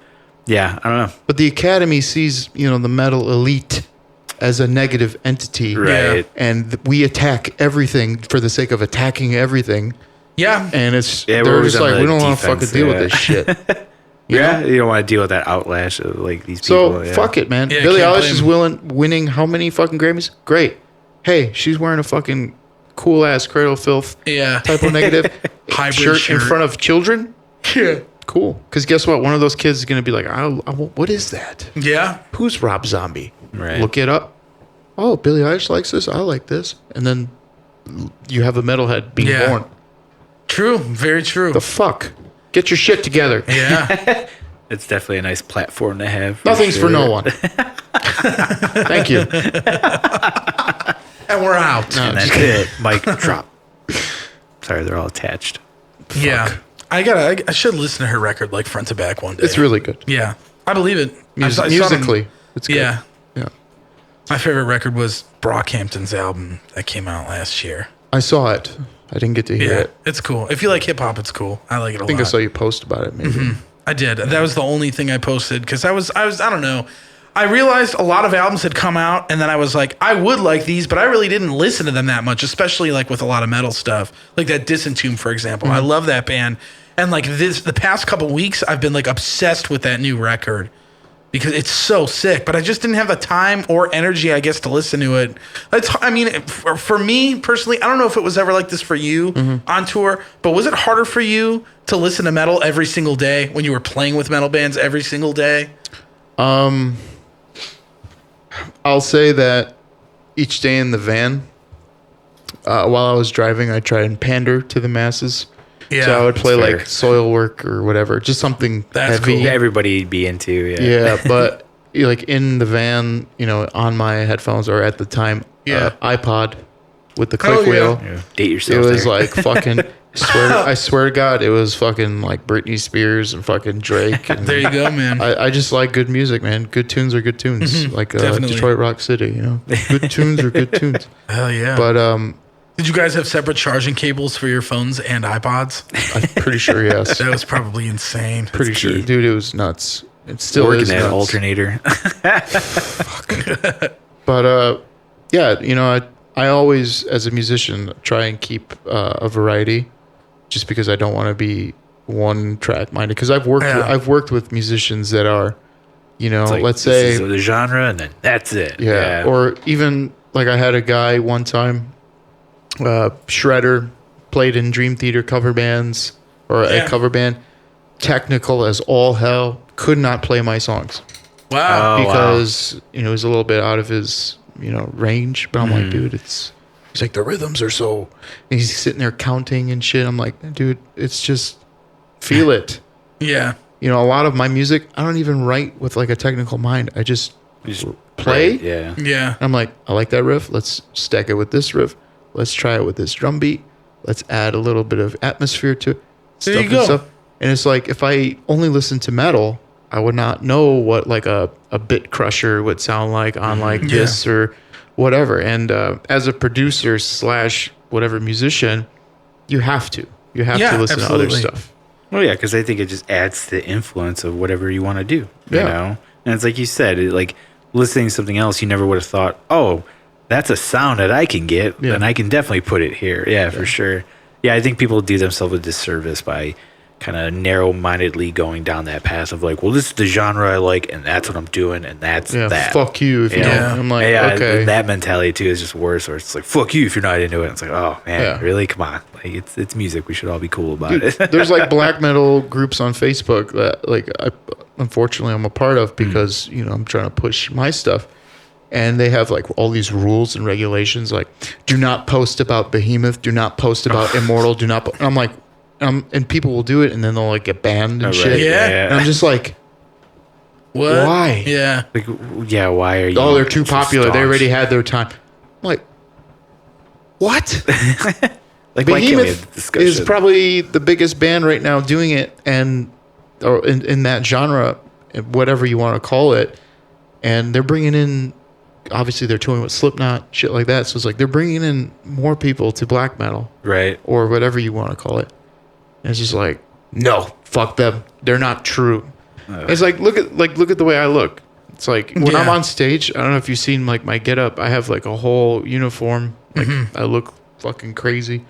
yeah, I don't know. But the Academy sees, you know, the metal elite as a negative entity. Right. And we attack everything for the sake of attacking everything. Yeah. And it's Yeah, we're they're always just on like, the we don't want to fucking defense, deal with yeah. this shit. You don't want to deal with that outlash of like these So people. Yeah. fuck it, man. Yeah, Billie can't Eilish blame is winning how many fucking Grammys? Great. Hey, she's wearing a fucking cool ass Cradle of Filth Yeah. typo negative Hybrid shirt in front of children. Yeah. Cool. Because guess what? One of those kids is gonna be like, what is that? Yeah. Who's Rob Zombie? Right. Look it up. Oh, Billie Eilish likes this. I like this. And then you have a metalhead being Yeah. born. True. Very true. The fuck? Get your shit together. Yeah. It's definitely a nice platform to have. Nothing's for no sure. one. Thank you. And we're out. And that's it. Mic drop. Sorry, they're all attached. Yeah. I should listen to her record like front to back one day. It's really good. Yeah. I believe it. I saw them- Musically, it's good. Yeah. Yeah. My favorite record was Brockhampton's album that came out last year. I saw it. I didn't get to hear Yeah. it. It's cool. If you like hip hop, it's cool. I like it a I think lot. I saw you post about it, maybe. I did. That was the only thing I posted because I was I don't know. I realized a lot of albums had come out, and then I was like, I would like these, but I really didn't listen to them that much, especially like with a lot of metal stuff, like that Disentomb, for example. I love that band, and like the past couple weeks, I've been like obsessed with that new record. because it's so sick. But I just didn't have the time or energy, I guess, to listen to it. For me personally, I don't know if it was ever like this for you on tour, but was it harder for you to listen to metal every single day when you were playing with metal bands every single day? I'll say that each day in the van, while I was driving, I tried and pander to the masses. Yeah, so I would play fair. like Soil Work or whatever, just something That's heavy. cool. Yeah, everybody'd be into. Yeah, but like in the van, on my headphones or at the time, iPod with the click wheel. Yeah. Date It yourself. was there. like fucking. I swear to God, it was fucking like Britney Spears and fucking Drake. And There you go, man. I just like good music, man. Good tunes are good tunes. Like Definitely. Detroit Rock City, Good tunes are good tunes. Hell yeah. But did you guys have separate charging cables for your phones and iPods? I'm pretty sure yes. That was probably insane. Pretty sure, key. dude. It was nuts. It still working is that nuts. alternator. But yeah, I always, as a musician, try and keep a variety, just because I don't want to be one track minded. Because I've worked with musicians that are, Like, let's this say is the genre, and then that's it. yeah, or even like I had a guy one time, shredder, played in Dream Theater cover bands or a cover band, technical as all hell, could not play my songs. Wow. Because it was a little bit out of his range, but I'm like, dude, he's like, the rhythms are so, and he's sitting there counting and shit. I'm like, dude, it's just feel it. Yeah. A lot of my music, I don't even write with like a technical mind. I just play. Yeah. Yeah. I'm like, I like that riff, let's stack it with this riff, let's try it with this drum beat, let's add a little bit of atmosphere to it, There you go. and it's like, if I only listened to metal, I would not know what like a bit crusher would sound like on like this or whatever. And as a producer / whatever musician, you have to listen to other stuff. Well, yeah, because I think it just adds to the influence of whatever you want to do. You Yeah. know, and it's like you said, like listening to something else, you never would have thought, oh, that's a sound that I can get, Yeah. and I can definitely put it here. Yeah, for sure. Yeah, I think people do themselves a disservice by kind of narrow-mindedly going down that path of like, well, this is the genre I like, and that's what I'm doing, and that's that. Fuck you if you Yeah. don't. I'm like, yeah, okay. that mentality too is just worse. Or it's like, fuck you if you're not into it. It's like, oh man, Yeah. really? Come on, like it's music. We should all be cool about Dude, it. there's like black metal groups on Facebook that like unfortunately I'm a part of because I'm trying to push my stuff, and they have like all these rules and regulations like, do not post about Behemoth, do not post about Immortal, do not. And I'm like, and people will do it, and then they'll like get banned and Right, shit. Yeah. And I'm just like, What? Why? Yeah. Like, yeah, why are you? oh, they're too so popular. They staunch? already had their time. I'm like, what? Like, why can't we have Behemoth the discussion? is probably the biggest band right now doing it, or in that genre, whatever you want to call it. And they're bringing in, obviously they're touring with Slipknot, shit like that. So it's like they're bringing in more people to black metal right. or whatever you want to call it. And it's just like, no, fuck them. They're not true. It's like look at the way I look. It's like when I'm Yeah. on stage, I don't know if you've seen like my getup. I have like a whole uniform. Like I look fucking crazy.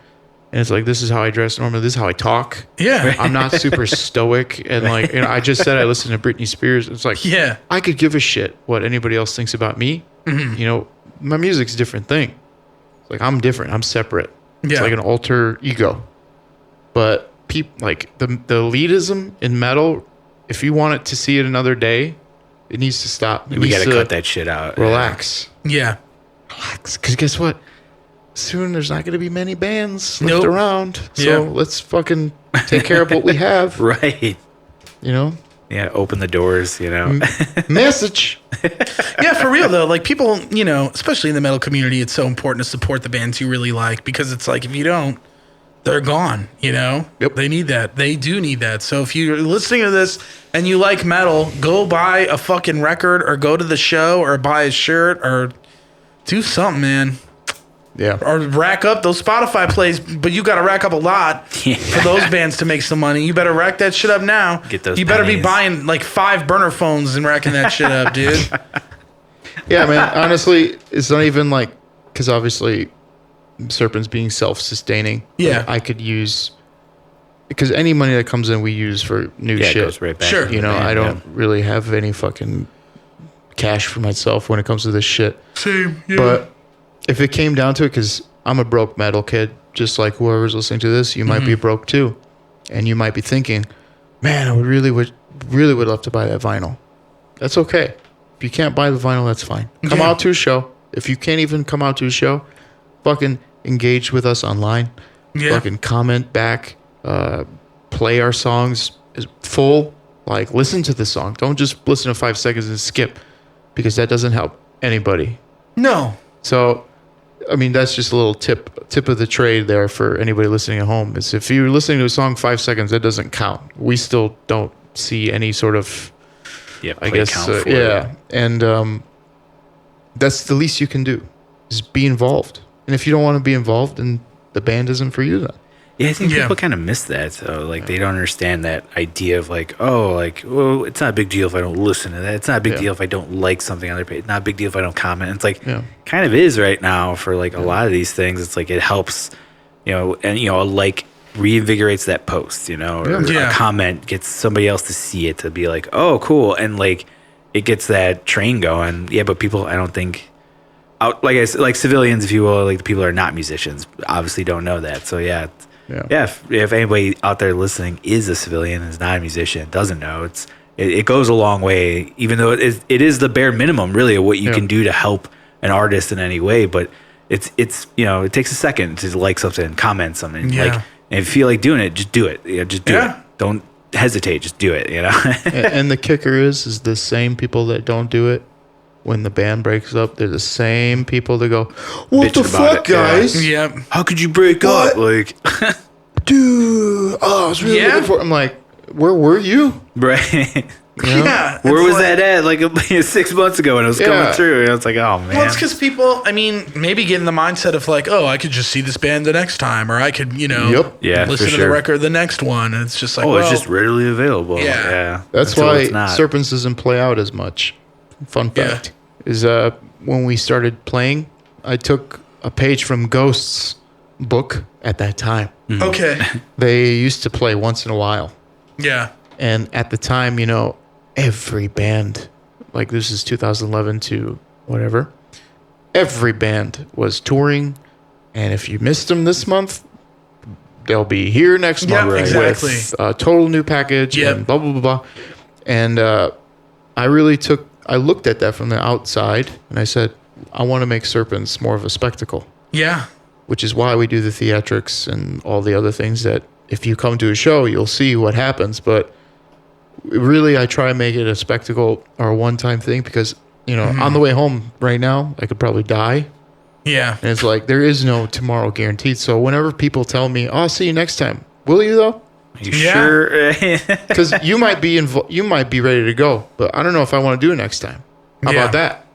And it's like, this is how I dress normally. This is how I talk. Yeah. I'm not super stoic. And like, I just said I listen to Britney Spears. It's like, Yeah. I could give a shit what anybody else thinks about me. My music's a different thing. It's like, I'm different. I'm separate. It's Yeah. like an alter ego. But like the elitism in metal, if you want it to see it another day, it needs to stop. It We needs got to to cut that shit out. relax. Yeah. Relax. Because guess what? Soon there's not going to be many bands left Nope. around. So Yeah. let's fucking take care of what we have. Right. Yeah. Open the doors. Message. Yeah, for real though. Like people, especially in the metal community, it's so important to support the bands you really like, because it's like if you don't, they're gone. Yep. They need that. They do need that. So if you're listening to this and you like metal, go buy a fucking record or go to the show or buy a shirt or do something, man. Yeah. Or rack up those Spotify plays, but you got to rack up a lot for those bands to make some money. You better rack that shit up now. Get those You better be pennies. buying like 5 burner phones and racking that shit up, dude. Yeah, man. Honestly, it's not even like, because obviously Serpents being self-sustaining. Yeah. I could use because any money that comes in, we use for new Yeah, it shit. goes right back. Sure. to the You know, band, I don't really have any fucking cash for myself when it comes to this shit. Same. Yeah. But if it came down to it, because I'm a broke metal kid, just like whoever's listening to this, you might be broke too, and you might be thinking, "Man, I would really love to buy that vinyl." That's okay. If you can't buy the vinyl, that's fine. Come Yeah. out to a show. If you can't even come out to a show, fucking engage with us online. Yeah. Fucking comment back. Play our songs full. Like, listen to the song. Don't just listen to 5 seconds and skip, because that doesn't help anybody. No. So, I mean, that's just a little tip of the trade there for anybody listening at home. Is if you're listening to a song 5 seconds, that doesn't count. We still don't see any sort of, Yeah, I play guess, count for yeah. it. And that's the least you can do, is be involved. And if you don't want to be involved, then the band isn't for you then. Yeah, I think Yeah. people kind of miss that. So, like, they don't understand that idea of like, oh, like, well, it's not a big deal if I don't listen to that. It's not a big Yeah. deal if I don't like something on their page. It's not a big deal if I don't comment. It's like, Yeah. kind of is right now for like a lot of these things. It's like it helps, and a like reinvigorates that post, or Yeah. a comment gets somebody else to see it, to be like, oh, cool, and like it gets that train going. Yeah, but people, I don't think. Like I said, like civilians, if you will, like the people who are not musicians, obviously don't know that. So yeah. If anybody out there listening is a civilian, is not a musician, doesn't know, it goes a long way. Even though it is the bare minimum, really, of what you can do to help an artist in any way. But it takes a second to like something, comment something. Yeah. Like, and if you feel like doing it, just do it. Just do Yeah. it. Don't hesitate. Just do it. And the kicker is the same people that don't do it when the band breaks up. They're the same people that go, "What the Bitching about fuck, it, yeah. guys? Yep. How could you break What? up? Like, Dude, I was really Yeah. looking for." I'm like, "Where were you?" right. You know? Yeah. Where it's was like- that at? Like 6 months ago when it was Yeah. coming through, and I was like, "Oh man." Well, it's because people, I mean, maybe get in the mindset of like, oh, I could just see this band the next time, or I could, Yep. Yeah, listen for to the sure. record the next one. And it's just like, Oh, well, it's just readily available. Yeah. Yeah. That's Until why it's not. Serpents doesn't play out as much. Fun Yeah. fact is when we started playing, I took a page from Ghost's book at that time. okay. They used to play once in a while. Yeah. And at the time, every band, like this is 2011 to whatever, every band was touring. And if you missed them this month, they'll be here next Yeah, month exactly. with a total new package Yep. and blah, blah, blah, blah. And I looked at that from the outside and I said, I want to make Serpents more of a spectacle, Yeah. which is why we do the theatrics and all the other things that if you come to a show, you'll see what happens. But really, I try and make it a spectacle or a one-time thing because, on the way home right now, I could probably die. Yeah. And it's like, there is no tomorrow guaranteed. So whenever people tell me, oh, I'll see you next time, will you though? You Yeah. sure? Because you might be ready to go, but I don't know if I want to do it next time. How Yeah. about that?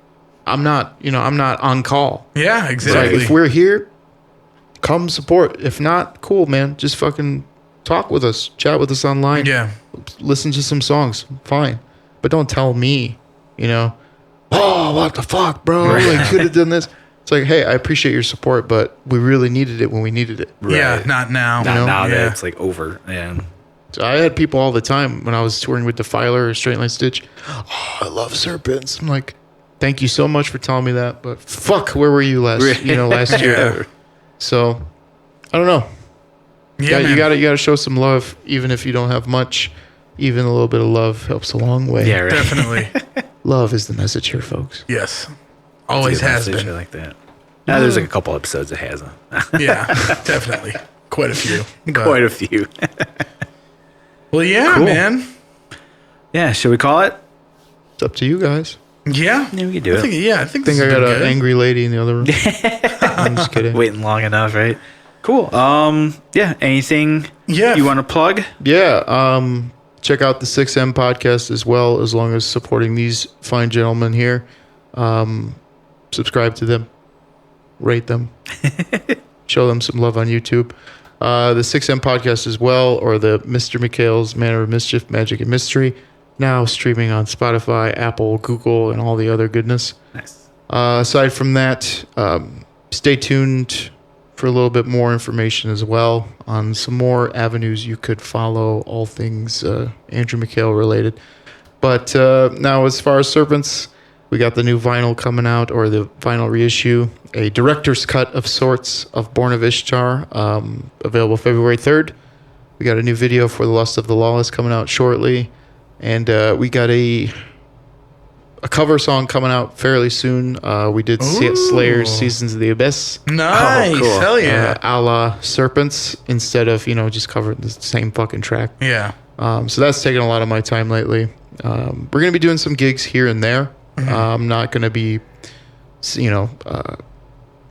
I'm not on call. Yeah. It's like, Exactly. if we're here, come support. If not, cool, man. Just fucking talk with us, chat with us online. yeah. Listen to some songs, fine. But don't tell me, oh, what the fuck, bro? Like, you could have done this. It's like, hey, I appreciate your support, but we really needed it when we needed it. Yeah. Right. Not now. Not now Yeah. that it's like over. And So I had people all the time when I was touring with Defiler or Straight Line Stitch. Oh, I love Serpents. I'm like, thank you so much for telling me that, but fuck, where were you last year? So I don't know. Yeah. You man. gotta show some love, even if you don't have much. Even a little bit of love helps a long way. yeah, right. Definitely. Love is the message here, folks. Yes. Always Good has message, I been. like that. Now there's like a couple episodes that hasn't. Yeah. Definitely. Quite a few. But- Quite a few. Well, yeah, Cool. man. Yeah, should we call it? It's up to you guys. Yeah. Yeah, we can do I it. think I I think this I has got been an good. angry lady in the other room. I'm just kidding. Waiting long enough, right? Cool. Yeah. Anything Yeah. you want to plug? Yeah. Check out the 6M podcast as well, as long as supporting these fine gentlemen here. Subscribe to them, rate them, show them some love on YouTube. The 6M podcast as well, or the Mr. Mikhail's Manor of Mischief, Magick, and Mystery, now streaming on Spotify, Apple, Google, and all the other goodness. Nice. Aside from that, stay tuned for a little bit more information as well on some more avenues you could follow, all things Andrew Mikhail related. But now, as far as Serpents, we got the new vinyl coming out, or the vinyl reissue, a director's cut of sorts of Born of Ishtar, available February 3rd. We got a new video for The Lust of the Lawless coming out shortly. And we got a cover song coming out fairly soon. We did Slayer's Seasons of the Abyss. Nice. Oh, cool. Hell yeah. A la Serpents, instead of, just covering the same fucking track. Yeah. So that's taken a lot of my time lately. We're going to be doing some gigs here and there. I'm not going to be,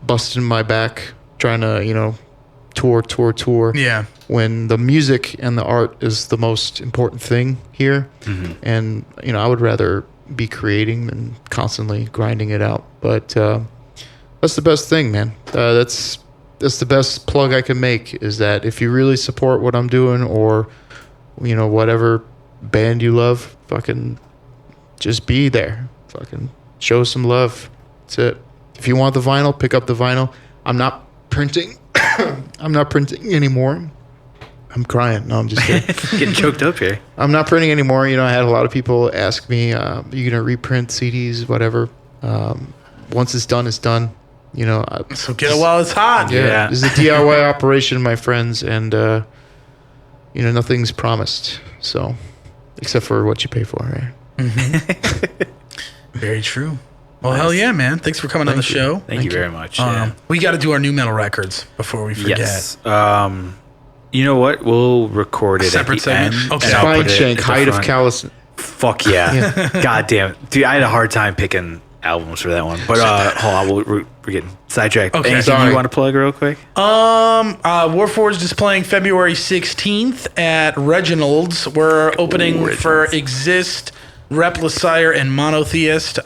busting my back trying to, tour. Yeah. When the music and the art is the most important thing here. Mm-hmm. And, I would rather be creating than constantly grinding it out. But that's the best thing, man. That's the best plug I can make, is that if you really support what I'm doing, or, whatever band you love, fucking just be there. Fucking show some love. That's it. If you want the vinyl, pick up the vinyl. I'm not printing. I'm not printing anymore. I'm crying. No, I'm just kidding. Getting choked up here. I'm not printing anymore. I had a lot of people ask me, are you going to reprint CDs, whatever. Once it's done, it's done. So get it while it's hot. Yeah. This is a DIY operation, my friends. And, nothing's promised. So, except for what you pay for, right? Mm-hmm. Very true. Well, hell yeah, man. Thanks for coming on the show. Thank you very much. We got to do our new metal records before we forget. Yes. You know what? We'll record it Separate at the end. segment? Okay. and I'll Spine put it shank, at the height of front. callus. Fuck yeah. God damn it. Dude, I had a hard time picking albums for that one. But hold on, we're getting sidetracked. Okay. Anything Sorry. you want to plug real quick? Warforged is playing February 16th at Reginald's. We're opening for Exist, Replacire, and Monotheist.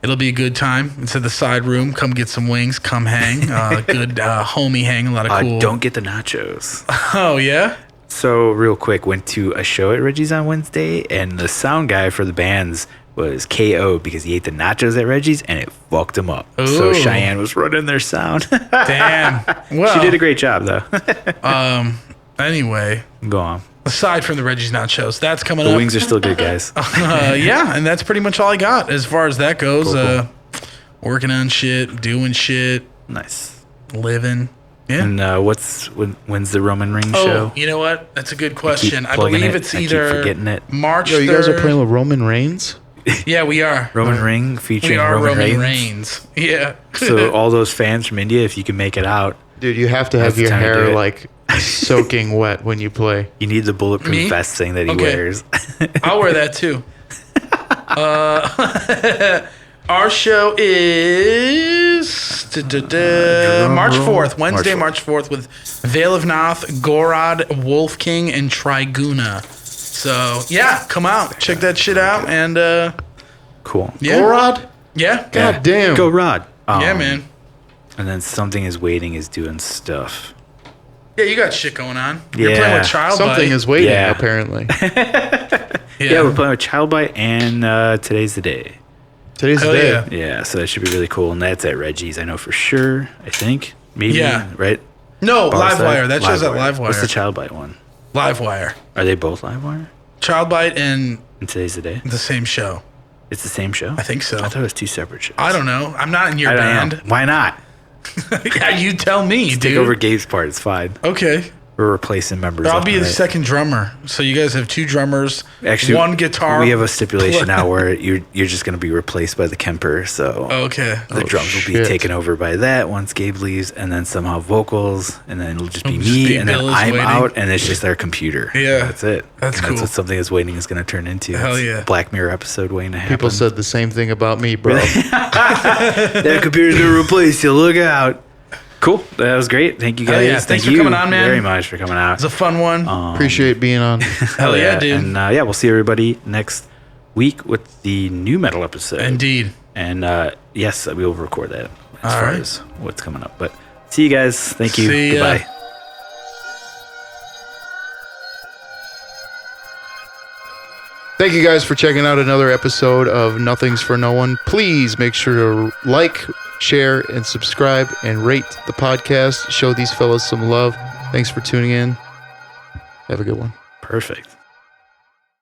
It'll be a good time. It's at the side room. Come get some wings. Come hang. Good homie hang. A lot of cool. Don't get the nachos. Oh, yeah? So real quick, went to a show at Reggie's on Wednesday, and the sound guy for the bands was KO because he ate the nachos at Reggie's, and it fucked him up. So Ooh. Cheyenne was running their sound. Damn. Well, She did a great job, though. Anyway, Go on. aside from the Reggie's Nachos, that's coming The up. wings are still good, guys. Yeah, and that's pretty much all I got as far as that goes. Cool. Working on shit, doing shit, Nice. living. Yeah. And when's the Roman Reigns show? You know what? That's a good question. I plugging believe it. it's I keep either forgetting it. March 3rd. Yo, you guys are playing with Roman Reigns? Yeah, we are. Roman Ring We featuring are Roman Roman Reigns. Reigns. Yeah. So all those fans from India, if you can make it out, Dude, you have to have That's the your time to do hair it. like soaking wet when you play. you need the bulletproof Me? vest thing that he Okay. wears. I'll wear that too. Our show is March 4th, Wednesday, March 4th, with Vale of Noth, Gorod, Wolf King, and Triguna. So, yeah, come out. Check that shit out. And, Cool. yeah. Gorod? Yeah. God damn. Go Rod. Yeah, man. And then Something is Waiting is doing stuff. Yeah, you got shit going on. You're Yeah. playing with Child Something Bite. is waiting, Yeah. apparently. Yeah, we're playing with Childbite, and Today's the Day. Today's the Hell day. yeah. Yeah, so that should be really cool. And that's at Reggie's, I know for sure. I think. Maybe. Yeah. Right? No, Barside? Livewire. That show's at Livewire. What's the Childbite one? Livewire. Are they both Livewire? Child Bite and And Today's the Day? the same show. It's the same show? I think so. I thought it was two separate shows. I don't know. I'm not in your I don't band. know. Why not? Yeah, you tell me, Take dude. over Gabe's part. It's fine. Okay. We're replacing members. I'll left be and the right. second drummer. So you guys have two drummers, Actually, one guitar. We have a stipulation now where you're just going to be replaced by the Kemper. So Okay. the drums will be shit. taken over by that once Gabe leaves, and then somehow vocals, and then it'll just be It'll just me, be and then Bill is I'm waiting. out, and it's just our computer. Yeah. That's it. That's And cool. That's what Something is Waiting is going to turn into. Hell It's yeah. a Black Mirror episode waiting to happen. People said the same thing about me, bro. that computer's going to replace you. Look out. Cool. That was great. Thank you Hell guys. yeah. Thank Thanks for you coming on, man. very much for coming out. It's a fun one. Appreciate being on. Hell yeah, dude. And yeah, we'll see everybody next week with the new metal episode. Indeed. And yes, we will record that as All far right. as what's coming up. But see you guys. Thank you. See ya. Goodbye. Thank you guys for checking out another episode of Nothing's for No One. Please make sure to like, share, and subscribe, and rate the podcast. Show these fellas some love. Thanks for tuning in. Have a good one. Perfect.